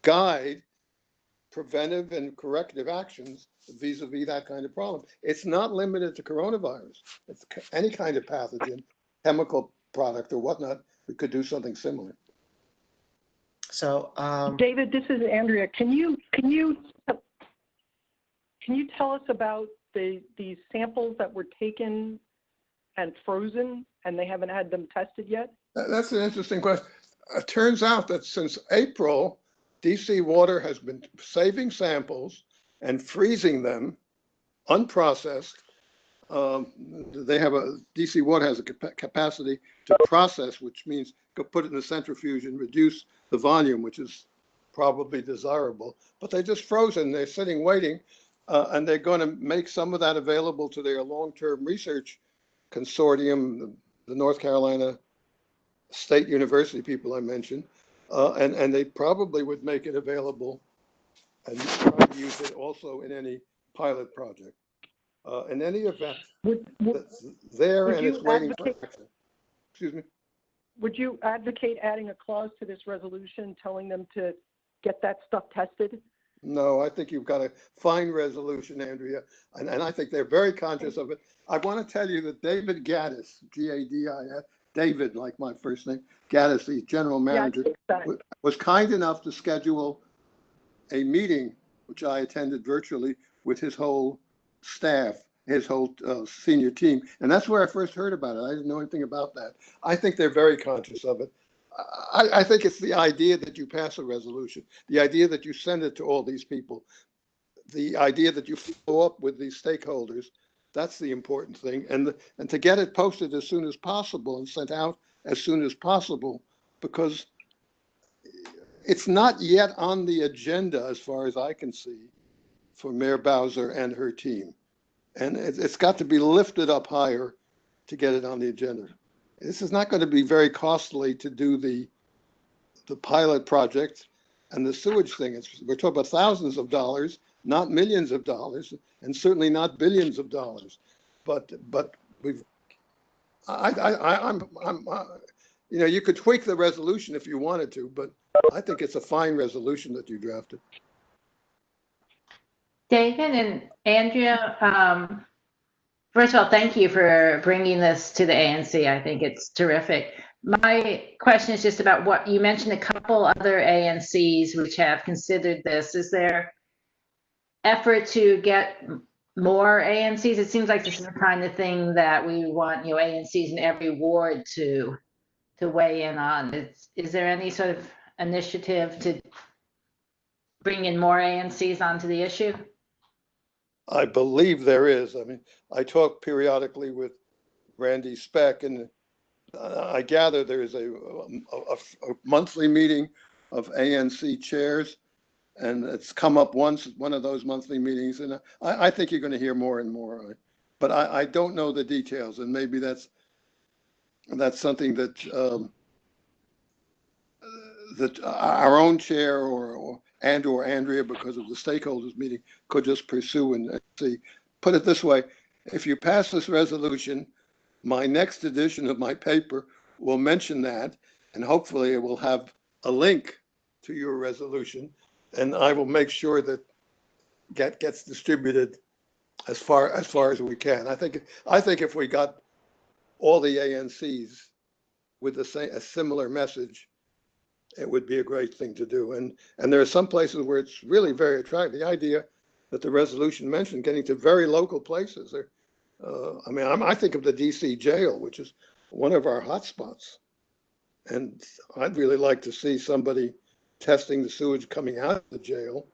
guide preventive and corrective actions vis-a-vis that kind of problem. It's not limited to coronavirus. It's any kind of pathogen, chemical product or whatnot, we could do something similar. So, David, this is Andrea. Can you tell us about these samples that were taken and frozen, and they haven't had them tested yet? That's an interesting question. It turns out that since April, DC Water has been saving samples and freezing them unprocessed. DC Water has a capacity to process, which means go put it in a centrifuge and reduce the volume, which is probably desirable. But they just frozen. They're sitting waiting, and they're going to make some of that available to their long-term research consortium, the North Carolina State University people I mentioned, and they probably would make it available and try to use it also in any pilot project. In any event, that's there and it's waiting for action. Excuse me? Would you advocate adding a clause to this resolution telling them to get that stuff tested? No, I think you've got a fine resolution, Andrea, and I think they're very conscious of it. I want to tell you that David Gaddis, G-A-D-I-S, David, like my first name, Gaddis, the general manager, was kind enough to schedule a meeting, which I attended virtually, with his whole staff, his whole senior team. And that's where I first heard about it. I didn't know anything about that. I think they're very conscious of it. I think it's the idea that you pass a resolution, the idea that you send it to all these people, the idea that you follow up with these stakeholders. That's the important thing. And to get it posted as soon as possible and sent out as soon as possible, because it's not yet on the agenda, as far as I can see, for Mayor Bowser and her team. And it's got to be lifted up higher to get it on the agenda. This is not going to be very costly to do the pilot project and the sewage thing. We're talking about thousands of dollars, not millions of dollars, and certainly not billions of dollars. But we've, you could tweak the resolution if you wanted to, but I think it's a fine resolution that you drafted. David and Andrea, first of all, thank you for bringing this to the ANC. I think it's terrific. My question is just about what you mentioned, a couple other ANCs which have considered this. Is there effort to get more ANCs? It seems like this is the kind of thing that we want, ANCs in every ward to weigh in on. Is there any sort of initiative to bring in more ANCs onto the issue? I believe there is. I mean, I talk periodically with Randy Speck, and I gather there is a monthly meeting of ANC chairs, and it's come up once, one of those monthly meetings, and I think you're going to hear more and more. But I don't know the details, and maybe that's something that that our own chair or Andrea, because of the stakeholders meeting, could just pursue and see. Put it this way: if you pass this resolution, my next edition of my paper will mention that, and hopefully it will have a link to your resolution, and I will make sure that gets distributed as far as we can. I think if we got all the ANCs with a similar message, it would be a great thing to do. And there are some places where it's really very attractive. The idea that the resolution mentioned getting to very local places. I think of the DC jail, which is one of our hotspots. And I'd really like to see somebody testing the sewage coming out of the jail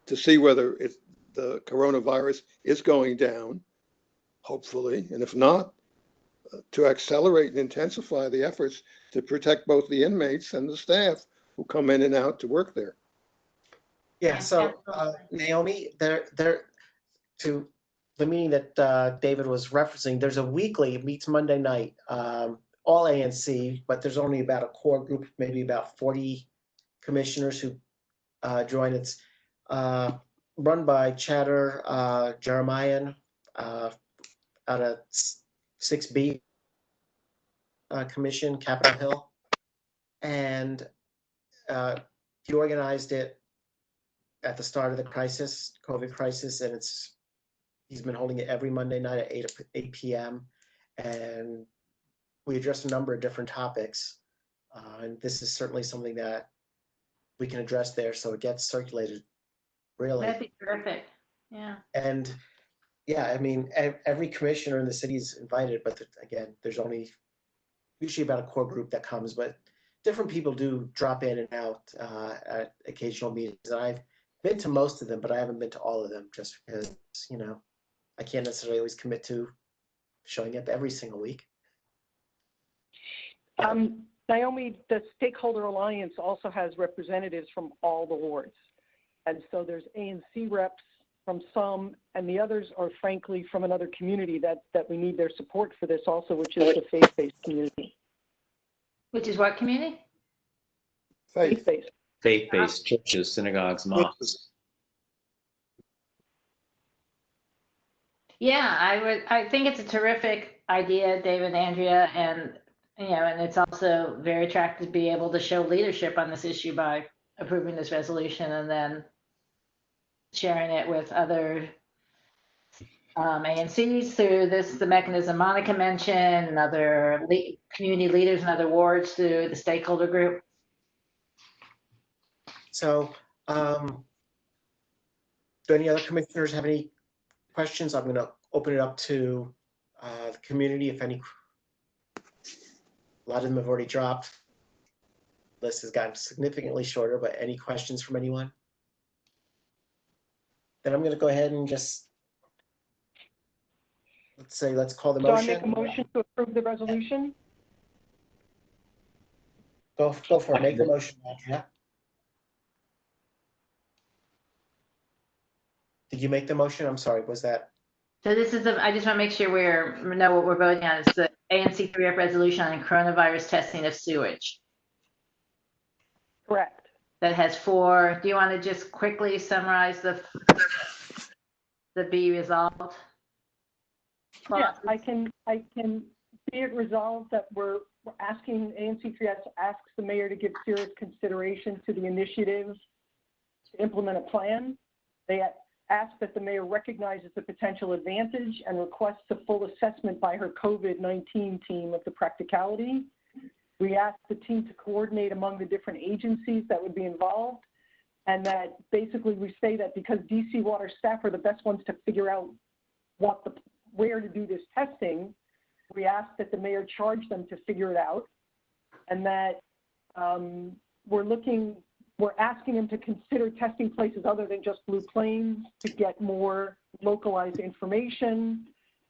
to see whether the coronavirus is going down, hopefully, and if not, to accelerate and intensify the efforts to protect both the inmates and the staff who come in and out to work there. Yeah, so Naomi, to the meeting that David was referencing, there's a weekly, it meets Monday night, all ANC, but there's only about a core group, maybe about 40 commissioners who join. It's run by Chatter Jeremiah out of 6B Commission, Capitol Hill. And he organized it at the start of the crisis, COVID crisis, and he's been holding it every Monday night at 8 p.m. And we address a number of different topics. And this is certainly something that we can address there, so it gets circulated, really. That'd be terrific. Yeah. And yeah, I mean, every commissioner in the city is invited, but again, there's only usually about a core group that comes, but different people do drop in and out at occasional meetings. And I've been to most of them, but I haven't been to all of them just because, I can't necessarily always commit to showing up every single week. Naomi, the Stakeholder Alliance also has representatives from all the wards. And so there's ANC reps from some, and the others are frankly from another community that we need their support for this also, which is the faith-based community. Which is what community? Faith-based. Faith-based churches, synagogues, mosques. Yeah, I think it's a terrific idea, David, Andrea, and and it's also very attractive to be able to show leadership on this issue by approving this resolution and then sharing it with other ANCs through the mechanism Monica mentioned, and other community leaders in other wards through the stakeholder group. So, do any other commissioners have any questions? I'm going to open it up to the community. If any, a lot of them have already dropped. The list has gotten significantly shorter, but any questions from anyone? Then I'm going to go ahead and just, let's call the motion. So I make a motion to approve the resolution? Go for it. Make the motion, Andrea. Did you make the motion? I'm sorry, was that? So this is I just want to make sure we know what we're voting on. It's the ANC 3F resolution on coronavirus testing of sewage. Correct. That has 4. Do you want to just quickly summarize the be resolved? Yeah, I can be it resolved that we're asking ANC 3F asks the mayor to give serious consideration to the initiative to implement a plan. They ask that the mayor recognizes the potential advantage and requests a full assessment by her COVID-19 team of the practicality. We ask the team to coordinate among the different agencies that would be involved, and that basically we say that because DC Water staff are the best ones to figure out where to do this testing, we ask that the mayor charge them to figure it out, and that we're asking them to consider testing places other than just Blue Plains to get more localized information,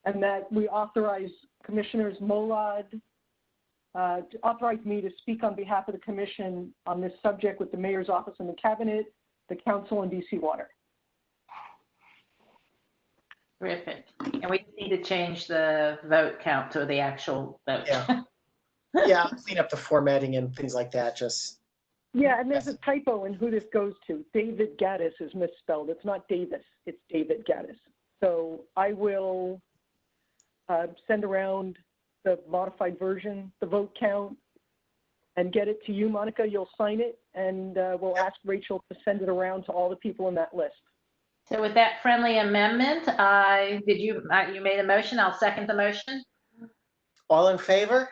and that we authorize Commissioners Molad to authorize me to speak on behalf of the commission on this subject with the mayor's office and the cabinet, the council, and DC Water. Terrific. And we need to change the vote count to the actual vote. Yeah. Yeah, clean up the formatting and things like that. Yeah, and there's a typo in who this goes to. David Gaddis is misspelled. It's not Davis, it's David Gaddis. So I will send around the modified version, the vote count, and get it to you, Monica. You'll sign it, and we'll ask Rachel to send it around to all the people in that list. So with that friendly amendment, you made a motion. I'll second the motion. All in favor?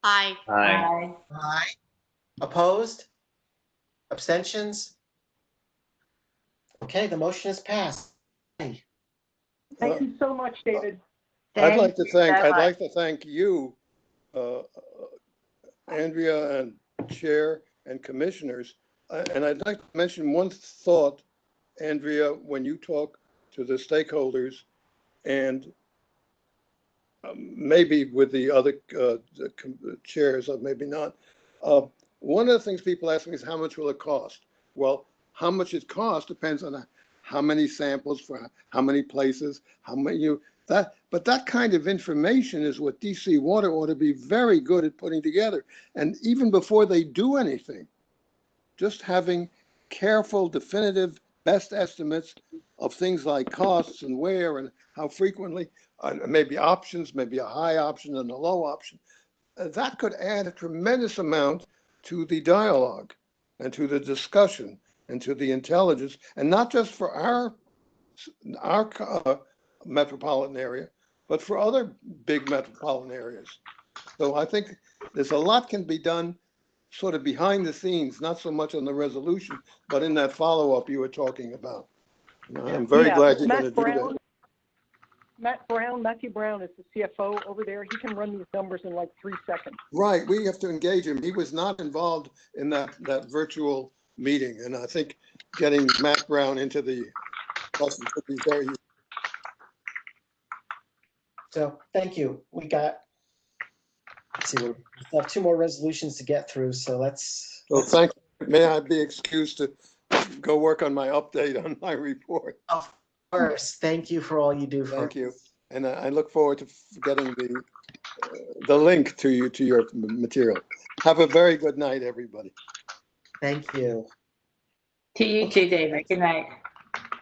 Aye. Aye. Aye. Opposed? Abstentions? Okay, the motion is passed. Thank you so much, David. I'd like to thank you, Andrea and Chair and Commissioners. And I'd like to mention one thought, Andrea, when you talk to the stakeholders and maybe with the other chairs, or maybe not. One of the things people ask me is how much will it cost? Well, how much it costs depends on how many samples for how many places, how many but that kind of information is what DC Water ought to be very good at putting together. And even before they do anything, just having careful, definitive, best estimates of things like costs and where and how frequently, maybe options, maybe a high option and a low option. That could add a tremendous amount to the dialogue and to the discussion and to the intelligence, and not just for our metropolitan area, but for other big metropolitan areas. So I think there's a lot can be done sort of behind the scenes, not so much on the resolution, but in that follow-up you were talking about. I'm very glad you're going to do that. Matthew Brown is the CFO over there. He can run these numbers in like 3 seconds. Right, we have to engage him. He was not involved in that virtual meeting, and I think getting Matt Brown into the lesson could be very useful. So thank you. We got, let's see, we have 2 more resolutions to get through. So let's. So thank you. May I be excused to go work on my update on my report? Of course. Thank you for all you do. Thank you. And I look forward to getting the link to your material. Have a very good night, everybody. Thank you. To you too, David. Good night.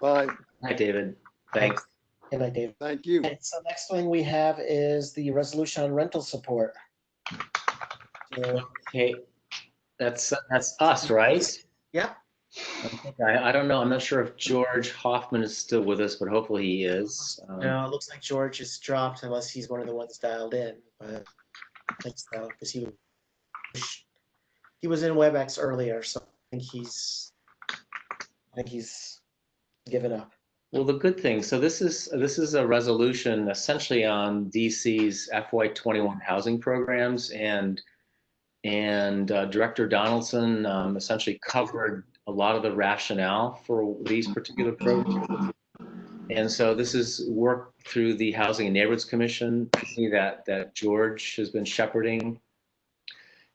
Bye. Hi, David. Thanks. Good night, David. Thank you. Okay, so next thing we have is the resolution on rental support. Okay, that's us, right? Yeah. I don't know. I'm not sure if George Hoffman is still with us, but hopefully he is. No, it looks like George is dropped unless he's one of the ones dialed in. But I think so, because he was in WebEx earlier, so I think he's given up. Well, the good thing. So this is a resolution essentially on DC's FY21 housing programs, and Director Donaldson essentially covered a lot of the rationale for these particular programs. And so this is work through the Housing and Neighborhoods Commission that George has been shepherding.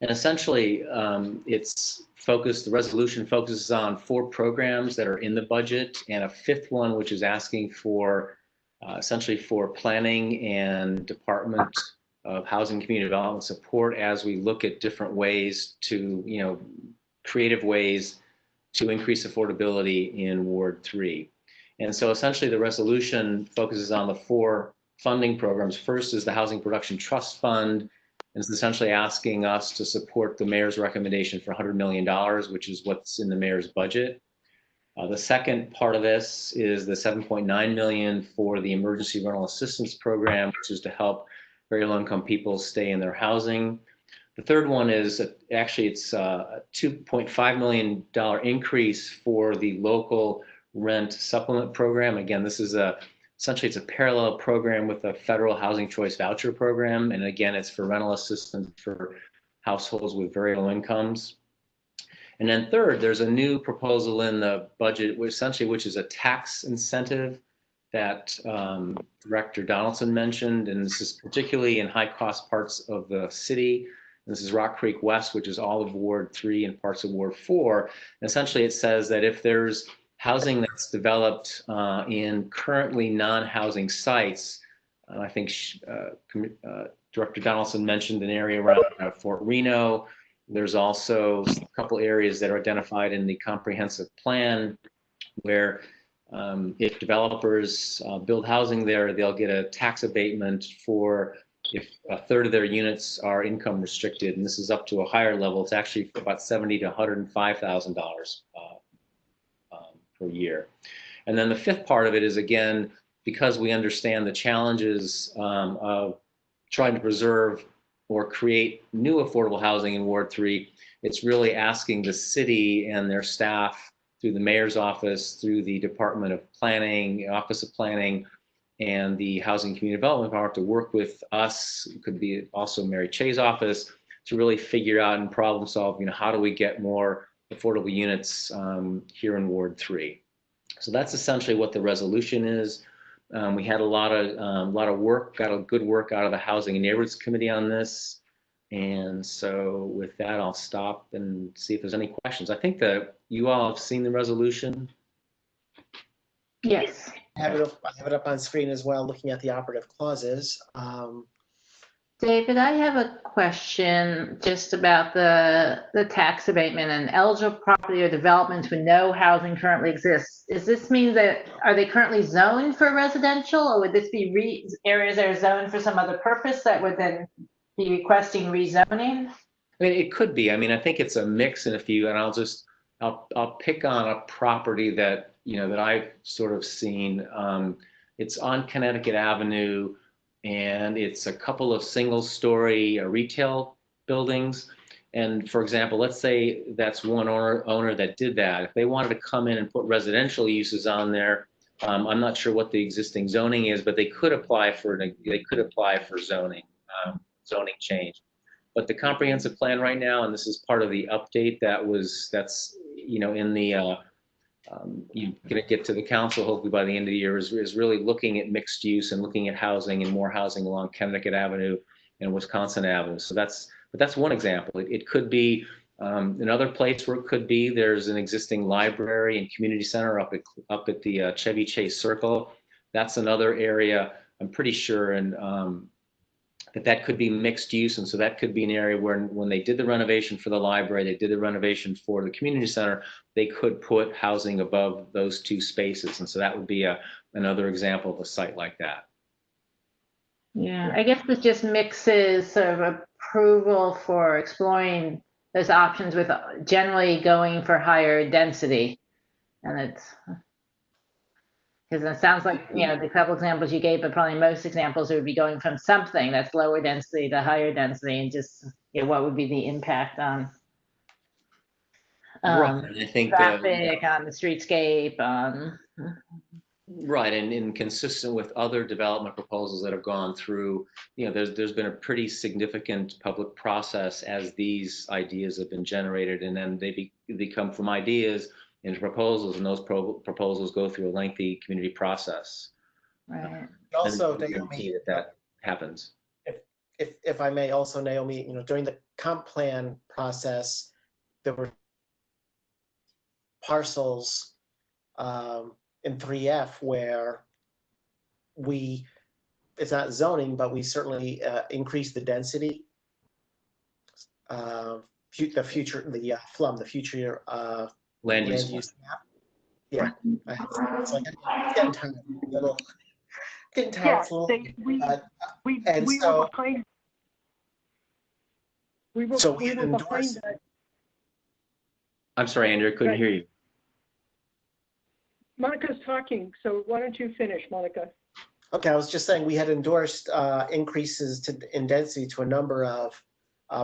And essentially, the resolution focuses on 4 programs that are in the budget and a 5th one, which is asking for essentially for planning and Department of Housing and Community Development support as we look at different ways to, creative ways to increase affordability in Ward 3. And so essentially the resolution focuses on the 4 funding programs. First is the Housing Production Trust Fund, and it's essentially asking us to support the mayor's recommendation for $100 million, which is what's in the mayor's budget. The second part of this is the 7.9 million for the emergency rental assistance program, which is to help very low income people stay in their housing. The third one is actually it's a $2.5 million increase for the local rent supplement program. Again, this is essentially it's a parallel program with the federal housing choice voucher program. And again, it's for rental assistance for households with very low incomes. And then third, there's a new proposal in the budget, which is a tax incentive that Director Donaldson mentioned, and this is particularly in high-cost parts of the city. This is Rock Creek West, which is all of Ward 3 and parts of Ward 4. And essentially, it says that if there's housing that's developed in currently non-housing sites, I think Director Donaldson mentioned an area around Fort Reno. There's also a couple areas that are identified in the comprehensive plan where if developers build housing there, they'll get a tax abatement for if a third of their units are income restricted, and this is up to a higher level. It's actually about $70,000 to $105,000 per year. And then the fifth part of it is, again, because we understand the challenges of trying to preserve or create new affordable housing in Ward 3, it's really asking the city and their staff through the mayor's office, through the Department of Planning, Office of Planning, and the Housing Community Development Department to work with us, it could be also Mary Che's office, to really figure out and problem solve, how do we get more affordable units here in Ward 3. So that's essentially what the resolution is. We had a lot of work, got a good work out of the Housing and Neighborhoods Committee on this. And so with that, I'll stop and see if there's any questions. I think that you all have seen the resolution. Yes. I have it up on screen as well, looking at the operative clauses. David, I have a question just about the tax abatement and eligible property or developments when no housing currently exists. Does this mean that, are they currently zoned for residential, or would this be areas that are zoned for some other purpose that would then be requesting rezoning? I mean, it could be. I mean, I think it's a mix in a few, and I'll pick on a property that, that I've sort of seen. It's on Connecticut Avenue, and it's a couple of single-story retail buildings. And for example, let's say that's one owner that did that. If they wanted to come in and put residential uses on there, I'm not sure what the existing zoning is, but they could apply for zoning change. But the comprehensive plan right now, and this is part of the update that's in the you're going to get to the council hopefully by the end of the year, is really looking at mixed use and looking at housing and more housing along Connecticut Avenue and Wisconsin Avenue. So that's one example. It could be another place where it could be. There's an existing library and community center up at the Chevy Chase Circle. That's another area I'm pretty sure, and that could be mixed use. And so that could be an area where when they did the renovation for the library, they did the renovation for the community center, they could put housing above those two spaces. And so that would be another example of a site like that. Yeah, I guess this just mixes sort of approval for exploring those options with generally going for higher density. And it's, because it sounds like, the couple examples you gave, but probably most examples, it would be going from something that's lower density to higher density, and just, what would be the impact on Right. I think traffic, on the streetscape, right, and consistent with other development proposals that have gone through, there's been a pretty significant public process as these ideas have been generated, and then they come from ideas into proposals, and those proposals go through a lengthy community process. Right. Also, Naomi, that happens. If I may, also Naomi, during the comp plan process, there were parcels in 3F where it's not zoning, but we certainly increased the density. The future land use map. Yeah, it's like I'm getting tired. Getting tired. We were behind that. I'm sorry, Andrew, I couldn't hear you. talking, so why don't you finish, Monica? Okay, I was just saying we had endorsed increases in density to a number of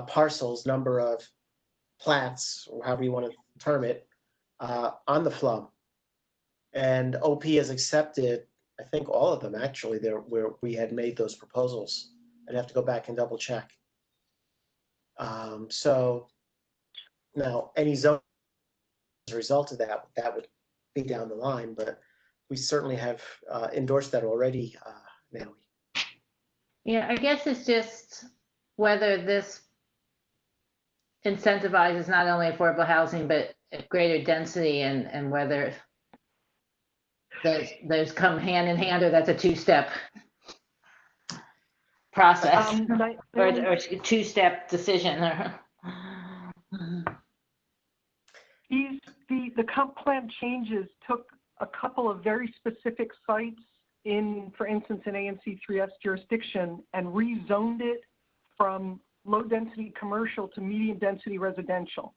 parcels, number of plats, or however you want to term it, on the FLUM. And OP has accepted, I think, all of them actually, there where we had made those proposals. I'd have to go back and double check. So now any zone as a result of that, that would be down the line, but we certainly have endorsed that already, Natalie. Yeah, I guess it's just whether this incentivizes not only affordable housing, but greater density, and whether those come hand in hand, or that's a two-step process, or a two-step decision. The comp plan changes took a couple of very specific sites in, for instance, in ANC 3S jurisdiction, and rezoned it from low-density commercial to medium-density residential,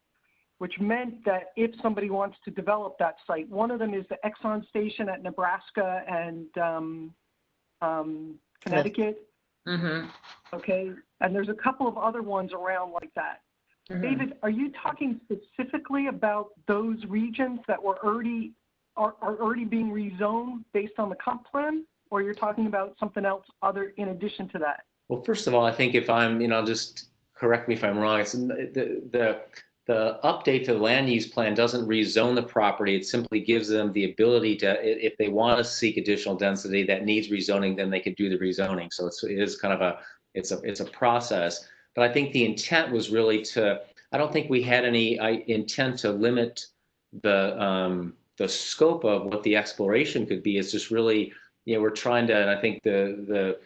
which meant that if somebody wants to develop that site, one of them is the Exxon station at Nebraska and Connecticut. Mm-hmm. Okay, and there's a couple of other ones around like that. Mm-hmm. David, are you talking specifically about those regions that were already are already being rezoned based on the comp plan, or you're talking about something else other in addition to that? Well, first of all, I think if I'm, just correct me if I'm wrong. It's the update to the land use plan doesn't rezone the property. It simply gives them the ability to, if they want to seek additional density that needs rezoning, then they could do the rezoning. So it is kind of it's a process. But I think the intent was really to, I don't think we had any intent to limit the scope of what the exploration could be. It's just really, we're trying to, and I think the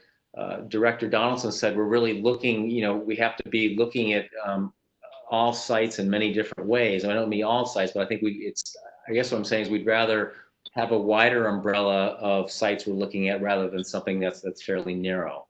Director Donaldson said, we're really looking, we have to be looking at all sites in many different ways. I don't mean all sites, but I think I guess what I'm saying is we'd rather have a wider umbrella of sites we're looking at rather than something that's fairly narrow.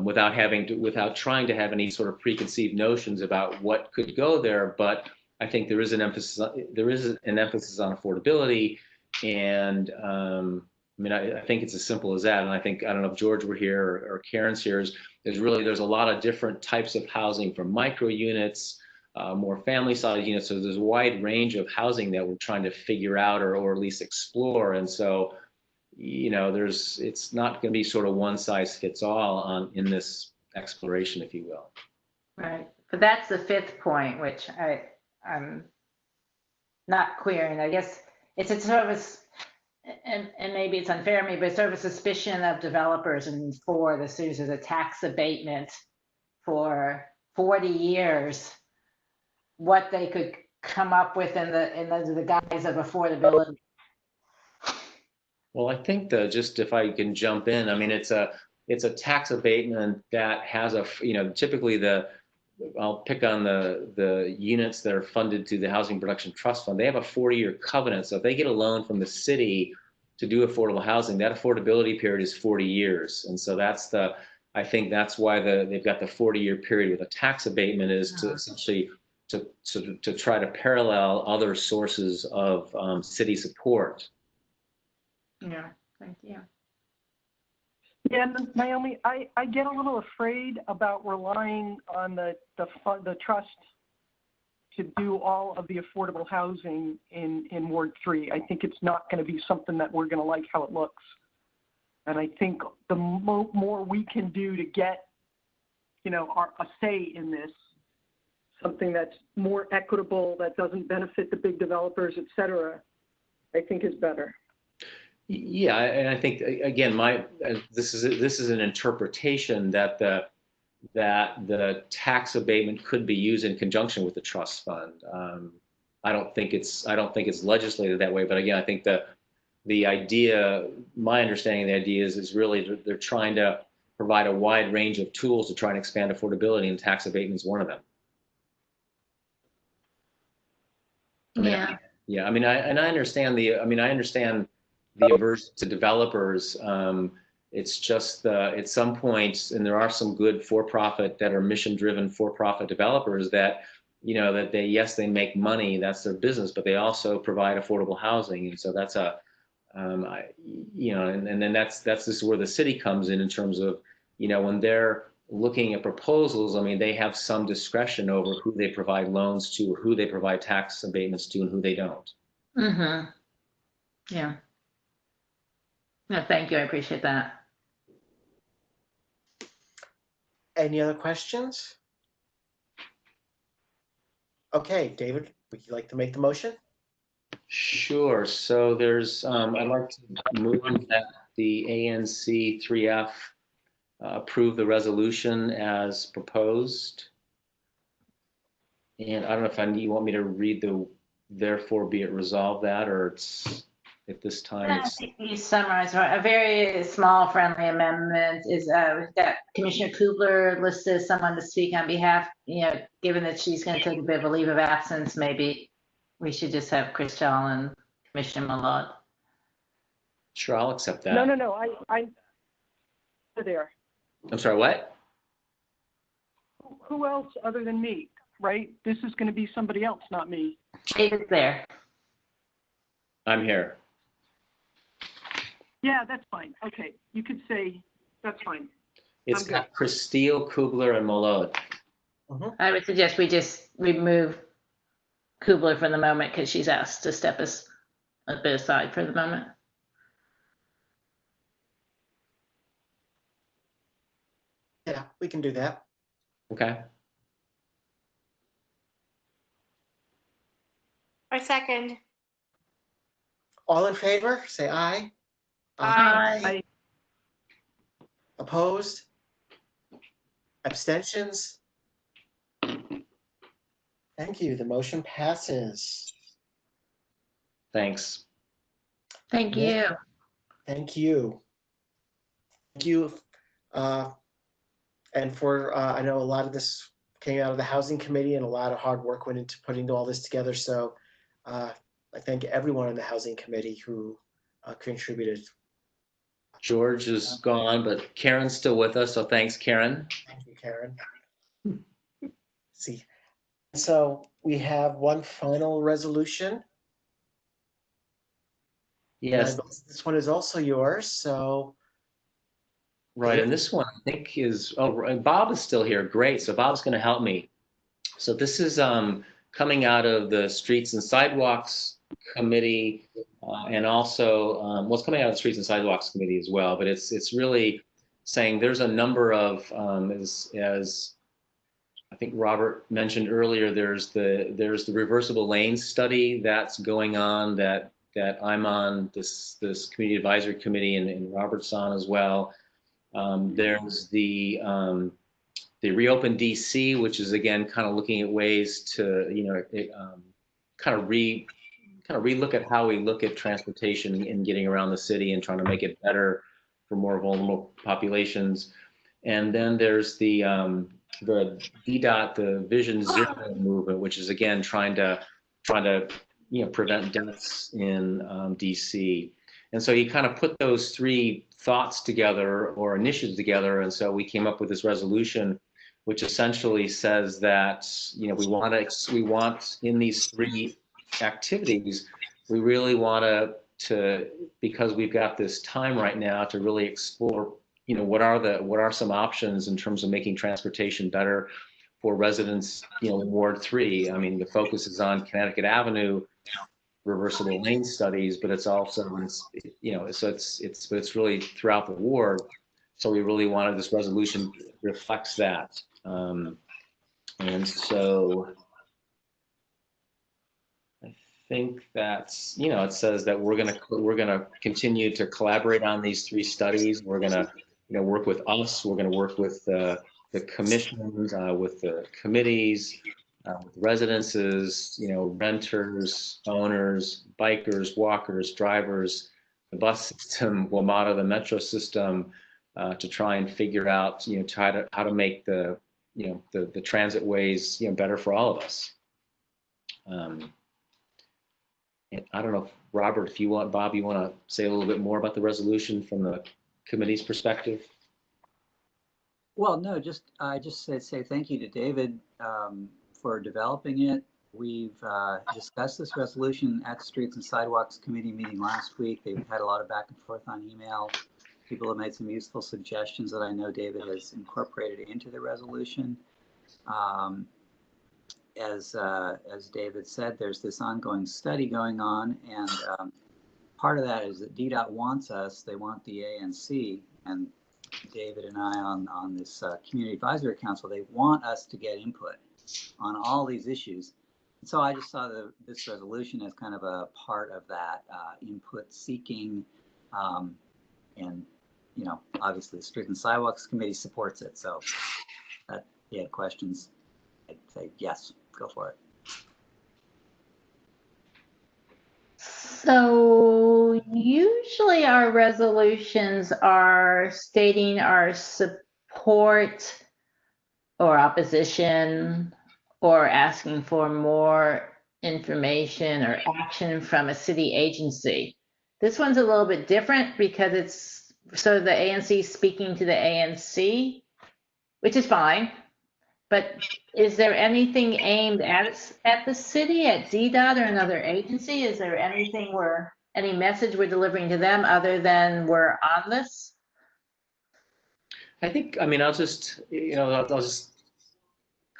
Without trying to have any sort of preconceived notions about what could go there, but I think there is an emphasis on affordability, and I think it's as simple as that. And I don't know if George were here or Karen's here. There's a lot of different types of housing, from micro units, more family size units. So there's a wide range of housing that we're trying to figure out or at least explore, and so. It's not going to be sort of one size fits all in this exploration, if you will. Right, but that's the fifth point, which I'm not clear, and I guess it's a sort of and maybe it's unfair to me, but sort of a suspicion of developers and for this is a tax abatement for 40 years, what they could come up with in the guise of affordability. Well, I think just if I can jump in, it's a tax abatement that has typically I'll pick on the units that are funded through the Housing Production Trust Fund. They have a 40-year covenant. So if they get a loan from the city to do affordable housing, that affordability period is 40 years. And so I think that's why they've got the 40-year period with a tax abatement is to essentially to try to parallel other sources of city support. Yeah, thank you. Yeah, Naomi, I get a little afraid about relying on the trust to do all of the affordable housing in Ward 3. I think it's not going to be something that we're going to like how it looks. And I think the more we can do to get, a say in this, something that's more equitable, that doesn't benefit the big developers, et cetera, I think is better. Yeah, and I think again, this is an interpretation that the tax abatement could be used in conjunction with the trust fund. I don't think it's legislated that way, but again, I think the idea, my understanding of the idea is really they're trying to provide a wide range of tools to try and expand affordability, and tax abatement is one of them. I understand the aversion to developers. It's just at some point, and there are some good for-profit that are mission-driven for-profit developers that, that they make money, that's their business, but they also provide affordable housing, and so that's and then that's just where the city comes in terms of, when they're looking at proposals, I mean, they have some discretion over who they provide loans to, or who they provide tax abatements to, and who they don't. Mm-hmm. Yeah. No, thank you. I appreciate that. Any other questions? Okay, David, would you like to make the motion? Sure. So there's, I'd like to move that the ANC 3F approve the resolution as proposed. And I don't know if you want me to read the therefore be it resolved that, or it's at this time. I think you summarized a very small friendly amendment is that Commissioner Kubler listed as someone to speak on behalf, given that she's going to take a bit of a leave of absence, maybe we should just have Christel and Commissioner Malott. Sure, I'll accept that. No, I'm there. I'm sorry, what? Who else other than me, right? This is going to be somebody else, not me. David's there. I'm here. Yeah, that's fine. Okay, you could say, that's fine. It's got Christelle, Kubler, and Malott. I would suggest we just remove Kubler for the moment because she's asked to step us a bit aside for the moment. Yeah, we can do that. Okay. I second. All in favor, say aye. Aye. Opposed? Abstentions? Thank you. The motion passes. Thanks. Thank you. Thank you. Thank you. And for, I know a lot of this came out of the Housing Committee and a lot of hard work went into putting all this together. So I thank everyone on the Housing Committee who contributed. George is gone, but Karen's still with us, so thanks, Karen. Thank you, Karen. See, so we have one final resolution. Yes. This one is also yours, so. Right, and this one I think is, and Bob is still here, great, so Bob's gonna help me. So this is coming out of the Streets and Sidewalks Committee, and also, well, it's coming out of the Streets and Sidewalks Committee as well, but it's really saying there's a number of, as I think Robert mentioned earlier, there's the reversible lanes study that's going on that I'm on, this community advisory committee, and Robert's on as well. There's the Reopen DC, which is again kind of looking at ways to kind of relook at how we look at transportation and getting around the city and trying to make it better for more vulnerable populations. And then there's the VDOT, the Vision Zero movement, which is again trying to prevent deaths in DC. And so you kind of put those three thoughts together or initiatives together, and so we came up with this resolution, which essentially says that we want in these three activities, we really want to because we've got this time right now to really explore what are some options in terms of making transportation better for residents in Ward 3. I mean, the focus is on Connecticut Avenue reversible lane studies, but it's also it's really throughout the ward. So we really wanted this resolution reflects that, and so I think that's it says that we're gonna continue to collaborate on these three studies. We're gonna work with us. We're gonna work with the commissions, with the committees. With residences, renters, owners, bikers, walkers, drivers, the bus system, WMATA, the metro system, to try and figure out, how to make the transit ways, better for all of us. And I don't know, if, Robert, Bob, you want to say a little bit more about the resolution from the committee's perspective? Well, no, I just say thank you to David for developing it. We've discussed this resolution at the Streets and Sidewalks Committee meeting last week. They've had a lot of back and forth on email. People have made some useful suggestions that I know David has incorporated into the resolution. As David said, there's this ongoing study going on, and part of that is that DDOT wants us, they want the ANC, and David and I on this Community Advisory Council, they want us to get input on all these issues. And so I just saw this resolution as kind of a part of that input seeking, and you know, obviously the Street and Sidewalks Committee supports it. So if you had questions, I'd say yes, go for it. So usually our resolutions are stating our support or opposition or asking for more information or action from a city agency. This one's a little bit different because it's sort of the ANC speaking to the ANC, which is fine. But is there anything aimed at the city, at DDOT or another agency? Is there anything any message we're delivering to them other than we're on this? I think, I mean, I'll just, I'll just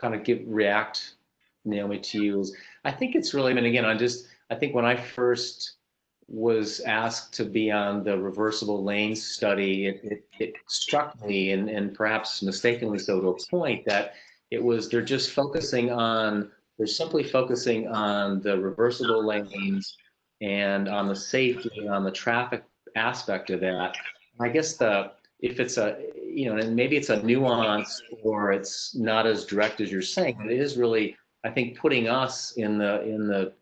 kind of react, Naomi, to you. I think it's really, I mean, again, I think when I first was asked to be on the reversible lane study, it struck me, and perhaps mistakenly so, to a point that they're simply focusing on the reversible lanes and on the safety and on the traffic aspect of that. I guess if it's and maybe it's a nuance or it's not as direct as you're saying, but it is really, I think, putting us in the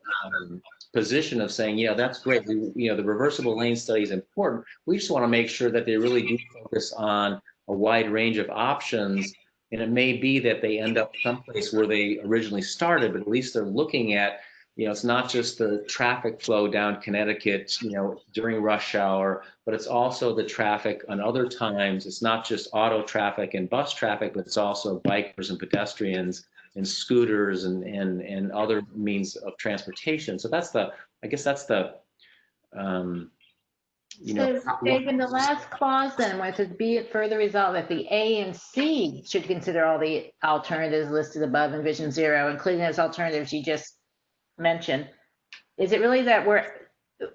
position of saying, that's great. The reversible lane study is important. We just want to make sure that they really do focus on a wide range of options. And it may be that they end up someplace where they originally started, but at least they're looking at, it's not just the traffic flow down Connecticut, during rush hour, but it's also the traffic on other times. It's not just auto traffic and bus traffic, but it's also bikers and pedestrians and scooters and other means of transportation. So I guess that's the, So, Dave, in the last clause then, where it says, be it further resolved that the ANC should consider all the alternatives listed above in Vision Zero, including those alternatives you just mentioned. Is it really that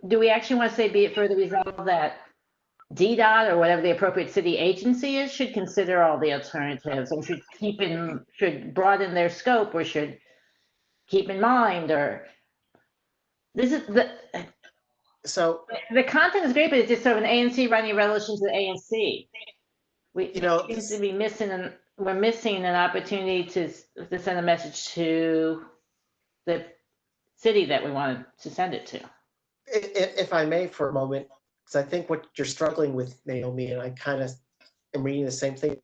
do we actually want to say, be it further resolved that DDOT or whatever the appropriate city agency is should consider all the alternatives and should broaden their scope, or should keep in mind, or this is So the content is great, but it's just sort of an ANC writing a resolution to the ANC. We seem to be we're missing an opportunity to send a message to the city that we wanted to send it to. If I may for a moment, because I think what you're struggling with, Naomi, and I kind of am reading the same thing,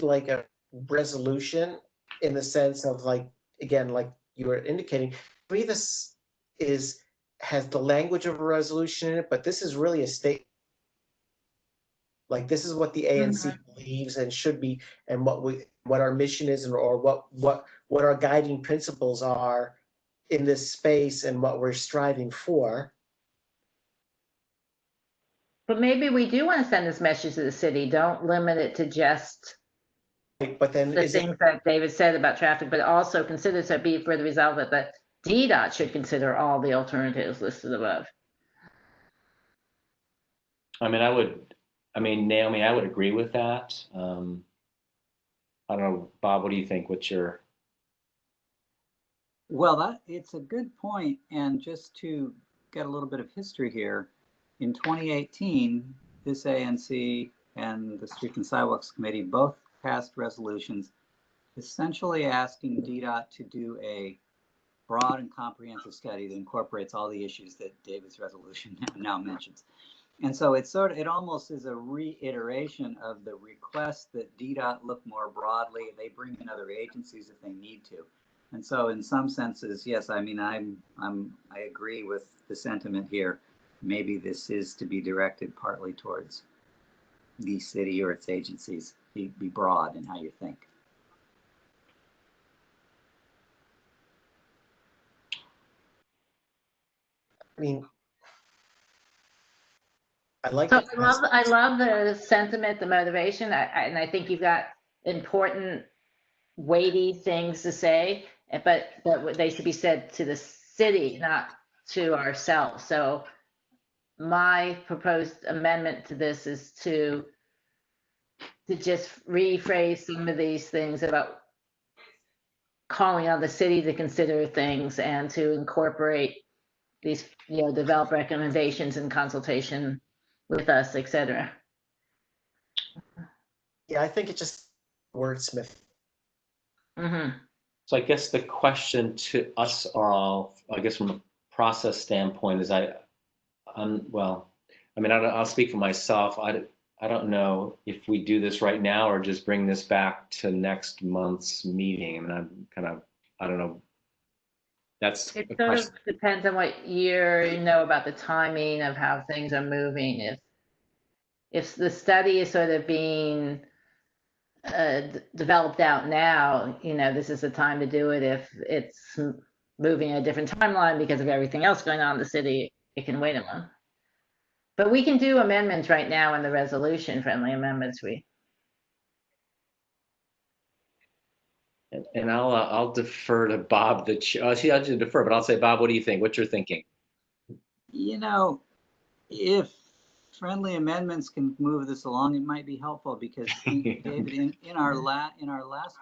like a resolution in the sense of, like, again, like you were indicating, for me this has the language of a resolution in it, but this is really a state. Like, this is what the ANC believes and should be, and what our mission is, or what our guiding principles are in this space and what we're striving for. But maybe we do want to send this message to the city. Don't limit it to just but then the things that David said about traffic, but also consider to be further resolved that the DDOT should consider all the alternatives listed above. Naomi, I would agree with that. I don't know, Bob, what do you think? Well, it's a good point. And just to get a little bit of history here, in 2018, this ANC and the Streets and Sidewalks Committee both passed resolutions essentially asking DDOT to do a broad and comprehensive study that incorporates all the issues that David's resolution now mentions. And so it almost is a reiteration of the request that DDOT look more broadly. They bring in other agencies if they need to. And so in some senses, yes, I mean, I agree with the sentiment here. Maybe this is to be directed partly towards the city or its agencies. Be broad in how you think. I mean, I like So the I love the sentiment, the motivation, and I think you've got important, weighty things to say, but they should be said to the city, not to ourselves. So my proposed amendment to this is to just rephrase some of these things about calling on the city to consider things and to incorporate these, develop recommendations in consultation with us, et cetera. Yeah, I think it just wordsmith. So I guess the question to us all, I guess from a process standpoint, is well, I mean, I'll speak for myself. I don't know if we do this right now or just bring this back to next month's meeting. I mean, I don't know. That's It a sort question. of depends on what you know about the timing of how things are moving. If the study is sort of being developed out now, this is the time to do it. If it's moving a different timeline because of everything else going on in the city, it can wait a month. But we can do amendments right now in the resolution, friendly amendments. And I'll defer to Bob, the chair. See, I'll just defer, but I'll say, Bob, what do you think? What's your thinking? If friendly amendments can move this along, it might be helpful because David, in our last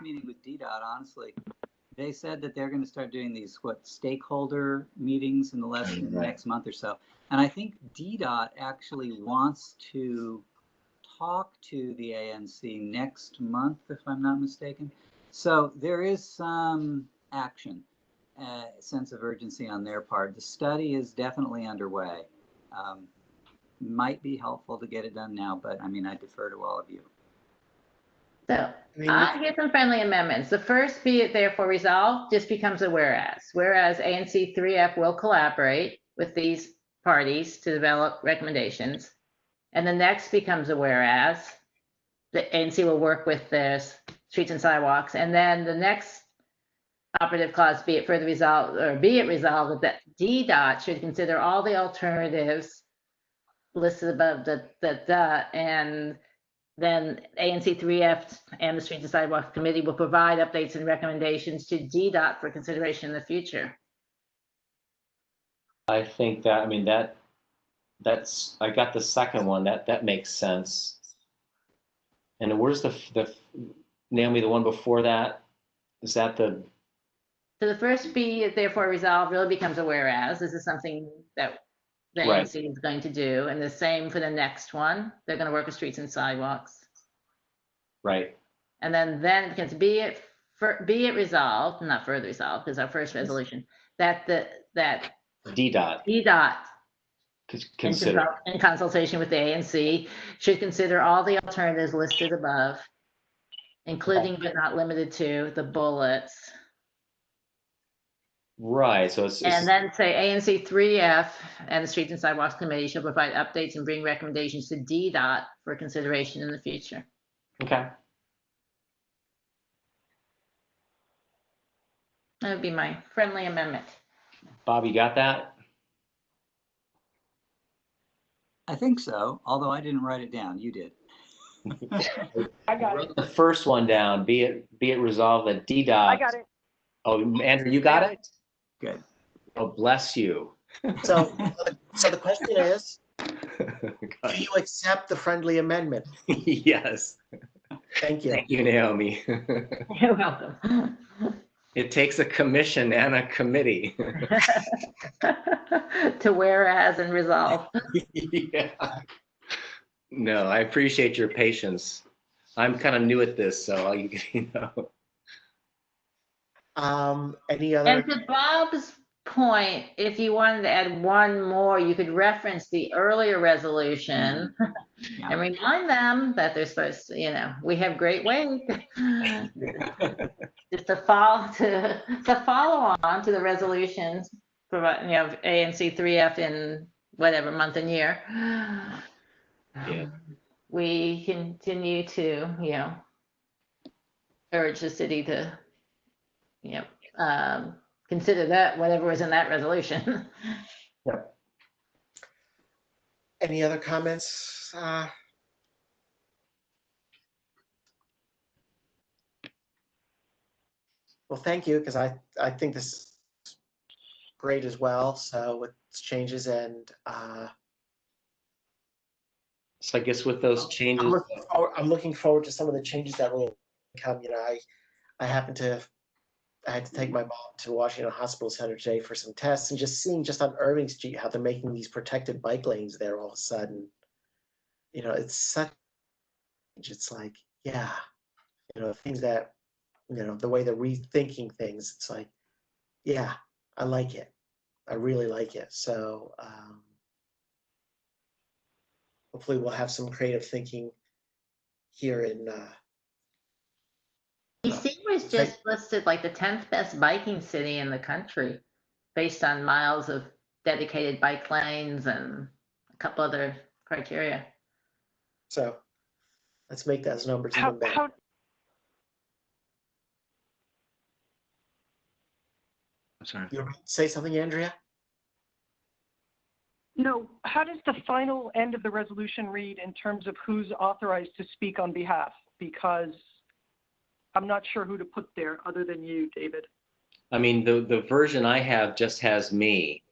meeting with DDOT, honestly, they said that they're going to start doing these stakeholder meetings in the next month or so. And I think DDOT actually wants to talk to the ANC next month, if I'm not mistaken. So there is some action, sense of urgency on their part. The study is definitely underway. Might be helpful to get it done now, but I mean, I defer to all of you. So I'll get some friendly amendments. The first, be it therefore resolved, just becomes a whereas. Whereas ANC 3F will collaborate with these parties to develop recommendations. And the next becomes a whereas. The ANC will work with the streets and sidewalks. And then the next operative clause, be it further resolved, or be it resolved that DDOT should consider all the alternatives listed above and then ANC 3F and the Streets and Sidewalks Committee will provide updates and recommendations to DDOT for consideration in the future. I think that, I mean, that's, I got the second one. That makes sense. And where's the Naomi, the one before that? Is that the? So the first be it therefore resolved really becomes a whereas. This is something that the ANC is going to do. And the same for the next one. They're going to work with streets and sidewalks. Right. And then because be it resolved, not further resolved, because our first resolution, that DDOT consider in consultation with the ANC should consider all the alternatives listed above, including but not limited to the bullets. Right. So it's and then say ANC 3F and the Streets and Sidewalks Committee shall provide updates and bring recommendations to DDOT for consideration in the future. Okay. That would be my friendly amendment. Bob, you got that? I think so, although I didn't write it down. You did. I got it. The first one down, be it resolved that DDOT. I got it. Oh, Andrew, you got it? Good. Oh, bless you. So the question is, do you accept the friendly amendment? Yes. Thank you. Thank you, Naomi. You're welcome. It takes a commission and a committee. To whereas and resolve. Yeah. No, I appreciate your patience. I'm kind of new at this, so you know. Any other? And to Bob's point, if you wanted to add one more, you could reference the earlier resolution and remind them that they're supposed to, we have great ways just to follow on to the resolutions, provide, ANC 3F in whatever month and year. Yeah. We continue to, urge the city to, consider that whatever was in that resolution. Yep. Any other comments? Well, thank you, because I think this is great as well. So with changes and So I guess with those changes, I'm looking forward to some of the changes that will come. You know, I had to take my mom to Washington Hospital Center today for some tests, and just seeing just on Irving Street how they're making these protected bike lanes there all of a sudden. You know, it's like, yeah, you know, things that, you know, the way they're rethinking things, it's like, yeah, I like it. I really like it. So hopefully we'll have some creative thinking here in DC was just listed like the 10th best biking city in the country based on miles of dedicated bike lanes and a couple other criteria. So let's make those numbers even better. Sorry. You want to say something, Andrea? No, how does the final end of the resolution read in terms of who's authorized to speak on behalf? Because I'm not sure who to put there other than you, David. I mean, the version I have just has me.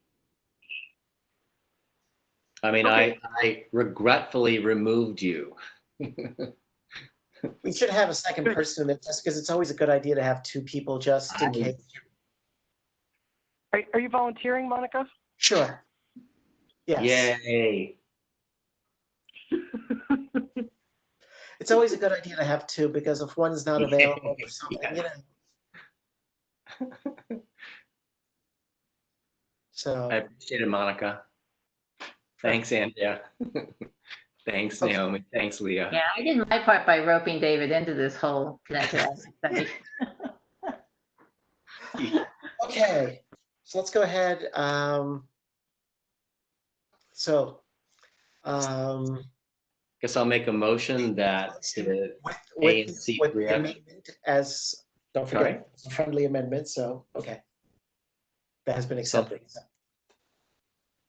I mean, Okay. I regretfully removed you. We should have a second person in there just because it's always a good idea to have two people just in case. Are you volunteering, Monica? Sure. Yes. Yay. It's always a good idea to have two because if one is not available or something, you know. So I appreciate it, Monica. Thanks, Andrea. Thanks, Naomi. Thanks, Leah. Yeah, I did my part by roping David into this whole connected study. Okay, so let's go ahead. Guess I'll make a motion that the ANC with the amendment as, don't forget, it's a friendly amendment, so, okay. That has been accepted.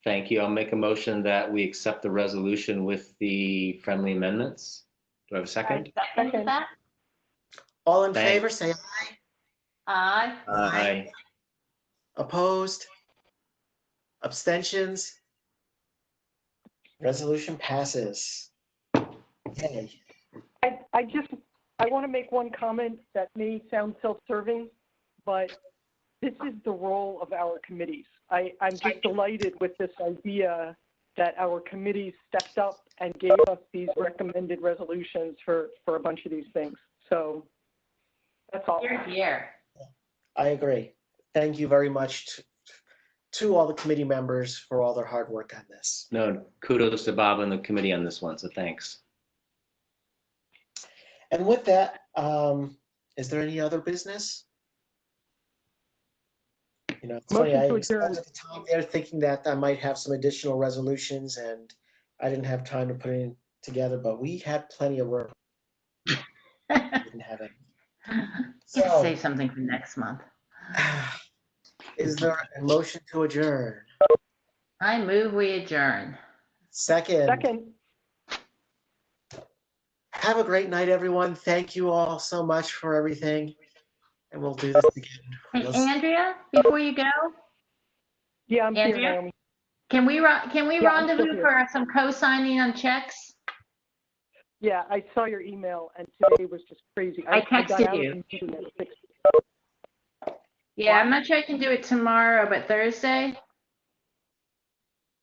Thank you. I'll make a motion that we accept the resolution with the friendly amendments. Do I have a second? Second that? All in Thanks. favor, say aye. Aye. Aye. Opposed? Abstentions? Resolution passes. Okay. I want to make one comment that may sound self-serving, but this is the role of our committees. I'm just delighted with this idea that our committees stepped up and gave us these recommended resolutions for a bunch of these things. So that's all. Here. I agree. Thank you very much to all the committee members for all their hard work on this. No, kudos to Bob and the committee on this one, so thanks. And with that, is there any other business? You know, it's funny, I was at the time there thinking that I might have some additional resolutions and I didn't have time to put it together, but we had plenty of work. Didn't have it. So, save something for next month. Is there a motion to adjourn? I move we adjourn. Second. Second. Have a great night, everyone. Thank you all so much for everything. And we'll do this again. Hey, Andrea, before you go. Yeah, I'm Andrea, here, Naomi. Can we rendezvous for some co-signing on checks? Yeah, I saw your email and today was just crazy. I texted you. Yeah, I'm not sure I can do it tomorrow, but Thursday?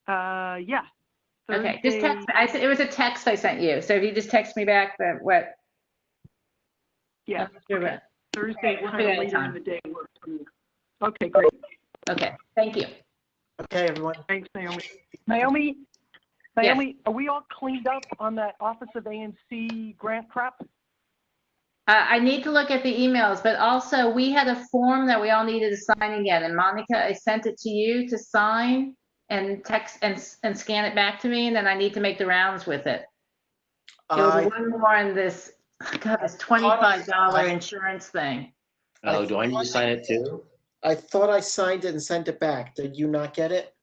Yeah. Thursday. Okay, just text me. It was a text I sent you. So if you just text me back what? Yeah. Okay. Thursday, we're kind of later in the day. Okay, great. Okay, thank you. Okay, everyone. Thanks, Naomi. Naomi, Yes. Are we all cleaned up on that Office of ANC grant crap? I need to look at the emails, but also we had a form that we all needed to sign again. And Monica, I sent it to you to sign and text and scan it back to me, and then I need to make the rounds with it. There was one more in this, God, this $25 insurance thing. Oh, do I need to sign it too? I thought I signed it and sent it back. Did you not get it?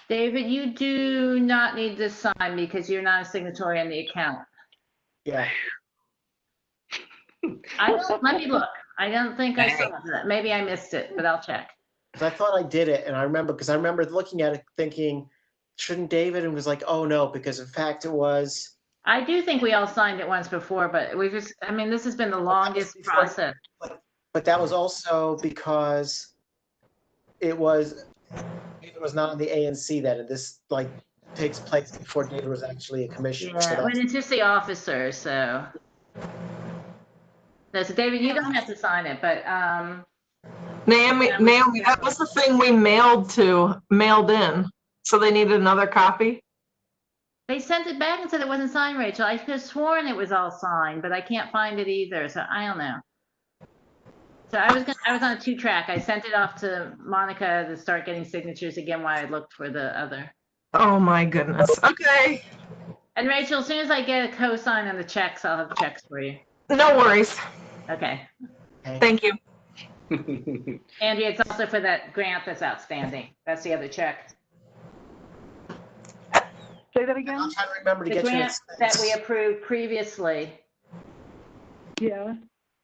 David, you do not need to sign because you're not a signatory on the account. Yeah. Let me look. I don't think I saw that. Maybe I missed it, but I'll check. 'Cause I thought I did it, and I remember looking at it thinking, shouldn't David? And was like, oh no, because in fact it was. I do think we all signed it once before, but I mean, this has been the longest process. But that was also because it was not on the ANC then, and this like takes place before David was actually a commissioner. Yeah, I mean, it's just the officer, so. No, so David, you don't have to sign it, but Naomi, that was the thing we mailed in. So they needed another copy. they sent it back and said it wasn't signed, Rachel. I could have sworn it was all signed, but I can't find it either, so I don't know. So I was on a 2-track. I sent it off to Monica to start getting signatures again while I looked for the other. Oh my goodness. Okay. And Rachel, as soon as I get a cosign on the checks, I'll have the checks for you. No worries. Okay. Thank you. Andrea, it's also for that grant that's outstanding. That's the other check. Say that again? I'm trying to remember to The get you. grant that we approved previously. Yeah.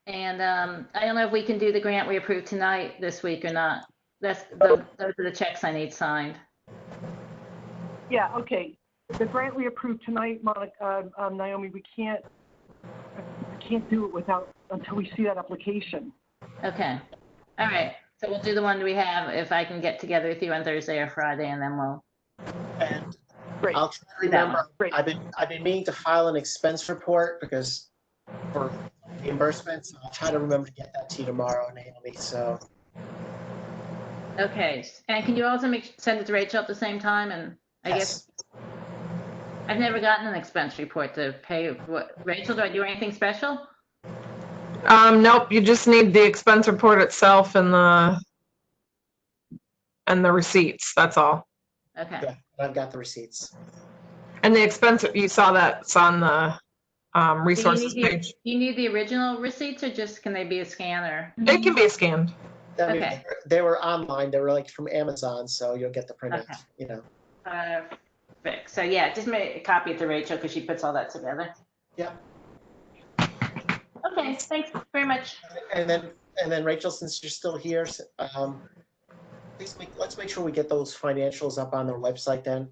And I don't know if we can do the grant we approved tonight, this week or not. Those are the checks I need signed. Yeah, okay. The grant we approved tonight, Monica, Naomi, we can't do it until we see that application. Okay. All right. So we'll do the one we have if I can get together with you on Thursday or Friday, and then we'll. And Great. I'll try to remember. I've been meaning to file an expense report because for reimbursements. I'll try to remember to get that to you tomorrow, Naomi. So. Okay. And can you also send it to Rachel at the same time? And I guess I've never gotten an expense report to pay. Rachel, do I do anything special? Nope. You just need the expense report itself and the receipts. That's all. Okay. Yeah, I've got the receipts. And the expense, you saw that's on the resources page. Do you need the original receipts, or just can they be a scan? Or it can be scanned. I mean, okay. They were online. They were like from Amazon, so you'll get the printout. Okay. You know. Perfect. So yeah, just make a copy to Rachel because she puts all that together. Yeah. Okay. Thanks very much. And then Rachel, since you're still here, let's make sure we get those financials up on their website. Then,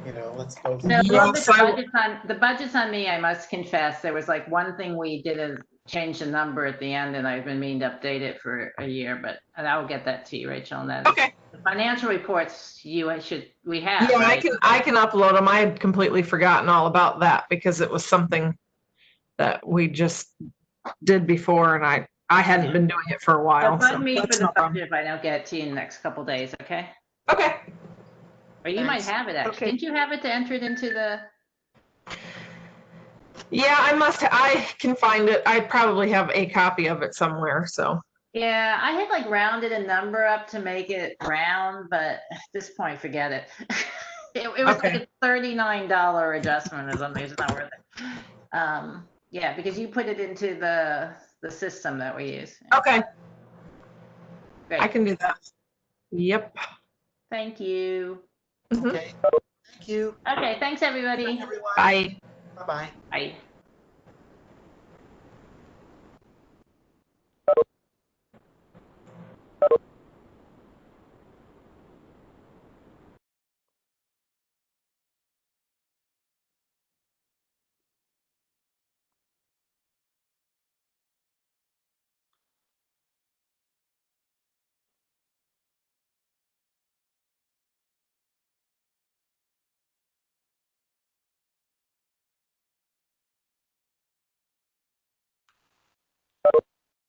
you know, let's go. No, the budget's on me. I must confess, there was like one thing we didn't change the number at the end, and I've been meaning to update it for a year. And I will get that to you, Rachel. And then the financial reports we have. Yeah, right? I can upload them. I had completely forgotten all about that because it was something that we just did before, and I hadn't been doing it for a while. So bug me for the budget if I don't get it to you in the next couple days, okay? Okay. Or you might have it actually. Okay. Didn't you have it to enter it into the? Yeah, I can find it. I probably have a copy of it somewhere, so. Yeah, I had like rounded a number up to make it round, but at this point, forget it. It was like a $39 adjustment or something. It's not worth it. Yeah, because you put it into the system that we use. Okay. Great. I can do that. Yep. Thank you. Okay. Thank you. Okay, thanks everybody. Bye. Bye-bye. Bye.